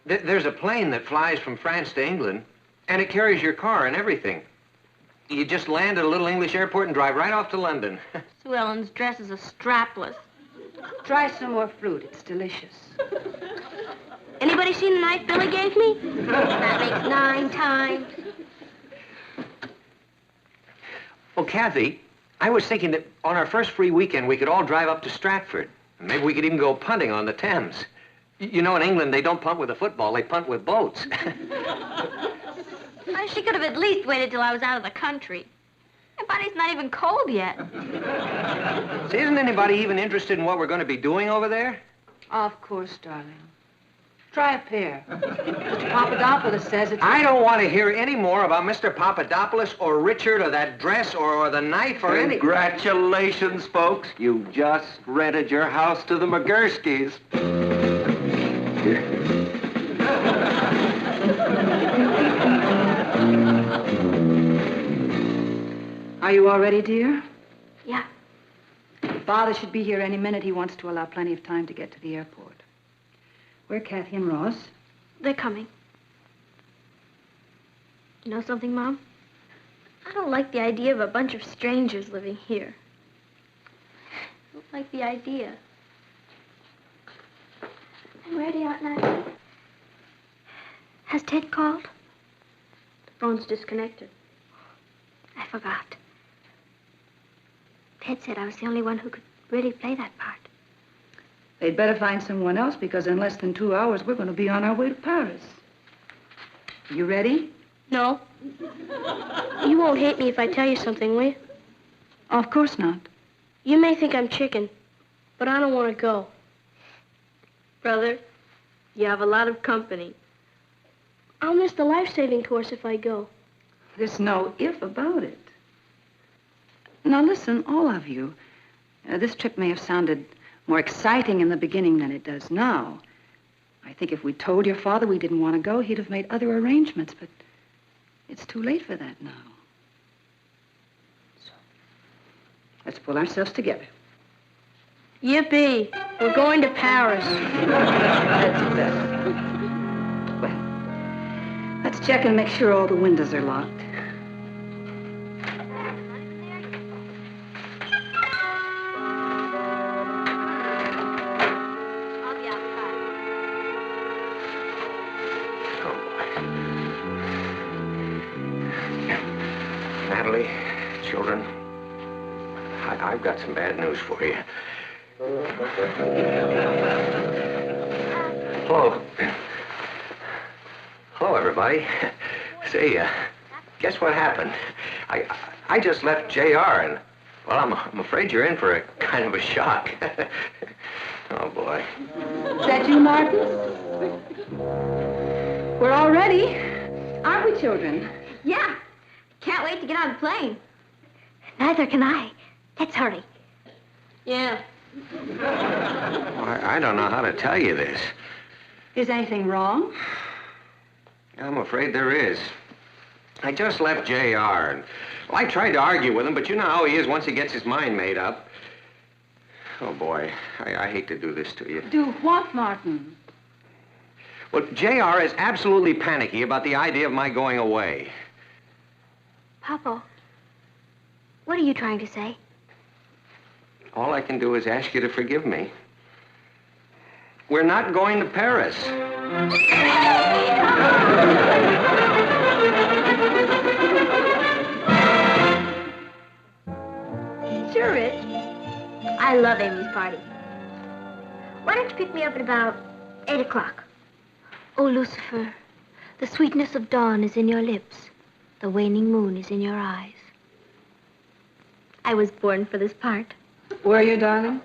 there's a plane that flies from France to England, and it carries your car and everything. You just land at a little English airport and drive right off to London. Sue Ellen's dresses are strapless. Try some more fruit. It's delicious. Anybody seen the knife Billy gave me? That makes 9 times. Well, Kathy, I was thinking that on our first free weekend, we could all drive up to Stratford. Maybe we could even go punting on the Thames. You know, in England, they don't punt with a football, they punt with boats. She could have at least waited till I was out of the country. My body's not even cold yet. See, isn't anybody even interested in what we're going to be doing over there? Of course, darling. Try a pear. Mr. Papadopoulos says it's... I don't want to hear any more about Mr. Papadopoulos or Richard or that dress or the knife or any... Congratulations, folks. You just rented your house to the McGurskys. Are you all ready, dear? Yeah. Father should be here any minute. He wants to allow plenty of time to get to the airport. Where are Kathy and Ross? They're coming. You know something, Mom? I don't like the idea of a bunch of strangers living here. I don't like the idea. I'm ready, Aunt Natalie. Has Ted called? The phone's disconnected. I forgot. Ted said I was the only one who could really play that part. They'd better find someone else because in less than 2 hours, we're going to be on our way to Paris. You ready? No. You won't hate me if I tell you something, will you? Of course not. You may think I'm chicken, but I don't want to go. Brother, you have a lot of company. I'll miss the life-saving course if I go. There's no if about it. Now listen, all of you. This trip may have sounded more exciting in the beginning than it does now. I think if we told your father we didn't want to go, he'd have made other arrangements, but it's too late for that now. So, let's pull ourselves together. Yippee! We're going to Paris. That's better. Well, let's check and make sure all the windows are locked. Natalie, children, I've got some bad news for you. Hello. Hello, everybody. Say, guess what happened? I just left JR, and, well, I'm afraid you're in for a kind of a shock. Oh, boy. Is that you, Martin? We're all ready, aren't we, children? Yeah. Can't wait to get on the plane. Neither can I. Let's hurry. Yeah. Well, I don't know how to tell you this. Is anything wrong? I'm afraid there is. I just left JR, and well, I tried to argue with him, but you know how he is once he gets his mind made up. Oh, boy, I hate to do this to you. Do what, Martin? Well, JR is absolutely panicky about the idea of my going away. Papa, what are you trying to say? All I can do is ask you to forgive me. We're not going to Paris. Sure, Rich. I love Amy's party. Why don't you pick me up at about 8 o'clock? Oh, Lucifer, the sweetness of dawn is in your lips. The waning moon is in your eyes. I was born for this part. Where are you, darling?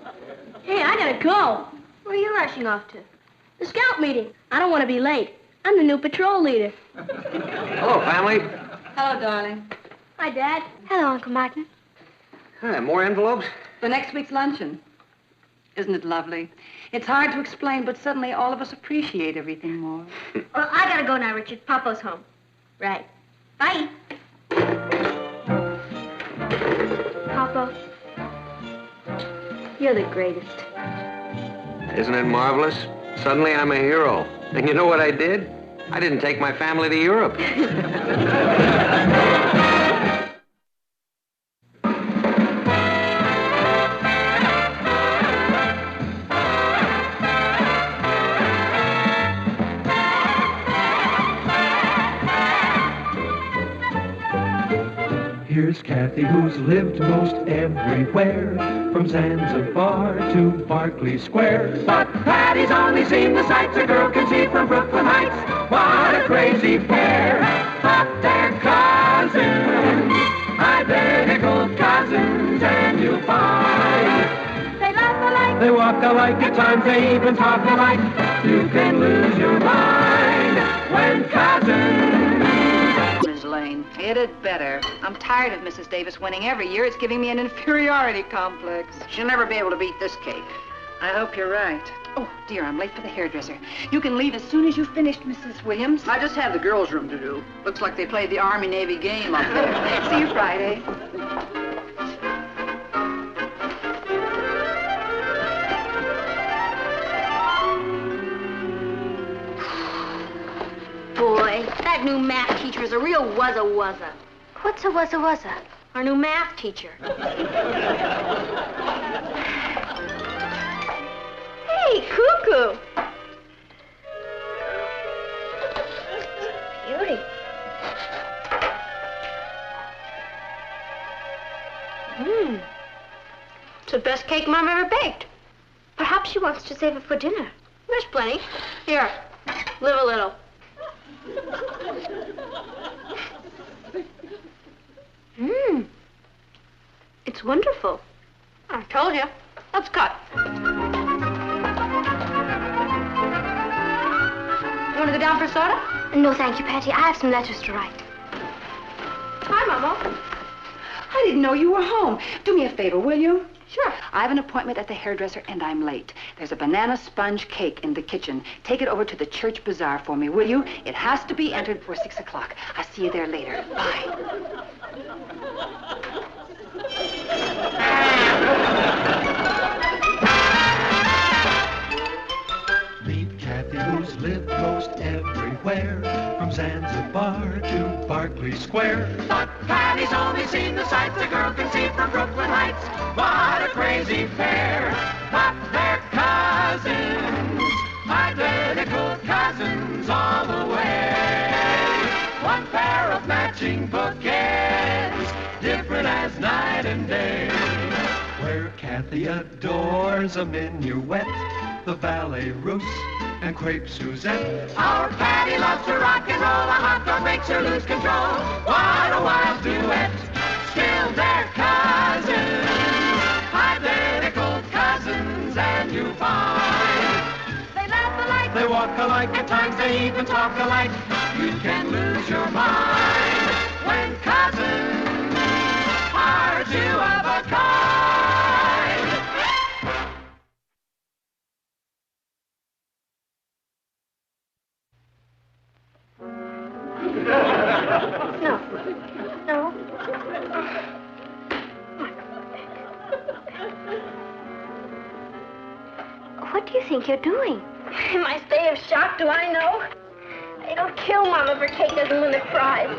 Hey, I gotta go. Where are you rushing off to? The scout meeting. I don't want to be late. I'm the new patrol leader. Hello, family. Hello, darling. Hi, Dad. Hello, Uncle Martin. More envelopes? For next week's luncheon. Isn't it lovely? It's hard to explain, but suddenly all of us appreciate everything more. Well, I gotta go now, Richard. Papa's home. Right. Bye. Papa, you're the greatest. Isn't it marvelous? Suddenly I'm a hero. And you know what I did? I didn't take my family to Europe. Here's Kathy, who's lived most everywhere, from Zanzibar to Berkeley Square. But Patty's only seen the sights a girl can see from Brooklyn Heights. What a crazy pair! But they're cousins, identical cousins, and you'll find they laugh alike, they walk alike, at times they even talk alike. You can lose your mind when cousins. Miss Lane, hit it better. I'm tired of Mrs. Davis winning every year. It's giving me an inferiority complex. She'll never be able to beat this cake. I hope you're right. Oh, dear, I'm late for the hairdresser. You can leave as soon as you've finished, Mrs. Williams. I just have the girls' room to do. Looks like they played the Army-Navy game up there. See you Friday. Boy, that new math teacher is a real wuzza-wuzza. What's a wuzza-wuzza? Our new math teacher. Hey, Cuckoo! Beauty. It's the best cake Mom ever baked. Perhaps she wants to save it for dinner. There's plenty. Here, live a little. It's wonderful. I told you. Let's cut. You want to go down for soda? No, thank you, Patty. I have some letters to write. Hi, Mama. I didn't know you were home. Do me a favor, will you? Sure. I have an appointment at the hairdresser, and I'm late. There's a banana sponge cake in the kitchen. Take it over to the church bazaar for me, will you? It has to be entered for 6 o'clock. I'll see you there later. Bye. Meet Kathy, who's lived most everywhere, from Zanzibar to Berkeley Square. But Patty's only seen the sights a girl can see from Brooklyn Heights. What a crazy pair! But they're cousins, identical cousins all the way. One pair of matching bouquets, different as night and day. Where Kathy adores a minuet, the ballet russe, and crepe Suzette. Our Patty loves to rock and roll, a hot dog makes her lose control. What a wild duet, still they're cousins, identical cousins, and you find they laugh alike, they walk alike, at times they even talk alike. You can lose your mind when cousins are two of a kind. No. What do you think you're doing? In my state of shock, do I know? It'll kill Mom if her cake doesn't win the prize.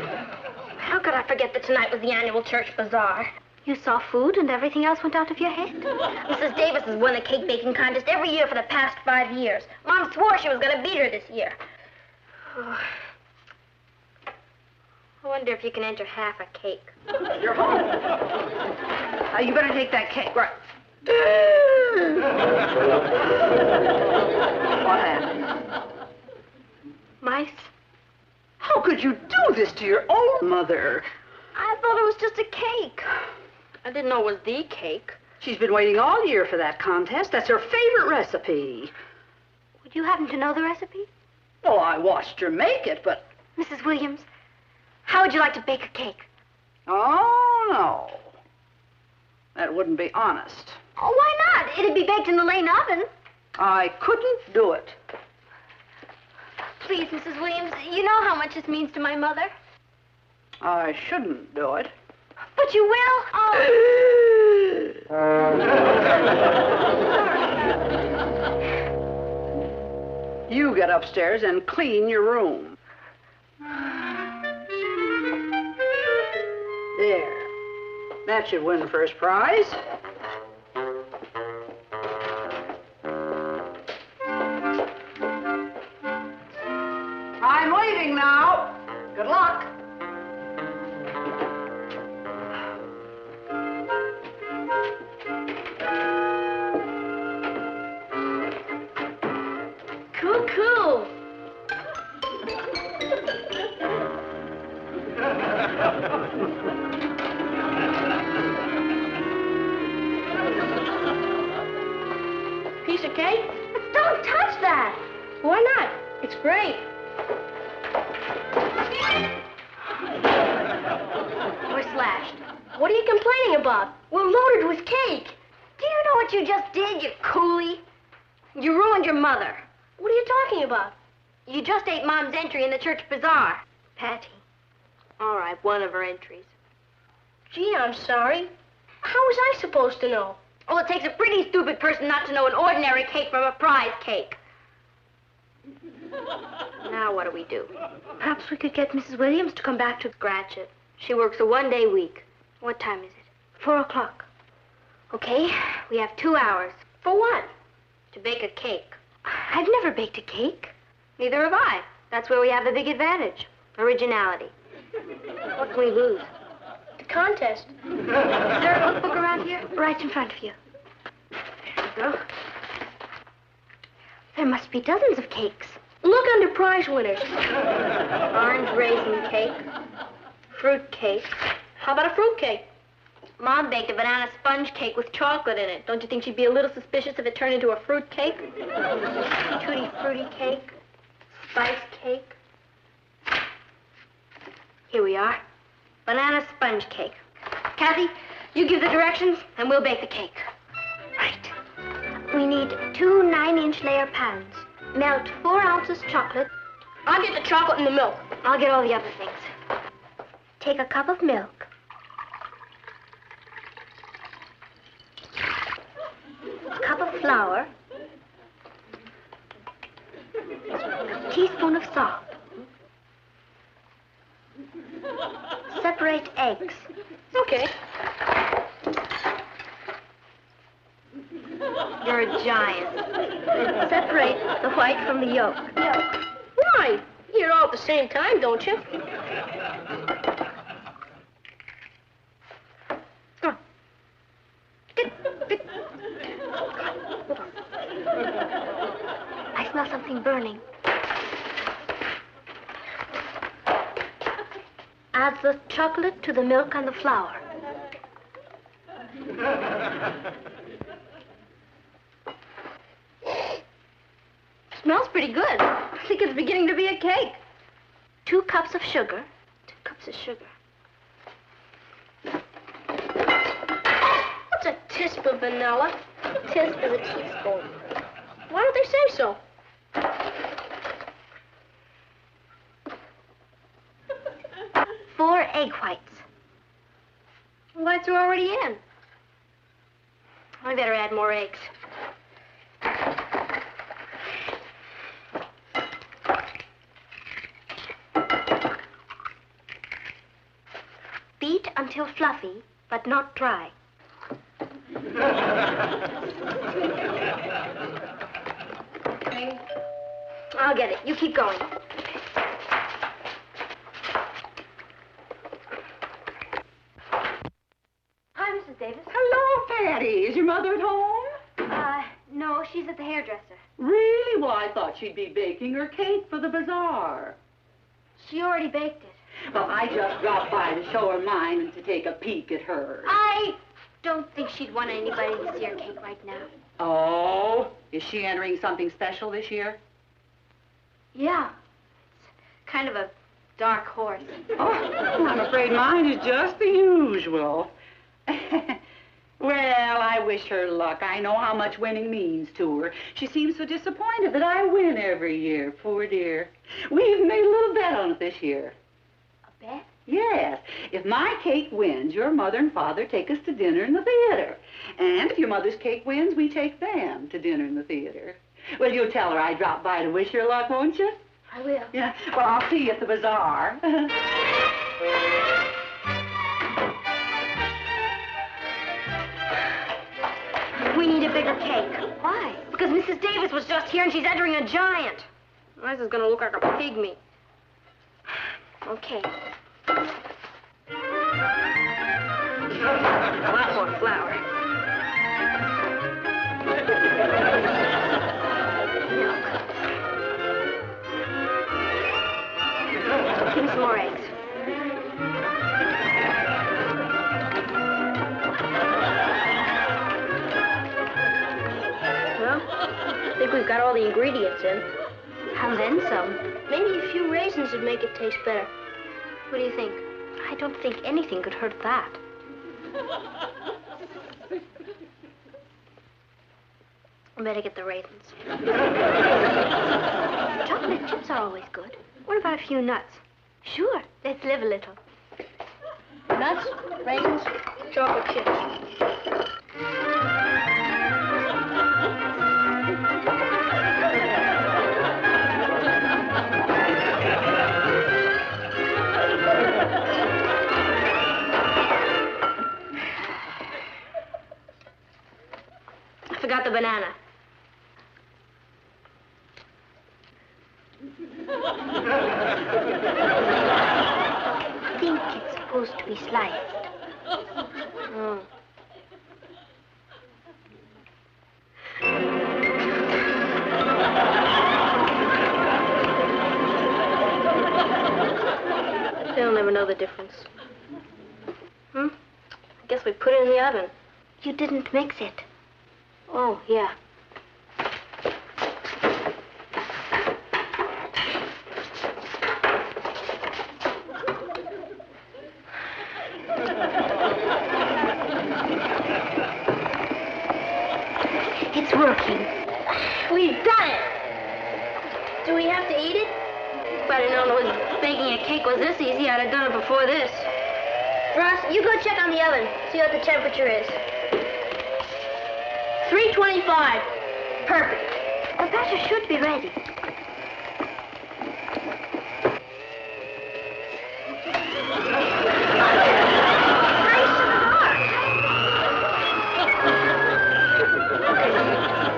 How could I forget that tonight was the annual church bazaar? You saw food and everything else went out of your head? Mrs. Davis has won the cake baking contest every year for the past 5 years. Mom swore she was going to beat her this year. Oh. I wonder if you can enter half a cake. You're home. You better take that cake. Right. What happened? Mice? How could you do this to your own mother? I thought it was just a cake. I didn't know it was the cake. She's been waiting all year for that contest. That's her favorite recipe. Would you happen to know the recipe? Well, I watched her make it, but... Mrs. Williams, how would you like to bake a cake? Oh, no. That wouldn't be honest. Oh, why not? It'd be baked in the Lane oven. I couldn't do it. Please, Mrs. Williams, you know how much this means to my mother. I shouldn't do it. But you will? Oh. You get upstairs and clean your room. There. That should win first prize. I'm leaving now. Good luck. Cool. Piece of cake? Don't touch that. Why not? It's great. We're slashed. What are you complaining about? We're loaded with cake. Do you know what you just did, you coolie? You ruined your mother. What are you talking about? You just ate Mom's entry in the church bazaar. Patty. All right, one of her entries. Gee, I'm sorry. How was I supposed to know? Oh, it takes a pretty stupid person not to know an ordinary cake from a prize cake. Now what do we do? Perhaps we could get Mrs. Williams to come back to scratch it. She works a one-day week. What time is it? 4 o'clock. Okay, we have 2 hours. For what? To bake a cake. I've never baked a cake. Neither have I. That's where we have the big advantage. Originality. What can we lose? The contest. Is there a notebook around here? Right in front of you. There you go. There must be dozens of cakes. Look under prize winners. Orange raisin cake. Fruit cake. How about a fruit cake? Mom baked a banana sponge cake with chocolate in it. Don't you think she'd be a little suspicious if it turned into a fruit cake? Tutti frutti cake. Spice cake. Here we are. Banana sponge cake. Kathy, you give the directions and we'll bake the cake. Right. We need 2 9-inch layer pans. Melt 4 ounces chocolate. I'll get the chocolate and the milk. I'll get all the other things. Take a cup of milk. A cup of flour. A teaspoon of salt. Separate eggs. Okay. You're a giant. Separate the white from the yolk. Why? You eat it all at the same time, don't you? Come on. Get. I smell something burning. Add the chocolate to the milk and the flour. Smells pretty good. I think it's beginning to be a cake. 2 cups of sugar. 2 cups of sugar. What's a tisp of vanilla? Tisp is a teaspoon. Why don't they say so? 4 egg whites. Whites are already in. I better add more eggs. Beat until fluffy, but not dry. Okay. I'll get it. You keep going. Hi, Mrs. Davis. Hello, Patty. Is your mother at home? No, she's at the hairdresser. Really? Well, I thought she'd be baking her cake for the bazaar. She already baked it. Well, I just dropped by to show her mine and to take a peek at hers. I don't think she'd want anybody to see her cake right now. Oh, is she entering something special this year? Yeah. It's kind of a dark horse. Oh, I'm afraid mine is just the usual. Well, I wish her luck. I know how much winning means to her. She seems so disappointed that I win every year, poor dear. We even made a little bet on it this year. A bet? Yes. If my cake wins, your mother and father take us to dinner in the theater. And if your mother's cake wins, we take them to dinner in the theater. Well, you'll tell her I dropped by to wish her luck, won't you? I will. Yeah. Well, I'll see you at the bazaar. We need a bigger cake. Why? Because Mrs. Davis was just here and she's entering a giant. This is gonna look like a pygmy. Okay. A lot more flour. Milk. Give me some more eggs. I think we've got all the ingredients in. And then some. Maybe a few raisins would make it taste better. What do you think? I don't think anything could hurt that. I better get the raisins. Chocolate chips are always good. What about a few nuts? Sure, let's live a little. Nuts, raisins, chocolate chips. I forgot the banana. I think it's supposed to be sliced. Oh. They'll never know the difference. I guess we put it in the oven. You didn't mix it. Oh, yeah. It's working. We've done it! Do we have to eat it? If I'd have known baking a cake was this easy, I'd have done it before this. Ross, you go check on the oven, see what the temperature is. 325. Perfect. The batter should be ready.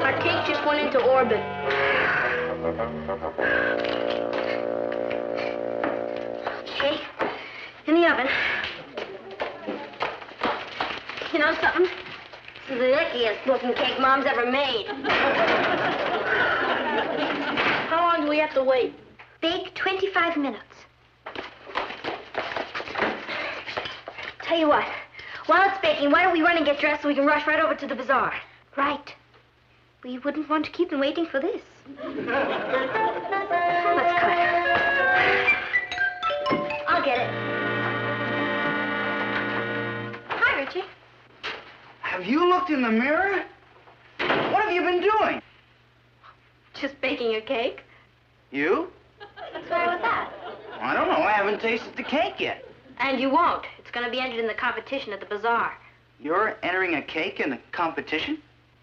Our cake just went into orbit. Okay, in the oven. You know something? This is the lickiest looking cake Mom's ever made. How long do we have to wait? Bake 25 minutes. Tell you what, while it's baking, why don't we run and get dressed so we can rush right over to the bazaar? Right. We wouldn't want to keep them waiting for this. Let's cut. I'll get it. Hi, Richie. Have you looked in the mirror? What have you been doing? Just baking a cake. You? What's wrong with that? I don't know. I haven't tasted the cake yet. And you won't. It's going to be entered in the competition at the bazaar. You're entering a cake in a competition?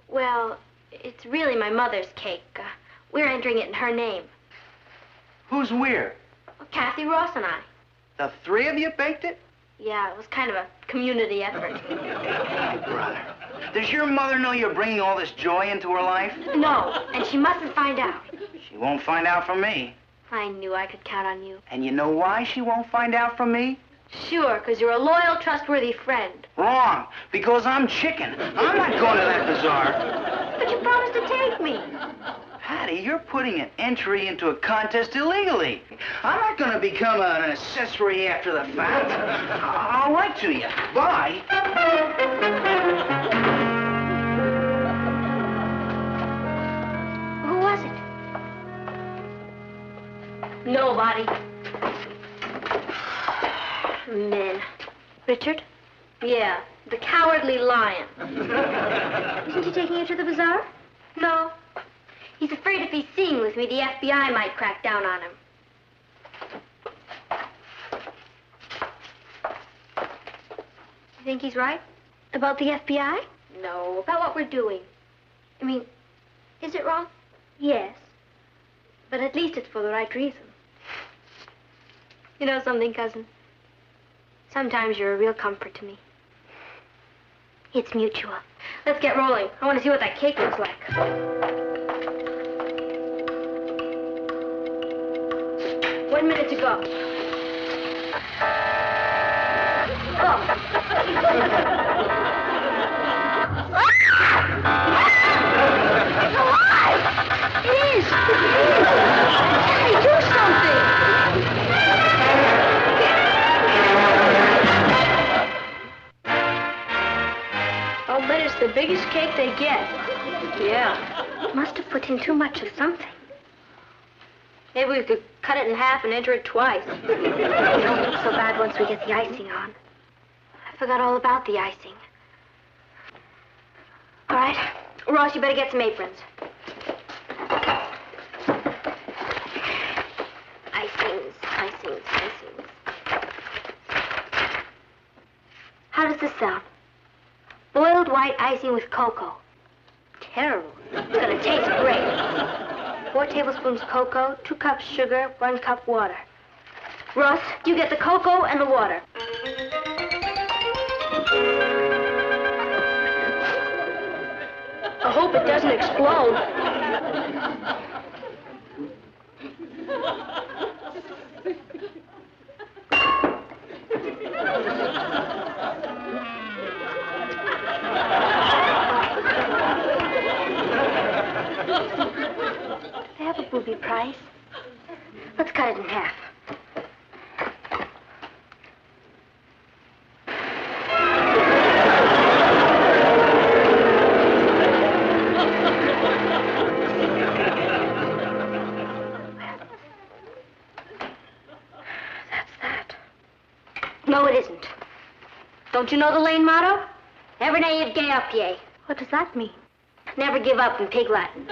Well, it's really my mother's cake. We're entering it in her name. Who's we're? Well, Kathy, Ross, and I. The three of you baked it? Yeah, it was kind of a community effort. My brother. Does your mother know you're bringing all this joy into her life? No, and she mustn't find out. She won't find out from me. I knew I could count on you. And you know why she won't find out from me? Sure, because you're a loyal, trustworthy friend. Wrong, because I'm chicken. I'm not going to that bazaar. But you promised to take me. Patty, you're putting an entry into a contest illegally. I'm not going to become an accessory after the fact. I'll write to you. Bye. Who was it? Nobody. Men. Richard? Yeah, The Cowardly Lion. Isn't he taking you to the bazaar? No. He's afraid if he's seen with me, the FBI might crack down on him. You think he's right? About the FBI? No, about what we're doing. I mean, is it wrong? Yes. But at least it's for the right reason. You know something, cousin? Sometimes you're a real comfort to me. It's mutual. Let's get rolling. I want to see what that cake looks like. 1 minute to go. It is! Hey, do something! I'll bet it's the biggest cake they get. Yeah. Must have put in too much of something. Maybe we could cut it in half and enter it twice. It won't look so bad once we get the icing on. I forgot all about the icing. All right. Ross, you better get some aprons. Icings. How does this sound? Boiled white icing with cocoa. Terrible. It's gonna taste great. 4 tablespoons cocoa, 2 cups sugar, 1 cup water. Ross, you get the cocoa and the water. I hope it doesn't explode. They have a booby price. Let's cut it in half. No, it isn't. Don't you know the Lane motto? Never naive, gay up, yay. What does that mean? Never give up in Pig Latin.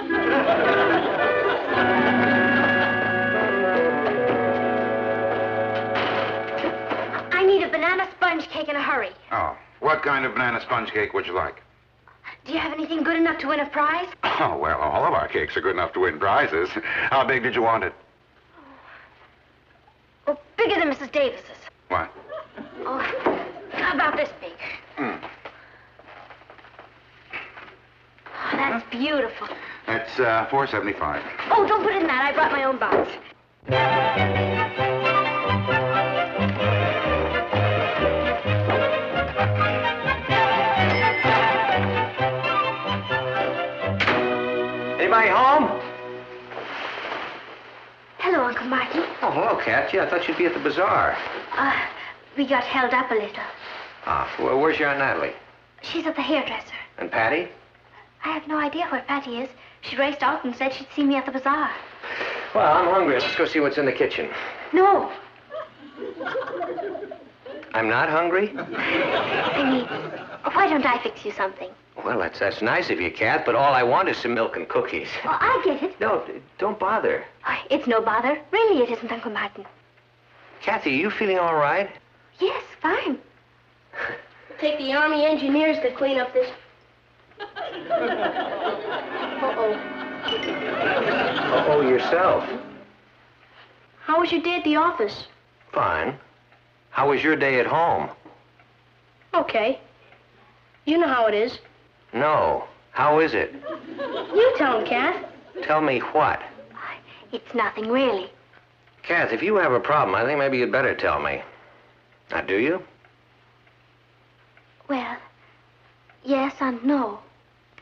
I need a banana sponge cake in a hurry. Oh, what kind of banana sponge cake would you like? Do you have anything good enough to win a prize? Oh, well, all of our cakes are good enough to win prizes. How big did you want it? Oh, bigger than Mrs. Davis's. What? Oh, how about this big? Mm. Oh, that's beautiful. That's $4.75. Oh, don't put it in that. I brought my own box. Anybody home? Hello, Uncle Martin. Oh, hello, Kathy. I thought you'd be at the bazaar. We got held up a little. Well, where's your Aunt Natalie? She's at the hairdresser. And Patty? I have no idea where Patty is. She raced out and said she'd see me at the bazaar. Well, I'm hungry. Let's go see what's in the kitchen. No. I'm not hungry? I mean, why don't I fix you something? Well, that's nice of you, Kath, but all I want is some milk and cookies. Oh, I get it. No, don't bother. It's no bother. Really, it isn't, Uncle Martin. Kathy, are you feeling all right? Yes, fine. Take the Army engineers to clean up this. Uh-oh. Uh-oh, yourself. How was your day at the office? Fine. How was your day at home? Okay. You know how it is. No. How is it? You tell him, Kath. Tell me what? It's nothing, really. Kath, if you have a problem, I think maybe you'd better tell me. Now, do you? Well, yes and no.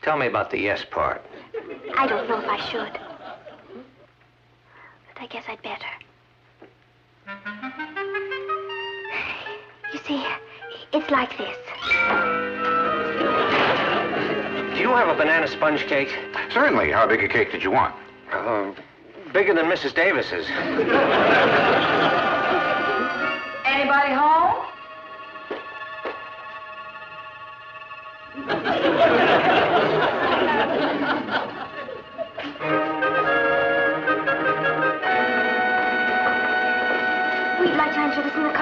Tell me about the yes part. I don't know if I should. But I guess I'd better. You see, it's like this. Do you have a banana sponge cake? Certainly. How big a cake did you want? Bigger than Mrs. Davis's. Anybody home?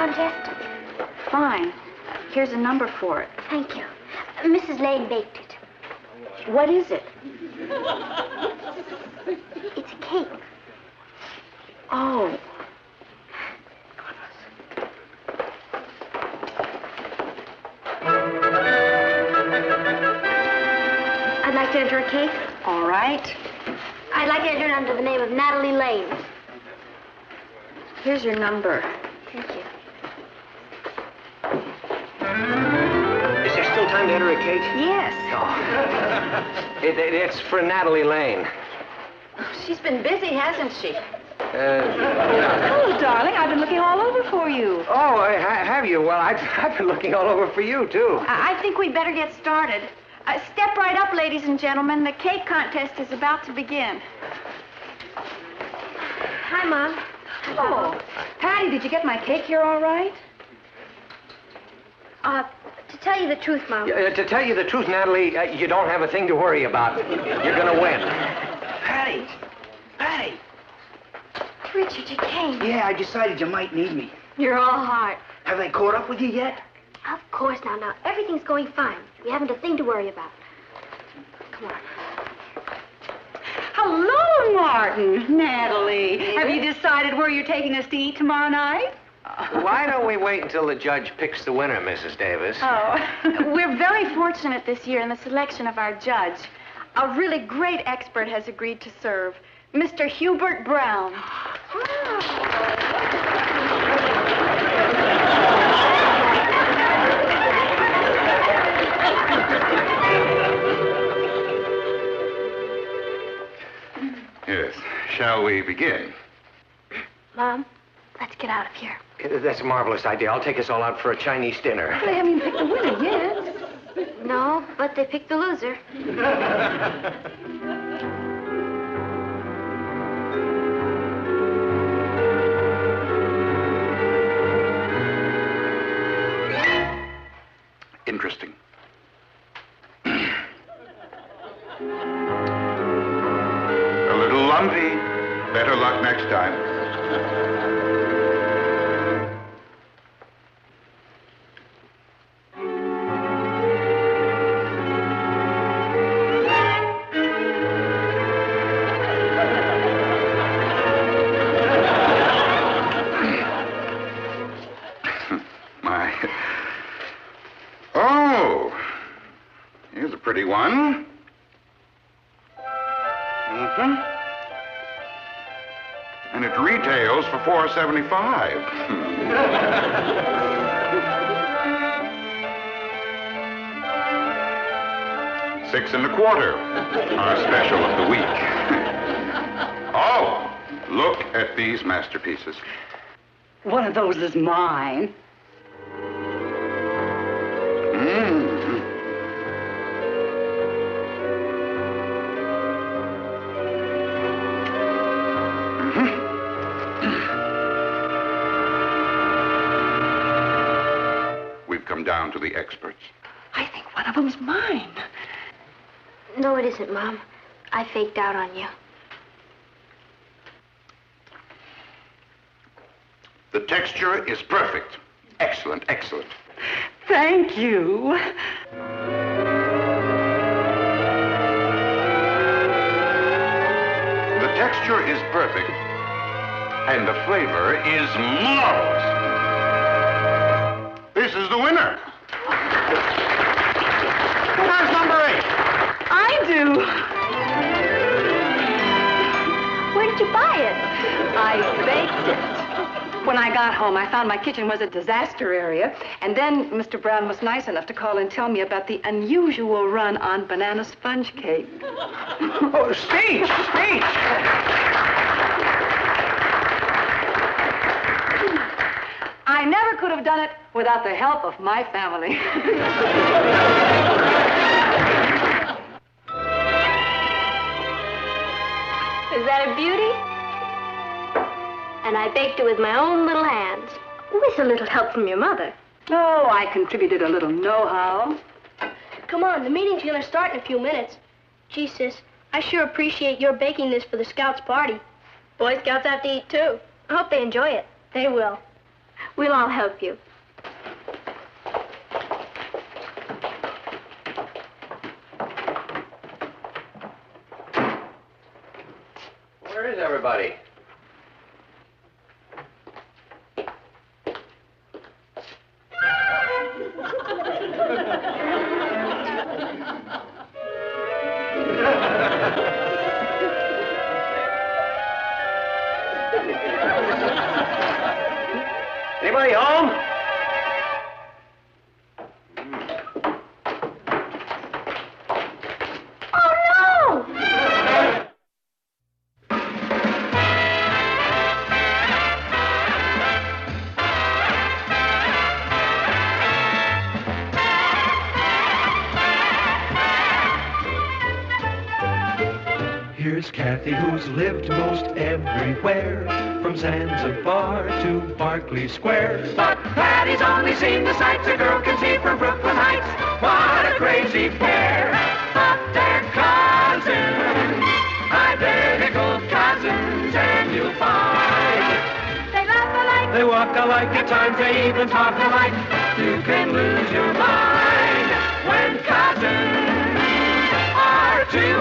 contest? Fine. Here's a number for it. Thank you. Mrs. Lane baked it. What is it? It's a cake. Oh. I'd like to enter a cake. All right. I'd like to enter it under the name of Natalie Lane. Here's your number. Thank you. Is there still time to enter a cake? Yes. It's for Natalie Lane. She's been busy, hasn't she? Yeah. Oh, darling, I've been looking all over for you. Oh, have you? Well, I've been looking all over for you, too. I think we'd better get started. Step right up, ladies and gentlemen. The cake contest is about to begin. Hi, Mom. Oh. Patty, did you get my cake here all right? To tell you the truth, Mom. To tell you the truth, Natalie, you don't have a thing to worry about. You're gonna win. Patty! Patty! Richard, you came. Yeah, I decided you might need me. You're all heart. Have they caught up with you yet? Of course, now. Everything's going fine. We haven't a thing to worry about. Come on. Hello, Martin. Natalie, have you decided where you're taking us to eat tomorrow night? Why don't we wait until the judge picks the winner, Mrs. Davis? Oh, we're very fortunate this year in the selection of our judge. A really great expert has agreed to serve, Mr. Hubert Brown. Yes. Shall we begin? Mom, let's get out of here. That's a marvelous idea. I'll take us all out for a Chinese dinner. They haven't even picked the winner yet. No, but they picked the loser. Interesting. A little lumpy. Better luck next time. My. Oh, here's a pretty one. And it retails for $4.75. 6 1/4. Our special of the week. Oh, look at these masterpieces. One of those is mine. We've come down to the experts. I think one of them's mine. No, it isn't, Mom. I faked out on you. The texture is perfect. Excellent, excellent. Thank you. The texture is perfect, and the flavor is marvelous. This is the winner. Who has number 8? I do. Where did you buy it? I baked it. When I got home, I found my kitchen was a disaster area, and then Mr. Brown was nice enough to call and tell me about the unusual run on banana sponge cake. Oh, speech! Speech! I never could have done it without the help of my family. Is that a beauty? And I baked it with my own little hands. With a little help from your mother. Oh, I contributed a little know-how. Come on, the meeting's gonna start in a few minutes. Gee, sis, I sure appreciate your baking this for the Scouts' party. Boy Scouts have to eat, too. I hope they enjoy it. They will. We'll all help you. Where is everybody? Anybody home? Oh, no! Here's Kathy, who's lived most everywhere, from Zanzibar to Berkeley Square. But Patty's only seen the sights a girl can see from Brooklyn Heights. What a crazy pair! But they're cousins, identical cousins, and you'll find They laugh alike. they walk alike, at times they even talk alike. You can lose your mind when cousins are two